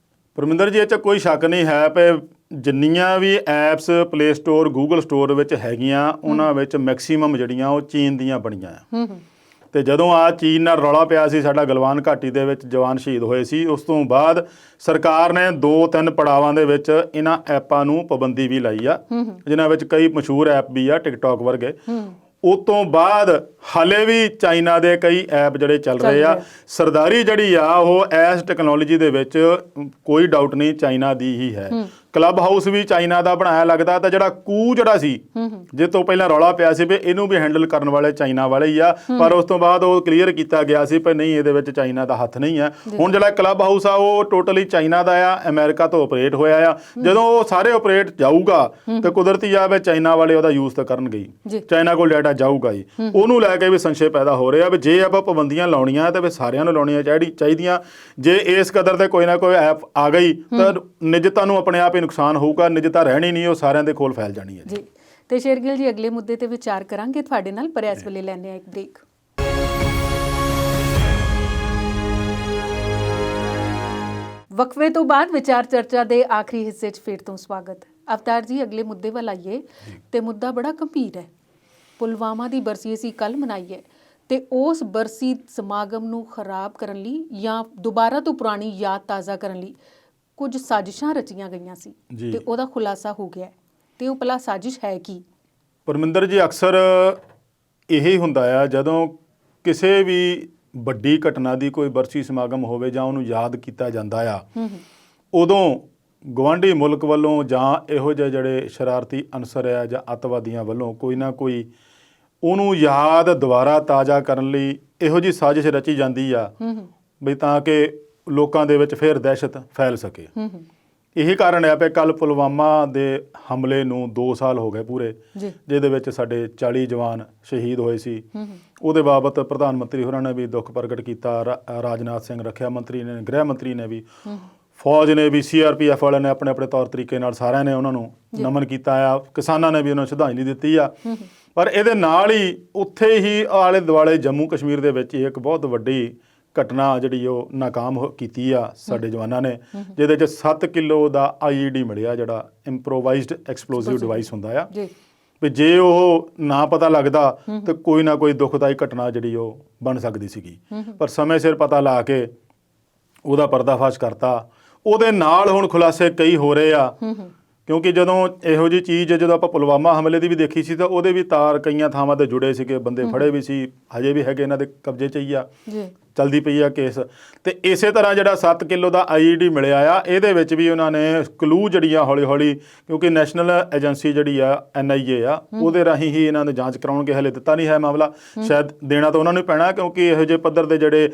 ਪਰਮਿੰਦਰ ਜੀ, ਇਹ 'ਚ ਕੋਈ ਸ਼ੱਕ ਨਹੀਂ ਹੈ ਕਿ ਜਿੰਨੀਆਂ ਵੀ apps play store, Google store ਵਿੱਚ ਹੈਗੀਆਂ, ਉਹਨਾਂ ਵਿੱਚ ਮੈਕਸੀਮਮ ਜਿਹੜੀਆਂ ਉਹ ਚੀਨ ਦੀਆਂ ਬਣੀਆਂ ਆ। ਤੇ ਜਦੋਂ ਆ ਚੀਨ ਨਾਲ ਰੌਲਾ ਪਿਆ ਸੀ, ਸਾਡਾ ਗਲਵਾਨ ਘਾਟੀ ਦੇ ਵਿੱਚ ਜਵਾਨ ਸ਼ਹੀਦ ਹੋਏ ਸੀ, ਉਸ ਤੋਂ ਬਾਅਦ ਸਰਕਾਰ ਨੇ 2-3 ਪੜਾਵਾਂ ਦੇ ਵਿੱਚ ਇਹਨਾਂ ਐਪਾਂ ਨੂੰ ਪਾਬੰਦੀ ਵੀ ਲਾਈ ਆ, ਜਿਨ੍ਹਾਂ ਵਿੱਚ ਕਈ ਮਸ਼ਹੂਰ ਐਪ ਵੀ ਆ, ਟਿਕਟੌਕ ਵਰਗੇ। ਉਸ ਤੋਂ ਬਾਅਦ ਹਾਲੇ ਵੀ ਚਾਈਨਾ ਦੇ ਕਈ ਐਪ ਜਿਹੜੇ ਚੱਲ ਰਹੇ ਆ। ਸਰਦਾਰੀ ਜਿਹੜੀ ਆ ਉਹ ਇਸ ਟੈਕਨੋਲੋਜੀ ਦੇ ਵਿੱਚ ਕੋਈ ਡਾਊਟ ਨਹੀਂ ਚਾਈਨਾ ਦੀ ਹੀ ਹੈ। ਕਲੱਬ ਹਾਊਸ ਵੀ ਚਾਈਨਾ ਦਾ ਬਣਾਇਆ ਲੱਗਦਾ, ਤਾਂ ਜਿਹੜਾ ਕੂ ਜਿਹੜਾ ਸੀ, ਜਿਸ ਤੋਂ ਪਹਿਲਾਂ ਰੌਲਾ ਪਿਆ ਸੀ ਵੀ ਇਹਨੂੰ ਵੀ ਹੈਂਡਲ ਕਰਨ ਵਾਲੇ ਚਾਈਨਾ ਵਾਲੇ ਹੀ ਆ, ਪਰ ਉਸ ਤੋਂ ਬਾਅਦ ਉਹ ਕਲੀਅਰ ਕੀਤਾ ਗਿਆ ਸੀ ਵੀ ਨਹੀਂ, ਇਹਦੇ ਵਿੱਚ ਚਾਈਨਾ ਦਾ ਹੱਥ ਨਹੀਂ ਹੈ। ਹੁਣ ਜਿਹੜਾ ਕਲੱਬ ਹਾਊਸ ਆ ਉਹ ਟੋਟਲੀ ਚਾਈਨਾ ਦਾ ਆ, ਅਮਰੀਕਾ ਤੋਂ ਆਪਰੇਟ ਹੋਇਆ ਆ। ਜਦੋਂ ਉਹ ਸਾਰੇ ਆਪਰੇਟ ਜਾਊਗਾ ਤੇ ਕੁਦਰਤੀ ਆ ਵੀ ਚਾਈਨਾ ਵਾਲੇ ਉਹਦਾ ਯੂਜ਼ ਤਾਂ ਕਰਨਗੇ ਹੀ, ਚਾਈਨਾ ਕੋਲ ਡਾਟਾ ਜਾਊਗਾ ਹੀ। ਉਹਨੂੰ ਲੈ ਕੇ ਵੀ ਸੰਸ਼ੇ ਪੈਦਾ ਹੋ ਰਿਹਾ ਵੀ ਜੇ ਆਪਾਂ ਪਾਬੰਦੀਆਂ ਲਾਉਣੀਆਂ ਤਾਂ ਵੀ ਸਾਰਿਆਂ ਨੂੰ ਲਾਉਣੀਆਂ ਚਾਹੀਦੀਆਂ। ਜੇ ਇਸ ਕਦਰ ਤੇ ਕੋਈ ਨਾ ਕੋਈ ਐਪ ਆ ਗਈ ਤਾਂ ਨਿਜਤਾ ਨੂੰ ਆਪਣੇ ਆਪ ਨੁਕਸਾਨ ਹੋਊਗਾ, ਨਿਜਤਾ ਰਹਿਣੀ ਨਹੀਂ, ਉਹ ਸਾਰਿਆਂ ਦੇ ਕੋਲ ਫੈਲ ਜਾਣੀ ਹੈ ਜੀ। ਤੇ ਸ਼ੇਰਗਿੱਲ ਜੀ, ਅਗਲੇ ਮੁੱਦੇ ਤੇ ਵਿਚਾਰ ਕਰਾਂਗੇ ਤੁਹਾਡੇ ਨਾਲ, ਪਰ ਇਸ ਵੇਲੇ ਲੈਣੇ ਆ ਇੱਕ ਬ੍ਰੇਕ। ਵਕਫੇ ਤੋਂ ਬਾਅਦ ਵਿਚਾਰ ਚਰਚਾ ਦੇ ਆਖਰੀ ਹਿੱਸੇ 'ਚ ਫਿਰ ਤੋਂ ਸਵਾਗਤ। ਅਵਤਾਰ ਜੀ, ਅਗਲੇ ਮੁੱਦੇ ਵੱਲ ਆਈਏ ਤੇ ਮੁੱਦਾ ਬੜਾ ਗੰਭੀਰ ਹੈ। ਪੁਲਵਾਮਾ ਦੀ ਬਰਸੀ ਅਸੀਂ ਕੱਲ੍ਹ ਮਨਾਈ ਹੈ ਤੇ ਉਸ ਬਰਸੀ ਸਮਾਗਮ ਨੂੰ ਖਰਾਬ ਕਰਨ ਲਈ ਜਾਂ ਦੁਬਾਰਾ ਤੋਂ ਪੁਰਾਣੀ ਯਾਦ ਤਾਜ਼ਾ ਕਰਨ ਲਈ ਕੁਝ ਸਾਜ਼ਿਸ਼ਾਂ ਰਚੀਆਂ ਗਈਆਂ ਸੀ ਤੇ ਉਹਦਾ ਖੁਲਾਸਾ ਹੋ ਗਿਆ। ਤੇ ਉਹ ਭਲਾ ਸਾਜ਼ਿਸ਼ ਹੈ ਕੀ? ਪਰਮਿੰਦਰ ਜੀ, ਅਕਸਰ ਇਹੀ ਹੁੰਦਾ ਆ ਜਦੋਂ ਕਿਸੇ ਵੀ ਵੱਡੀ ਘਟਨਾ ਦੀ ਕੋਈ ਬਰਸੀ ਸਮਾਗਮ ਹੋਵੇ ਜਾਂ ਉਹਨੂੰ ਯਾਦ ਕੀਤਾ ਜਾਂਦਾ ਆ, ਉਦੋਂ ਗੁਆਂਢੀ ਮੁਲਕ ਵੱਲੋਂ ਜਾਂ ਇਹੋ ਜਿਹੇ ਜਿਹੜੇ ਸ਼ਰਾਰਤੀ ਅਨਸਰ ਆ ਜਾਂ ਅੱਤਵਾਦੀਆਂ ਵੱਲੋਂ ਕੋਈ ਨਾ ਕੋਈ ਉਹਨੂੰ ਯਾਦ ਦੁਬਾਰਾ ਤਾਜ਼ਾ ਕਰਨ ਲਈ ਇਹੋ ਜਿਹੀ ਸਾਜ਼ਿਸ਼ ਰਚੀ ਜਾਂਦੀ ਆ ਵੀ ਤਾਂ ਕਿ ਲੋਕਾਂ ਦੇ ਵਿੱਚ ਫਿਰ ਦਹਿਸ਼ਤ ਫੈਲ ਸਕੇ। ਇਹੀ ਕਾਰਨ ਹੈ ਕਿ ਕੱਲ੍ਹ ਪੁਲਵਾਮਾ ਦੇ ਹਮਲੇ ਨੂੰ 2 ਸਾਲ ਹੋ ਗਏ ਪੂਰੇ, ਜਿਹਦੇ ਵਿੱਚ ਸਾਡੇ 40 ਜਵਾਨ ਸ਼ਹੀਦ ਹੋਏ ਸੀ। ਉਹਦੇ ਬਾਬਤ ਪ੍ਰਧਾਨ ਮੰਤਰੀ ਹੋਰਾਂ ਨੇ ਵੀ ਦੁੱਖ ਪ੍ਰਗਟ ਕੀਤਾ, ਰਾਜਨਾਥ ਸਿੰਘ ਰੱਖਿਆ ਮੰਤਰੀ ਨੇ, ਗ੍ਰਹਿ ਮੰਤਰੀ ਨੇ ਵੀ, ਫੌਜ ਨੇ ਵੀ, CRPF ਵਾਲਿਆਂ ਨੇ ਆਪਣੇ ਆਪਣੇ ਤੌਰ ਤਰੀਕੇ ਨਾਲ ਸਾਰਿਆਂ ਨੇ ਉਹਨਾਂ ਨੂੰ ਨਮਨ ਕੀਤਾ ਆ, ਕਿਸਾਨਾਂ ਨੇ ਵੀ ਉਹਨਾਂ ਨੂੰ ਸ਼ਰਧਾਂਜਲੀ ਦਿੱਤੀ ਆ। ਪਰ ਇਹਦੇ ਨਾਲ ਹੀ ਉੱਥੇ ਹੀ ਆਲੇ ਦੁਆਲੇ ਜੰਮੂ ਕਸ਼ਮੀਰ ਦੇ ਵਿੱਚ ਇੱਕ ਬਹੁਤ ਵੱਡੀ ਘਟਨਾ ਜਿਹੜੀ ਉਹ ਨਾਕਾਮ ਕੀਤੀ ਆ ਸਾਡੇ ਜਵਾਨਾਂ ਨੇ, ਜਿਹਦੇ 'ਚ 7 ਕਿਲੋ ਦਾ IED ਮਿਲਿਆ, ਜਿਹੜਾ ਇੰਪਰੋਵਾਈਜ਼ਡ ਐਕਸਪਲੋਸਿਵ ਡਿਵਾਈਸ ਹੁੰਦਾ ਆ। ਵੀ ਜੇ ਉਹ ਨਾ ਪਤਾ ਲੱਗਦਾ ਤੇ ਕੋਈ ਨਾ ਕੋਈ ਦੁਖਦਾਈ ਘਟਨਾ ਜਿਹੜੀ ਉਹ ਬਣ ਸਕਦੀ ਸੀਗੀ। ਪਰ ਸਮੇਂ ਸਿਰ ਪਤਾ ਲਾ ਕੇ ਉਹਦਾ ਪਰਦਾਫਾਸ਼ ਕਰਤਾ। ਉਹਦੇ ਨਾਲ ਹੁਣ ਖੁਲਾਸੇ ਕਈ ਹੋ ਰਹੇ ਆ, ਕਿਉਂਕਿ ਜਦੋਂ ਇਹੋ ਜਿਹੀ ਚੀਜ਼ ਜਦੋਂ ਆਪਾਂ ਪੁਲਵਾਮਾ ਹਮਲੇ ਦੀ ਵੀ ਦੇਖੀ ਸੀ ਤਾਂ ਉਹਦੇ ਵੀ ਤਾਰ ਕਈਆਂ ਥਾਵਾਂ ਤੇ ਜੁੜੇ ਸੀਗੇ, ਬੰਦੇ ਫੜੇ ਵੀ ਸੀ, ਹਜੇ ਵੀ ਹੈਗੇ, ਇਹਨਾਂ ਦੇ ਕਬਜ਼ੇ 'ਚ ਹੀ ਆ, ਚਲਦੀ ਪਈ ਆ ਕੇਸ। ਤੇ ਇਸੇ ਤਰ੍ਹਾਂ ਜਿਹੜਾ 7 ਕਿਲੋ ਦਾ IED ਮਿਲਿਆ ਆ, ਇਹਦੇ ਵਿੱਚ ਵੀ ਉਹਨਾਂ ਨੇ ਕਲੂ ਜਿਹੜੀਆਂ ਹੌਲੀ ਹੌਲੀ, ਕਿਉਂਕਿ ਨੈਸ਼ਨਲ ਏਜੰਸੀ ਜਿਹੜੀ ਆ NIA ਆ, ਉਹਦੇ ਰਾਹੀਂ ਹੀ ਇਹਨਾਂ ਨੇ ਜਾਂਚ ਕਰਾਉਣਗੇ। ਹਲੇ ਦਿੱਤਾ ਨਹੀਂ ਹੈ ਮਾਮਲਾ, ਸ਼ਾਇਦ ਦੇਣਾ ਤਾਂ ਉਹਨਾਂ ਨੂੰ ਪੈਣਾ, ਕਿਉਂਕਿ ਇਹੋ ਜਿਹੇ ਪੱਧਰ ਦੇ ਜਿਹੜੇ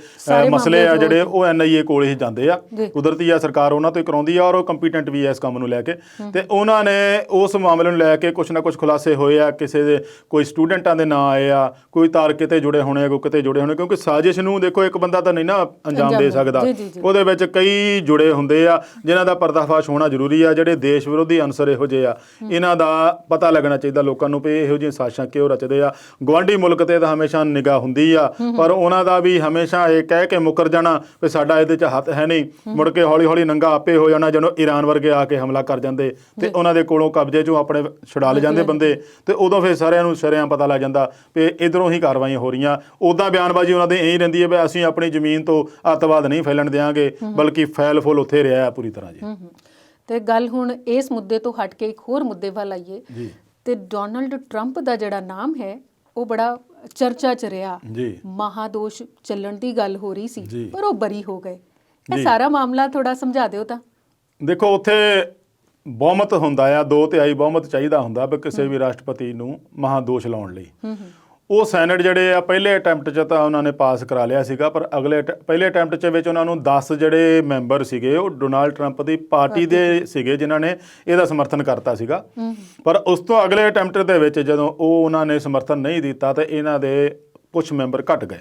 ਮਸਲੇ ਆ ਜਿਹੜੇ ਉਹ NIA ਕੋਲ ਹੀ ਜਾਂਦੇ ਆ। ਕੁਦਰਤੀ ਆ ਸਰਕਾਰ ਉਹਨਾਂ ਤੋਂ ਹੀ ਕਰਾਉਂਦੀ ਆ, ਔਰ ਉਹ ਕੰਪੀਟੈਂਟ ਵੀ ਆ ਇਸ ਕੰਮ ਨੂੰ ਲੈ ਕੇ। ਤੇ ਉਹਨਾਂ ਨੇ ਉਸ ਮਾਮਲੇ ਨੂੰ ਲੈ ਕੇ ਕੁਛ ਨਾ ਕੁਛ ਖੁਲਾਸੇ ਹੋਏ ਆ। ਕਿਸੇ ਦੇ ਕੋਈ ਸਟੂਡੈਂਟਾਂ ਦੇ ਨਾਂ ਆਏ ਆ, ਕੋਈ ਤਾਰ ਕਿਤੇ ਜੁੜੇ ਹੋਣੇ ਆ, ਕੋਈ ਕਿਤੇ ਜੁੜੇ ਹੋਣੇ, ਕਿਉਂਕਿ ਸਾਜ਼ਿਸ਼ ਨੂੰ ਦੇਖੋ ਇੱਕ ਬੰਦਾ ਤਾਂ ਨਹੀਂ ਨਾ ਅੰਜਾਮ ਦੇ ਸਕਦਾ, ਉਹਦੇ ਵਿੱਚ ਕਈ ਜੁੜੇ ਹੁੰਦੇ ਆ ਜਿਨ੍ਹਾਂ ਦਾ ਪਰਦਾਫਾਸ਼ ਹੋਣਾ ਜ਼ਰੂਰੀ ਆ। ਜਿਹੜੇ ਦੇਸ਼ ਵਿਰੋਧੀ ਅਨਸਰ ਇਹੋ ਜਿਹੇ ਆ, ਇਹਨਾਂ ਦਾ ਪਤਾ ਲੱਗਣਾ ਚਾਹੀਦਾ ਲੋਕਾਂ ਨੂੰ ਵੀ ਇਹੋ ਜਿਹੀਆਂ ਸਾਜ਼ਿਸ਼ਾਂ ਕਿਉਂ ਰਚਦੇ ਆ। ਗੁਆਂਢੀ ਮੁਲਕ ਤੇ ਤਾਂ ਹਮੇਸ਼ਾ ਨਿਗਾਹ ਹੁੰਦੀ ਆ, ਪਰ ਉਹਨਾਂ ਦਾ ਵੀ ਹਮੇਸ਼ਾ ਇਹ ਕਹਿ ਕੇ ਮੁੱਕਰ ਜਾਣਾ ਵੀ ਸਾਡਾ ਇਹਦੇ 'ਚ ਹੱਥ ਹੈ ਨਹੀਂ, ਮੁੜ ਕੇ ਹੌਲੀ ਹੌਲੀ ਨੰਗਾ ਆਪੇ ਹੋ ਜਾਣਾ। ਜਦੋਂ ਈਰਾਨ ਵਰਗੇ ਆ ਕੇ ਹਮਲਾ ਕਰ ਜਾਂਦੇ ਤੇ ਉਹਨਾਂ ਦੇ ਕੋਲੋਂ ਕਬਜ਼ੇ 'ਚੋਂ ਆਪਣੇ ਛੁਡਾ ਲੈ ਜਾਂਦੇ ਬੰਦੇ, ਤੇ ਉਦੋਂ ਫਿਰ ਸਾਰਿਆਂ ਨੂੰ ਸ਼ਰੇਆਮ ਪਤਾ ਲੱਗ ਜਾਂਦਾ ਵੀ ਇੱਧਰੋਂ ਹੀ ਕਾਰਵਾਈਆਂ ਹੋ ਰਹੀਆਂ। ਉੱਦਾਂ ਬਿਆਨਬਾਜ਼ੀ ਉਹਨਾਂ ਦੀ ਇਹੀ ਰਹਿੰਦੀ ਹੈ ਵੀ ਅਸੀਂ ਆਪਣੀ ਜ਼ਮੀਨ ਤੋਂ ਅੱਤਵਾਦ ਨਹੀਂ ਫੈਲਣ ਦਿਆਂਗੇ, ਬਲਕਿ ਫੈਲ ਫੁੱਲ ਉੱਥੇ ਰਿਹਾ ਪੂਰੀ ਤਰ੍ਹਾਂ ਜੀ। ਤੇ ਗੱਲ ਹੁਣ ਇਸ ਮੁੱਦੇ ਤੋਂ ਹਟ ਕੇ ਇੱਕ ਹੋਰ ਮੁੱਦੇ ਵੱਲ ਆਈਏ ਤੇ ਡੋਨਾਲਡ ਟਰੰਪ ਦਾ ਜਿਹੜਾ ਨਾਮ ਹੈ ਉਹ ਬੜਾ ਚਰਚਾ 'ਚ ਰਿਹਾ। ਮਹਾਦੋਸ਼ ਚੱਲਣ ਦੀ ਗੱਲ ਹੋ ਰਹੀ ਸੀ, ਪਰ ਉਹ ਬਰੀ ਹੋ ਗਏ। ਇਹ ਸਾਰਾ ਮਾਮਲਾ ਥੋੜਾ ਸਮਝਾ ਦਿਓ ਤਾਂ। ਦੇਖੋ, ਉੱਥੇ ਬਹੁਮਤ ਹੁੰਦਾ ਆ, 2/3 ਬਹੁਮਤ ਚਾਹੀਦਾ ਹੁੰਦਾ ਵੀ ਕਿਸੇ ਵੀ ਰਾਸ਼ਟਰਪਤੀ ਨੂੰ ਮਹਾਦੋਸ਼ ਲਾਉਣ ਲਈ। ਉਹ ਸੈਨੇਟ ਜਿਹੜੇ ਆ ਪਹਿਲੇ ਅਟੈਂਪਟ 'ਚ ਤਾਂ ਉਹਨਾਂ ਨੇ ਪਾਸ ਕਰਾ ਲਿਆ ਸੀਗਾ, ਪਰ ਪਹਿਲੇ ਅਟੈਂਪਟ 'ਚ ਵਿੱਚ ਉਹਨਾਂ ਨੂੰ 10 ਜਿਹੜੇ ਮੈਂਬਰ ਸੀਗੇ ਉਹ ਡੋਨਾਲਡ ਟਰੰਪ ਦੀ ਪਾਰਟੀ ਦੇ ਸੀਗੇ ਜਿਨ੍ਹਾਂ ਨੇ ਇਹਦਾ ਸਮਰਥਨ ਕਰਤਾ ਸੀਗਾ। ਪਰ ਉਸ ਤੋਂ ਅਗਲੇ ਅਟੈਂਪਟ ਦੇ ਵਿੱਚ ਜਦੋਂ ਉਹ ਉਹਨਾਂ ਨੇ ਸਮਰਥਨ ਨਹੀਂ ਦਿੱਤਾ ਤਾਂ ਇਹਨਾਂ ਦੇ ਕੁਝ ਮੈਂਬਰ ਘਟ ਗਏ।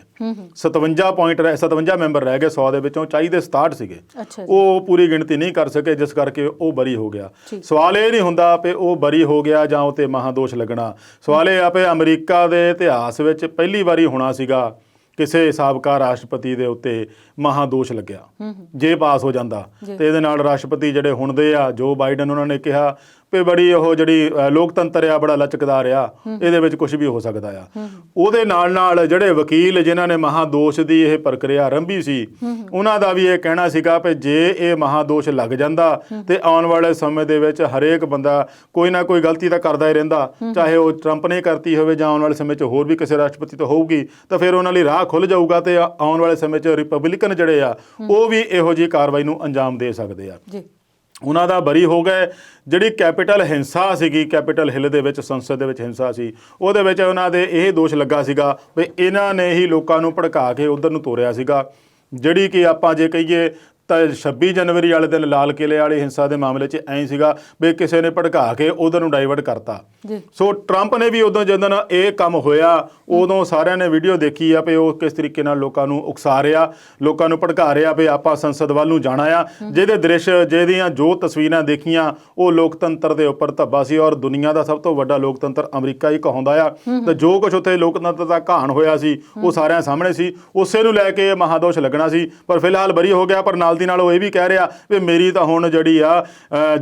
57 ਮੈਂਬਰ ਰਹਿ ਗਏ 100 ਦੇ ਵਿੱਚੋਂ, ਚਾਹੀਦੇ 67 ਸੀਗੇ। ਉਹ ਪੂਰੀ ਗਿਣਤੀ ਨਹੀਂ ਕਰ ਸਕੇ, ਜਿਸ ਕਰਕੇ ਉਹ ਬਰੀ ਹੋ ਗਿਆ। ਸਵਾਲ ਇਹ ਨਹੀਂ ਹੁੰਦਾ ਵੀ ਉਹ ਬਰੀ ਹੋ ਗਿਆ ਜਾਂ ਉਹ 'ਤੇ ਮਹਾਦੋਸ਼ ਲੱਗਣਾ। ਸਵਾਲ ਇਹ ਆ ਵੀ ਅਮਰੀਕਾ ਦੇ ਇਤਿਹਾਸ ਵਿੱਚ ਪਹਿਲੀ ਵਾਰੀ ਹੋਣਾ ਸੀਗਾ ਕਿਸੇ ਸਾਬਕਾ ਰਾਸ਼ਟਰਪਤੀ ਦੇ ਉੱਤੇ ਮਹਾਦੋਸ਼ ਲੱਗਿਆ। ਜੇ ਪਾਸ ਹੋ ਜਾਂਦਾ ਤੇ ਇਹਦੇ ਨਾਲ ਰਾਸ਼ਟਰਪਤੀ ਜਿਹੜੇ ਹੁਣ ਦੇ ਆ ਜੋ ਬਾਈਡਨ, ਉਹਨਾਂ ਨੇ ਕਿਹਾ ਵੀ ਬੜੀ ਉਹ ਜਿਹੜੀ ਲੋਕਤੰਤਰ ਆ ਬੜਾ ਲਚਕਦਾਰ ਆ, ਇਹਦੇ ਵਿੱਚ ਕੁਝ ਵੀ ਹੋ ਸਕਦਾ ਆ। ਉਹਦੇ ਨਾਲ ਨਾਲ ਜਿਹੜੇ ਵਕੀਲ ਜਿਨ੍ਹਾਂ ਨੇ ਮਹਾਦੋਸ਼ ਦੀ ਇਹ ਪ੍ਰਕਿਰਿਆ ਆਰੰਭੀ ਸੀ, ਉਹਨਾਂ ਦਾ ਵੀ ਇਹ ਕਹਿਣਾ ਸੀਗਾ ਵੀ ਜੇ ਇਹ ਮਹਾਦੋਸ਼ ਲੱਗ ਜਾਂਦਾ ਤੇ ਆਉਣ ਵਾਲੇ ਸਮੇਂ ਦੇ ਵਿੱਚ ਹਰੇਕ ਬੰਦਾ ਕੋਈ ਨਾ ਕੋਈ ਗਲਤੀ ਤਾਂ ਕਰਦਾ ਹੀ ਰਹਿੰਦਾ, ਚਾਹੇ ਉਹ ਟਰੰਪ ਨੇ ਕਰਤੀ ਹੋਵੇ ਜਾਂ ਆਉਣ ਵਾਲੇ ਸਮੇਂ 'ਚ ਹੋਰ ਵੀ ਕਿਸੇ ਰਾਸ਼ਟਰਪਤੀ ਤੋਂ ਹੋਊਗੀ, ਤਾਂ ਫਿਰ ਉਹਨਾਂ ਲਈ ਰਾਹ ਖੁੱਲ੍ਹ ਜਾਊਗਾ ਤੇ ਆਉਣ ਵਾਲੇ ਸਮੇਂ 'ਚ ਰਿਪਬਲਿਕਨ ਜਿਹੜੇ ਆ ਉਹ ਵੀ ਇਹੋ ਜਿਹੀ ਕਾਰਵਾਈ ਨੂੰ ਅੰਜਾਮ ਦੇ ਸਕਦੇ ਆ। ਉਹਨਾਂ ਦਾ ਬਰੀ ਹੋ ਗਏ। ਜਿਹੜੀ ਕੈਪੀਟਲ ਹਿੰਸਾ ਸੀਗੀ, ਕੈਪੀਟਲ ਹਿੱਲ ਦੇ ਵਿੱਚ ਸੰਸਦ ਦੇ ਵਿੱਚ ਹਿੰਸਾ ਸੀ, ਉਹਦੇ ਵਿੱਚ ਉਹਨਾਂ ਦੇ ਇਹ ਦੋਸ਼ ਲੱਗਾ ਸੀਗਾ ਵੀ ਇਹਨਾਂ ਨੇ ਹੀ ਲੋਕਾਂ ਨੂੰ ਭੜਕਾ ਕੇ ਉਧਰ ਨੂੰ ਤੋਰਿਆ ਸੀਗਾ। ਜਿਹੜੀ ਕਿ ਆਪਾਂ ਜੇ ਕਹੀਏ ਤਾਂ 26 ਜਨਵਰੀ ਵਾਲੇ ਦਿਨ ਲਾਲ ਕਿਲ੍ਹੇ ਵਾਲੀ ਹਿੰਸਾ ਦੇ ਮਾਮਲੇ 'ਚ ਐਂ ਸੀਗਾ ਵੀ ਕਿਸੇ ਨੇ ਭੜਕਾ ਕੇ ਉਧਰ ਨੂੰ ਡਾਈਵਰਟ ਕਰਤਾ। ਸੋ ਟਰੰਪ ਨੇ ਵੀ ਉਦੋਂ ਜਦੋਂ ਇਹ ਕੰਮ ਹੋਇਆ ਉਦੋਂ ਸਾਰਿਆਂ ਨੇ ਵੀਡੀਓ ਦੇਖੀ ਆ ਵੀ ਉਹ ਕਿਸ ਤਰੀਕੇ ਨਾਲ ਲੋਕਾਂ ਨੂੰ ਉਕਸਾ ਰਿਹਾ, ਲੋਕਾਂ ਨੂੰ ਭੜਕਾ ਰਿਹਾ ਵੀ ਆਪਾਂ ਸੰਸਦ ਵੱਲ ਨੂੰ ਜਾਣਾ ਆ। ਜਿਹਦੇ ਦ੍ਰਿਸ਼, ਜਿਹਦੀਆਂ ਜੋ ਤਸਵੀਰਾਂ ਦੇਖੀਆਂ, ਉਹ ਲੋਕਤੰਤਰ ਦੇ ਉੱਪਰ ਧੱਬਾ ਸੀ। ਔਰ ਦੁਨੀਆ ਦਾ ਸਭ ਤੋਂ ਵੱਡਾ ਲੋਕਤੰਤਰ ਅਮਰੀਕਾ ਹੀ ਕਹਾਉਂਦਾ ਆ, ਤੇ ਜੋ ਕੁਛ ਉੱਥੇ ਲੋਕਤੰਤਰ ਦਾ ਘਾਣ ਹੋਇਆ ਸੀ ਉਹ ਸਾਰਿਆਂ ਸਾਹਮਣੇ ਸੀ। ਉਸੇ ਨੂੰ ਲੈ ਕੇ ਮਹਾਦੋਸ਼ ਲੱਗਣਾ ਸੀ, ਪਰ ਫਿਲਹਾਲ ਬਰੀ ਹੋ ਗਿਆ। ਪਰ ਨਾਲ ਦੀ ਨਾਲ ਉਹ ਇਹ ਵੀ ਕਹਿ ਰਿਹਾ ਵੀ ਮੇਰੀ ਤਾਂ ਹੁਣ ਜਿਹੜੀ ਆ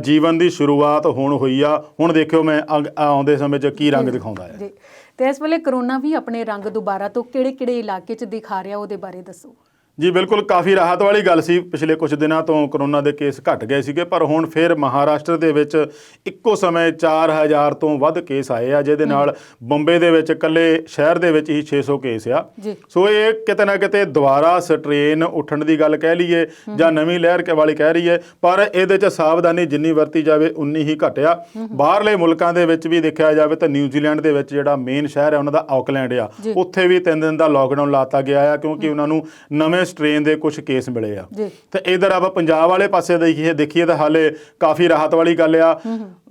ਜੀਵਨ ਦੀ ਸ਼ੁਰੂਆਤ ਹੁਣ ਹੋਈ ਆ, ਹੁਣ ਦੇਖਿਓ ਮੈਂ ਆਉਂਦੇ ਸਮੇਂ 'ਚ ਕੀ ਰੰਗ ਦਿਖਾਉਂਦਾ ਹੈ। ਤੇ ਇਸ ਵੇਲੇ ਕਰੋਨਾ ਵੀ ਆਪਣੇ ਰੰਗ ਦੁਬਾਰਾ ਤੋਂ ਕਿਹੜੇ ਇਲਾਕੇ 'ਚ ਦਿਖਾ ਰਿਹਾ, ਉਹਦੇ ਬਾਰੇ ਦੱਸੋ। ਜੀ ਬਿਲਕੁਲ, ਕਾਫੀ ਰਾਹਤ ਵਾਲੀ ਗੱਲ ਸੀ। ਪਿਛਲੇ ਕੁਝ ਦਿਨਾਂ ਤੋਂ ਕਰੋਨਾ ਦੇ ਕੇਸ ਘਟ ਗਏ ਸੀਗੇ, ਪਰ ਹੁਣ ਫਿਰ ਮਹਾਰਾਸ਼ਟਰ ਦੇ ਵਿੱਚ ਇੱਕੋ ਸਮੇਂ 4000 ਤੋਂ ਵੱਧ ਕੇਸ ਆਏ ਆ, ਜਿਹਦੇ ਨਾਲ ਬੰਬੇ ਦੇ ਵਿੱਚ ਇਕੱਲੇ ਸ਼ਹਿਰ ਦੇ ਵਿੱਚ ਹੀ 600 ਕੇਸ ਆ। ਸੋ ਇਹ ਕਿਤੇ ਨਾ ਕਿਤੇ ਦੁਬਾਰਾ ਸਟ੍ਰੇਨ ਉੱਠਣ ਦੀ ਗੱਲ ਕਹਿ ਲਈਏ ਜਾਂ ਨਵੀਂ ਲਹਿਰ ਵਾਲੀ ਕਹਿ ਰਹੀ ਹੈ, ਪਰ ਇਹਦੇ 'ਚ ਸਾਵਧਾਨੀ ਜਿੰਨੀ ਵਰਤੀ ਜਾਵੇ ਉਨੀ ਹੀ ਘਟਿਆ। ਬਾਹਰਲੇ ਮੁਲਕਾਂ ਦੇ ਵਿੱਚ ਵੀ ਦੇਖਿਆ ਜਾਵੇ ਤਾਂ ਨਿਊਜ਼ੀਲੈਂਡ ਦੇ ਵਿੱਚ ਜਿਹੜਾ ਮੇਨ ਸ਼ਹਿਰ ਹੈ ਉਹਨਾਂ ਦਾ ਆਕਲੈਂਡ ਆ, ਉੱਥੇ ਵੀ 3 ਦਿਨ ਦਾ ਲੋਕਡਾਊਨ ਲਾਤਾ ਗਿਆ ਆ, ਕਿਉਂਕਿ ਉਹਨਾਂ ਨੂੰ ਨਵੇਂ ਸਟ੍ਰੇਨ ਦੇ ਕੁਝ ਕੇਸ ਮਿਲੇ ਆ। ਤੇ ਇਧਰ ਆਪਾਂ ਪੰਜਾਬ ਵਾਲੇ ਪਾਸੇ ਦੇਖੀਏ ਤਾਂ ਹਾਲੇ ਕਾਫੀ ਰਾਹਤ ਵਾਲੀ ਗੱਲ ਆ।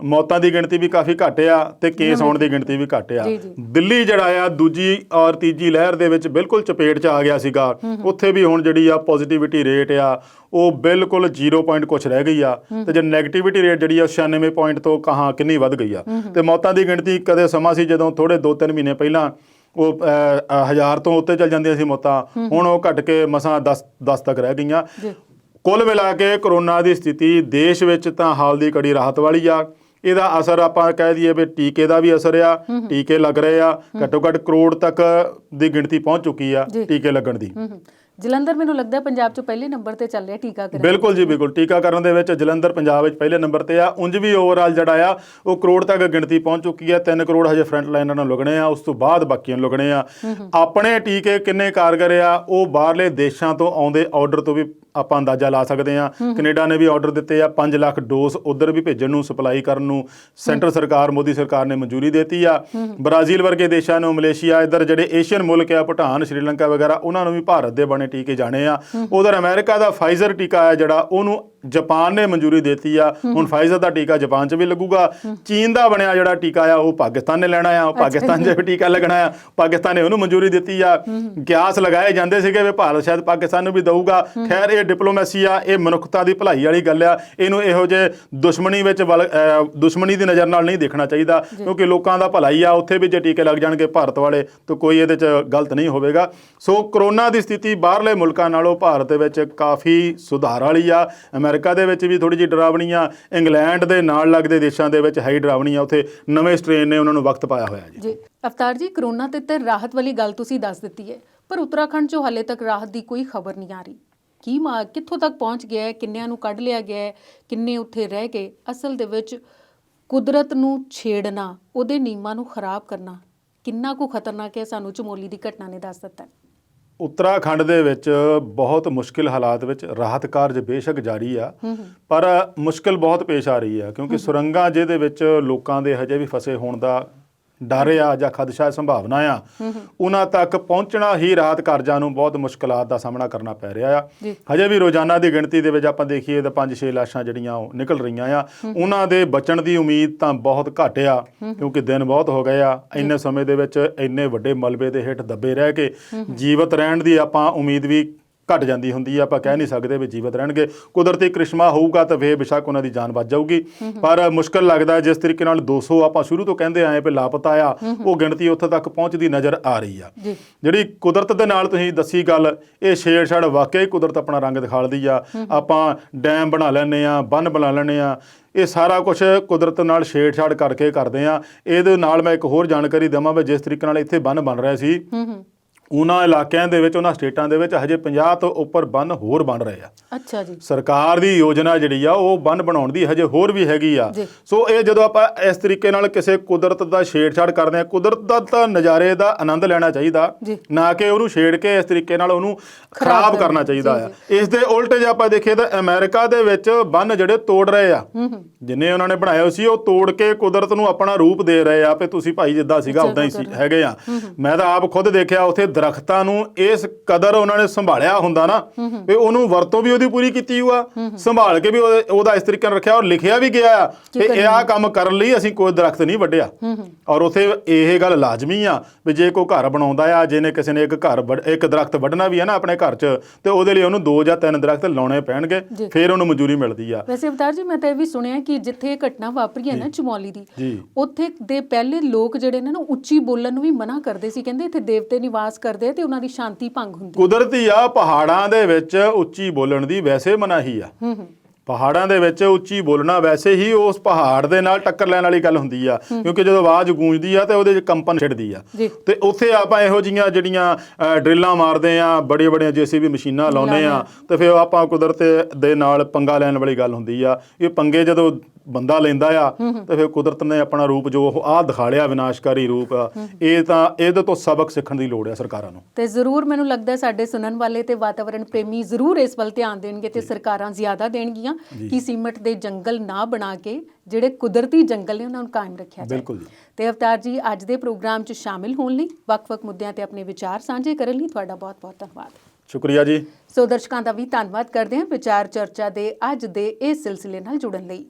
ਮੌਤਾਂ ਦੀ ਗਿਣਤੀ ਵੀ ਕਾਫੀ ਘੱਟ ਆ ਤੇ ਕੇਸ ਆਉਣ ਦੀ ਗਿਣਤੀ ਵੀ ਘੱਟ ਆ। ਦਿੱਲੀ ਜਿਹੜਾ ਆ ਦੂਜੀ ਔਰ ਤੀਜੀ ਲਹਿਰ ਦੇ ਵਿੱਚ ਬਿਲਕੁਲ ਚਪੇਟ 'ਚ ਆ ਗਿਆ ਸੀਗਾ। ਉੱਥੇ ਵੀ ਹੁਣ ਜਿਹੜੀ ਆ ਪੋਜ਼ਿਟਿਵਿਟੀ ਰੇਟ ਆ ਉਹ ਬਿਲਕੁਲ 0 ਪੁਆਇੰਟ ਕੁਛ ਰਹਿ ਗਈ ਆ, ਤੇ ਜੇ ਨੈਗੇਟਿਵਿਟੀ ਰੇਟ ਜਿਹੜੀ ਆ 96 ਪੁਆਇੰਟ ਤੋਂ ਕਹਾਂ ਕਿੰਨੀ ਵੱਧ ਗਈ ਆ। ਤੇ ਮੌਤਾਂ ਦੀ ਗਿਣਤੀ ਕਦੇ ਸਮਾਂ ਸੀ ਜਦੋਂ ਥੋੜੇ 2-3 ਮਹੀਨੇ ਪਹਿਲਾਂ ਉਹ 1000 ਤੋਂ ਉੱਤੇ ਚੱਲ ਜਾਂਦੀਆਂ ਸੀ ਮੌਤਾਂ, ਹੁਣ ਉਹ ਘਟ ਕੇ ਮਸਾਂ 10 ਤੱਕ ਰਹਿ ਗਈਆਂ। ਕੁੱਲ ਮਿਲਾ ਕੇ ਕਰੋਨਾ ਦੀ ਸਥਿਤੀ ਦੇਸ਼ ਵਿੱਚ ਤਾਂ ਹਾਲ ਦੀ ਘੜੀ ਰਾਹਤ ਵਾਲੀ ਆ, ਇਹਦਾ ਅਸਰ ਆਪਾਂ ਕਹਿ ਦਈਏ ਵੀ ਟੀਕੇ ਦਾ ਵੀ ਅਸਰ ਆ, ਟੀਕੇ ਲੱਗ ਰਹੇ ਆ, ਘੱਟੋ ਘੱਟ ਕਰੋੜ ਤੱਕ ਦੀ ਗਿਣਤੀ ਪਹੁੰਚ ਚੁੱਕੀ ਆ ਟੀਕੇ ਲੱਗਣ ਦੀ। ਜਲੰਧਰ ਮੈਨੂੰ ਲੱਗਦਾ ਪੰਜਾਬ 'ਚ ਪਹਿਲੇ ਨੰਬਰ ਤੇ ਚੱਲ ਰਿਹਾ ਟੀਕਾਕਰਨ। ਬਿਲਕੁਲ ਜੀ, ਬਿਲਕੁਲ। ਟੀਕਾਕਰਨ ਦੇ ਵਿੱਚ ਜਲੰਧਰ ਪੰਜਾਬ ਵਿੱਚ ਪਹਿਲੇ ਨੰਬਰ ਤੇ ਆ। ਉਂਝ ਵੀ ਓਵਰਆਲ ਜਿਹੜਾ ਆ ਉਹ ਕਰੋੜ ਤੱਕ ਗਿਣਤੀ ਪਹੁੰਚ ਚੁੱਕੀ ਆ। 3 ਕਰੋੜ ਹਜੇ ਫਰੰਟ ਲਾਈਨਰ ਨੂੰ ਲੱਗਣੇ ਆ, ਉਸ ਤੋਂ ਬਾਅਦ ਬਾਕੀਆਂ ਨੂੰ ਲੱਗਣੇ ਆ। ਆਪਣੇ ਟੀਕੇ ਕਿੰਨੇ ਕਾਰਗਰ ਆ ਉਹ ਬਾਹਰਲੇ ਦੇਸ਼ਾਂ ਤੋਂ ਆਉਂਦੇ ਆਰਡਰ ਤੋਂ ਵੀ ਆਪਾਂ ਅੰਦਾਜ਼ਾ ਲਾ ਸਕਦੇ ਹਾਂ। ਕੈਨੇਡਾ ਨੇ ਵੀ ਆਰਡਰ ਦਿੱਤੇ ਆ 5 ਲੱਖ ਡੋਜ਼ ਉਧਰ ਵੀ ਭੇਜਣ ਨੂੰ, ਸਪਲਾਈ ਕਰਨ ਨੂੰ ਸੈਂਟਰ ਸਰਕਾਰ, ਮੋਦੀ ਸਰਕਾਰ ਨੇ ਮਨਜ਼ੂਰੀ ਦਿੱਤੀ ਆ। ਬ੍ਰਾਜ਼ੀਲ ਵਰਗੇ ਦੇਸ਼ਾਂ ਨੂੰ, ਮਲੇਸ਼ੀਆ, ਇੱਧਰ ਜਿਹੜੇ ਏਸ਼ੀਅਨ ਮੁਲਕ ਆ, ਭੂਟਾਨ, ਸ਼੍ਰੀਲੰਕਾ ਵਗੈਰਾ, ਉਹਨਾਂ ਨੂੰ ਵੀ ਭਾਰਤ ਦੇ ਬਣੇ ਟੀਕੇ ਜਾਣੇ ਆ। ਉਧਰ ਅਮਰੀਕਾ ਦਾ ਫਾਈਜ਼ਰ ਟੀਕਾ ਆ ਜਿਹੜਾ, ਉਹਨੂੰ ਜਾਪਾਨ ਨੇ ਮਨਜ਼ੂਰੀ ਦਿੱਤੀ ਆ। ਹੁਣ ਫਾਈਜ਼ਰ ਦਾ ਟੀਕਾ ਜਾਪਾਨ 'ਚ ਵੀ ਲੱਗੂਗਾ। ਚੀਨ ਦਾ ਬਣਿਆ ਜਿਹੜਾ ਟੀਕਾ ਆ ਉਹ ਪਾਕਿਸਤਾਨ ਨੇ ਲੈਣਾ ਆ, ਉਹ ਪਾਕਿਸਤਾਨ 'ਚ ਵੀ ਟੀਕਾ ਲੱਗਣਾ ਆ, ਪਾਕਿਸਤਾਨ ਨੇ ਉਹਨੂੰ ਮਨਜ਼ੂਰੀ ਦਿੱਤੀ ਆ। ਕਿਆਸ ਲਗਾਏ ਜਾਂਦੇ ਸੀਗੇ ਵੀ ਭਾਰਤ ਸ਼ਾਇਦ ਪਾਕਿਸਤਾਨ ਨੂੰ ਵੀ ਦਊਗਾ। ਖੈਰ ਇਹ ਡਿਪਲੋਮੈਸੀ ਆ, ਇਹ ਮਨੁੱਖਤਾ ਦੀ ਭਲਾਈ ਵਾਲੀ ਗੱਲ ਆ। ਇਹਨੂੰ ਇਹੋ ਜਿਹੇ ਦੁਸ਼ਮਣੀ ਦੀ ਨਜ਼ਰ ਨਾਲ ਨਹੀਂ ਦੇਖਣਾ ਚਾਹੀਦਾ, ਕਿਉਂਕਿ ਲੋਕਾਂ ਦਾ ਭਲਾ ਹੀ ਆ। ਉੱਥੇ ਵੀ ਜੇ ਟੀਕੇ ਲੱਗ ਜਾਣਗੇ ਭਾਰਤ ਵਾਲੇ ਤਾਂ ਕੋਈ ਇਹਦੇ 'ਚ ਗਲਤ ਨਹੀਂ ਹੋਵੇਗਾ। ਸੋ ਕਰੋਨਾ ਦੀ ਸਥਿਤੀ ਬਾਹਰਲੇ ਮੁਲਕਾਂ ਨਾਲੋਂ ਭਾਰਤ ਦੇ ਵਿੱਚ ਕਾਫੀ ਸੁਧਾਰ ਵਾਲੀ ਆ। ਅਮਰੀਕਾ ਦੇ ਵਿੱਚ ਵੀ ਥੋੜ੍ਹੀ ਜਿਹੀ ਡਰਾਵਣੀ ਆ। ਇੰਗਲੈਂਡ ਦੇ ਨਾਲ ਲੱਗਦੇ ਦੇਸ਼ਾਂ ਦੇ ਵਿੱਚ ਹਾਈ ਡਰਾਵਣੀ ਆ। ਉੱਥੇ ਨਵੇਂ ਸਟ੍ਰੇਨ ਨੇ ਉਹਨਾਂ ਨੂੰ ਵਕਤ ਪਾਇਆ ਹੋਇਆ ਜੀ। ਅਵਤਾਰ ਜੀ, ਕਰੋਨਾ ਤੇ ਰਾਹਤ ਵਾਲੀ ਗੱਲ ਤੁਸੀਂ ਦੱਸ ਦਿੱਤੀ ਹੈ, ਪਰ ਉੱਤਰਾਖੰਡ 'ਚੋਂ ਹਾਲੇ ਤੱਕ ਰਾਹਤ ਦੀ ਕੋਈ ਖਬਰ ਨਹੀਂ ਆ ਰਹੀ। ਕਿੱਥੋਂ ਤੱਕ ਪਹੁੰਚ ਗਿਆ ਹੈ? ਕਿੰਨਿਆਂ ਨੂੰ ਕੱਢ ਲਿਆ ਗਿਆ ਹੈ? ਕਿੰਨੇ ਉੱਥੇ ਰਹਿ ਗਏ? ਅਸਲ ਦੇ ਵਿੱਚ ਕੁਦਰਤ ਨੂੰ ਛੇੜਨਾ, ਉਹਦੇ ਨਿਯਮਾਂ ਨੂੰ ਖਰਾਬ ਕਰਨਾ ਕਿੰਨਾ ਕੁ ਖਤਰਨਾਕ ਹੈ, ਸਾਨੂੰ ਚਮੋਲੀ ਦੀ ਘਟਨਾ ਨੇ ਦੱਸ ਦਿੱਤਾ। ਉੱਤਰਾਖੰਡ ਦੇ ਵਿੱਚ ਬਹੁਤ ਮੁਸ਼ਕਿਲ ਹਾਲਾਤ ਵਿੱਚ ਰਾਹਤ ਕਾਰਜ ਬੇਸ਼ੱਕ ਜਾਰੀ ਆ, ਪਰ ਮੁਸ਼ਕਿਲ ਬਹੁਤ ਪੇਸ਼ ਆ ਰਹੀ ਆ, ਕਿਉਂਕਿ ਸੁਰੰਗਾਂ ਜਿਹਦੇ ਵਿੱਚ ਲੋਕਾਂ ਦੇ ਹਜੇ ਵੀ ਫਸੇ ਹੋਣ ਦਾ ਡਰ ਆ ਜਾਂ ਖਦਸ਼ਾ ਸੰਭਾਵਨਾ ਆ, ਉਹਨਾਂ ਤੱਕ ਪਹੁੰਚਣਾ ਹੀ ਰਾਹਤ ਕਾਰਜਾਂ ਨੂੰ ਬਹੁਤ ਮੁਸ਼ਕਲਾਤ ਦਾ ਸਾਹਮਣਾ ਕਰਨਾ ਪੈ ਰਿਹਾ ਆ। ਹਜੇ ਵੀ ਰੋਜ਼ਾਨਾ ਦੀ ਗਿਣਤੀ ਦੇ ਵਿੱਚ ਆਪਾਂ ਦੇਖੀਏ ਤਾਂ 5-6 ਲਾਸ਼ਾਂ ਜਿਹੜੀਆਂ ਉਹ ਨਿਕਲ ਰਹੀਆਂ ਆ। ਉਹਨਾਂ ਦੇ ਬਚਣ ਦੀ ਉਮੀਦ ਤਾਂ ਬਹੁਤ ਘੱਟ ਆ, ਕਿਉਂਕਿ ਦਿਨ ਬਹੁਤ ਹੋ ਗਏ ਆ। ਇੰਨੇ ਸਮੇਂ ਦੇ ਵਿੱਚ ਇੰਨੇ ਵੱਡੇ ਮਲਬੇ ਦੇ ਹੇਠ ਦੱਬੇ ਰਹਿ ਕੇ ਜੀਵਤ ਰਹਿਣ ਦੀ ਆਪਾਂ ਉਮੀਦ ਵੀ ਘਟ ਜਾਂਦੀ ਹੁੰਦੀ ਆ। ਆਪਾਂ ਕਹਿ ਨਹੀਂ ਸਕਦੇ ਵੀ ਜੀਵਤ ਰਹਿਣਗੇ। ਕੁਦਰਤੀ ਕ੍ਰਿਸ਼ਮਾ ਹੋਊਗਾ ਤਾਂ ਫੇਰ ਬੇਸ਼ੱਕ ਉਹਨਾਂ ਦੀ ਜਾਨ ਬਚ ਜਾਊਗੀ, ਪਰ ਮੁਸ਼ਕਲ ਲੱਗਦਾ ਜਿਸ ਤਰੀਕੇ ਨਾਲ 200 ਆਪਾਂ ਸ਼ੁਰੂ ਤੋਂ ਕਹਿੰਦੇ ਆਏ ਵੀ ਲਾਪਤਾ ਆ, ਉਹ ਗਿਣਤੀ ਉੱਥੇ ਤੱਕ ਪਹੁੰਚਦੀ ਨਜ਼ਰ ਆ ਰਹੀ ਆ। ਜਿਹੜੀ ਕੁਦਰਤ ਦੇ ਨਾਲ ਤੁਸੀਂ ਦੱਸੀ ਗੱਲ, ਇਹ ਛੇੜਛਾੜ ਵਾਕਿਆ ਕੁਦਰਤ ਆਪਣਾ ਰੰਗ ਦਿਖਾਲਦੀ ਆ। ਆਪਾਂ ਡੈਮ ਬਣਾ ਲੈਂਦੇ ਆ, ਬੰਨ੍ਹ ਬਣਾ ਲੈਂਦੇ ਆ, ਇਹ ਸਾਰਾ ਕੁਝ ਕੁਦਰਤ ਨਾਲ ਛੇੜਛਾੜ ਕਰਕੇ ਕਰਦੇ ਆ। ਇਹਦੇ ਨਾਲ ਮੈਂ ਇੱਕ ਹੋਰ ਜਾਣਕਾਰੀ ਦੇਵਾਂ ਵੀ ਜਿਸ ਤਰੀਕੇ ਨਾਲ ਇੱਥੇ ਬੰਨ੍ਹ ਬਣ ਰਿਹਾ ਸੀ, ਉਹਨਾਂ ਇਲਾਕਿਆਂ ਦੇ ਵਿੱਚ, ਉਹਨਾਂ ਸਟੇਟਾਂ ਦੇ ਵਿੱਚ ਹਜੇ 50 ਤੋਂ ਉੱਪਰ ਬੰਨ੍ਹ ਹੋਰ ਬਣ ਰਹੇ ਆ। ਅੱਛਾ ਜੀ। ਸਰਕਾਰ ਦੀ ਯੋਜਨਾ ਜਿਹੜੀ ਆ ਉਹ ਬੰਨ੍ਹ ਬਣਾਉਣ ਦੀ ਹਜੇ ਹੋਰ ਵੀ ਹੈਗੀ ਆ। ਸੋ ਇਹ ਜਦੋਂ ਆਪਾਂ ਇਸ ਤਰੀਕੇ ਨਾਲ ਕਿਸੇ ਕੁਦਰਤ ਦਾ ਛੇੜਛਾੜ ਕਰਦੇ ਆ, ਕੁਦਰਤ ਦਾ ਤਾਂ ਨਜ਼ਾਰੇ ਦਾ ਆਨੰਦ ਲੈਣਾ ਚਾਹੀਦਾ, ਨਾ ਕਿ ਉਹਨੂੰ ਛੇੜ ਕੇ ਇਸ ਤਰੀਕੇ ਨਾਲ ਉਹਨੂੰ ਖਰਾਬ ਕਰਨਾ ਚਾਹੀਦਾ ਆ। ਇਸ ਦੇ ਉਲਟ ਜੇ ਆਪਾਂ ਦੇਖੀਏ ਤਾਂ ਅਮਰੀਕਾ ਦੇ ਵਿੱਚ ਬੰਨ੍ਹ ਜਿਹੜੇ ਤੋੜ ਰਹੇ ਆ, ਜਿੰਨੇ ਉਹਨਾਂ ਨੇ ਬਣਾਏ ਸੀ ਉਹ ਤੋੜ ਕੇ ਕੁਦਰਤ ਨੂੰ ਆਪਣਾ ਰੂਪ ਦੇ ਰਹੇ ਆ ਵੀ ਤੁਸੀਂ ਭਾਈ ਜਿੱਦਾਂ ਸੀਗਾ ਉੱਦਾਂ ਹੀ ਹੈਗੇ ਆ। ਮੈਂ ਤਾਂ ਆਪ ਖੁਦ ਦੇਖਿਆ ਉੱਥੇ ਦਰਖਤਾਂ ਨੂੰ ਇਸ ਕਦਰ ਉਹਨਾਂ ਨੇ ਸੰਭਾਲਿਆ ਹੁੰਦਾ ਨਾ ਵੀ ਉਹਨੂੰ ਵਰਤੋਂ ਵੀ ਉਹਦੀ ਪੂਰੀ ਕੀਤੀ ਹੋਆ, ਸੰਭਾਲ ਕੇ ਵੀ ਉਹਦਾ ਇਸ ਤਰੀਕੇ ਨਾਲ ਰੱਖਿਆ, ਔਰ ਲਿਖਿਆ ਵੀ ਗਿਆ ਕਿ ਇਹ ਆਹ ਕੰਮ ਕਰਨ ਲਈ ਅਸੀਂ ਕੋਈ ਦਰਖਤ ਨਹੀਂ ਵੱਢਿਆ। ਔਰ ਉੱਥੇ ਇਹ ਗੱਲ ਲਾਜ਼ਮੀ ਆ ਵੀ ਜੇ ਕੋਈ ਘਰ ਬਣਾਉਂਦਾ ਆ, ਜਿਹਨੇ ਕਿਸੇ ਨੇ ਇੱਕ ਦਰਖਤ ਵੱਢਣਾ ਵੀ ਹੈ ਨਾ ਆਪਣੇ ਘਰ 'ਚ, ਤੇ ਉਹਦੇ ਲਈ ਉਹਨੂੰ 2 ਜਾਂ 3 ਦਰਖਤ ਲਾਉਣੇ ਪੈਣਗੇ, ਫਿਰ ਉਹਨੂੰ ਮਨਜ਼ੂਰੀ ਮਿਲਦੀ ਆ। ਵੈਸੇ ਅਵਤਾਰ ਜੀ, ਮੈਂ ਤਾਂ ਇਹ ਵੀ ਸੁਣਿਆ ਕਿ ਜਿੱਥੇ ਇਹ ਘਟਨਾ ਵਾਪਰੀ ਹੈ ਨਾ ਚਮੋਲੀ ਦੀ, ਉੱਥੇ ਦੇ ਪਹਿਲੇ ਲੋਕ ਜਿਹੜੇ ਨੇ ਨਾ ਉੱਚੀ ਬੋਲਣ ਨੂੰ ਵੀ ਮਨਾ ਕਰਦੇ ਸੀ। ਕਹਿੰਦੇ ਇੱਥੇ ਦੇਵਤੇ ਨਿਵਾਸ ਕਰਦੇ ਤੇ ਉਹਨਾਂ ਦੀ ਸ਼ਾਂਤੀ ਭੰਗ ਹੁੰਦੀ। ਕੁਦਰਤੀ ਆ, ਪਹਾੜਾਂ ਦੇ ਵਿੱਚ ਉੱਚੀ ਬੋਲਣ ਦੀ ਵੈਸੇ ਮਨਾਹੀ ਆ। ਪਹਾੜਾਂ ਦੇ ਵਿੱਚ ਉੱਚੀ ਬੋਲਣਾ ਵੈਸੇ ਹੀ ਉਸ ਪਹਾੜ ਦੇ ਨਾਲ ਟੱਕਰ ਲੈਣ ਵਾਲੀ ਗੱਲ ਹੁੰਦੀ ਆ, ਕਿਉਂਕਿ ਜਦੋਂ ਆਵਾਜ਼ ਗੂੰਜਦੀ ਆ ਤੇ ਉਹਦੇ 'ਚ ਕੰਪਨ ਛਿੜਦੀ ਆ। ਤੇ ਉੱਥੇ ਆਪਾਂ ਇਹੋ ਜਿਹੀਆਂ ਜਿਹੜੀਆਂ ਡਰਿੱਲਾਂ ਮਾਰਦੇ ਆ, ਬੜੀਆਂ JCB ਮਸ਼ੀਨਾਂ ਲਾਉਂਦੇ ਆ, ਤੇ ਫਿਰ ਆਪਾਂ ਕੁਦਰਤ ਦੇ ਨਾਲ ਪੰਗਾ ਲੈਣ ਵਾਲੀ ਗੱਲ ਹੁੰਦੀ ਆ। ਇਹ ਪੰਗੇ ਜਦੋਂ ਬੰਦਾ ਲੈਂਦਾ ਆ ਤੇ ਫਿਰ ਕੁਦਰਤ ਨੇ ਆਪਣਾ ਰੂਪ ਜੋ ਆਹ ਦਿਖਾ ਲਿਆ, ਵਿਨਾਸ਼ਕਾਰੀ ਰੂਪ, ਇਹ ਤਾਂ ਇਹਦੇ ਤੋਂ ਸਬਕ ਸਿੱਖਣ ਦੀ ਲੋੜ ਆ ਸਰਕਾਰਾਂ ਨੂੰ। ਤੇ ਜ਼ਰੂਰ ਮੈਨੂੰ ਲੱਗਦਾ ਸਾਡੇ ਸੁਣਨ ਵਾਲੇ ਤੇ ਵਾਤਾਵਰਣ ਪ੍ਰੇਮੀ ਜ਼ਰੂਰ ਇਸ ਵੱਲ ਧਿਆਨ ਦੇਣਗੇ ਤੇ ਸਰਕਾਰਾਂ ਜ਼ਿਆਦਾ ਦੇਣਗੀਆਂ ਕਿ ਸੀਮੈਂਟ ਦੇ ਜੰਗਲ ਨਾ ਬਣਾ ਕੇ ਜਿਹੜੇ ਕੁਦਰਤੀ ਜੰਗਲ ਨੇ ਉਹਨਾਂ ਨੂੰ ਕਾਇਮ ਰੱਖਿਆ ਜਾਏ। ਬਿਲਕੁਲ ਜੀ। ਤੇ ਅਵਤਾਰ ਜੀ, ਅੱਜ ਦੇ ਪ੍ਰੋਗਰਾਮ 'ਚ ਸ਼ਾਮਿਲ ਹੋਣ ਲਈ, ਵੱਖ-ਵੱਖ ਮੁੱਦਿਆਂ ਤੇ ਆਪਣੇ ਵਿਚਾਰ ਸਾਂਝੇ ਕਰਨ ਲਈ ਤੁਹਾਡਾ ਬਹੁਤ-ਬਹੁਤ ਧੰਨਵਾਦ। ਸ਼ੁਕਰੀਆ ਜੀ। ਸੋ ਦਰਸ਼ਕਾਂ ਦਾ ਵੀ ਧੰਨਵਾਦ ਕਰਦੇ ਹਾਂ ਵਿਚਾਰ ਚਰਚਾ ਦੇ ਅੱਜ ਦੇ ਇਸ ਸਿਲਸਿਲੇ ਨਾਲ ਜੁੜਨ ਲਈ।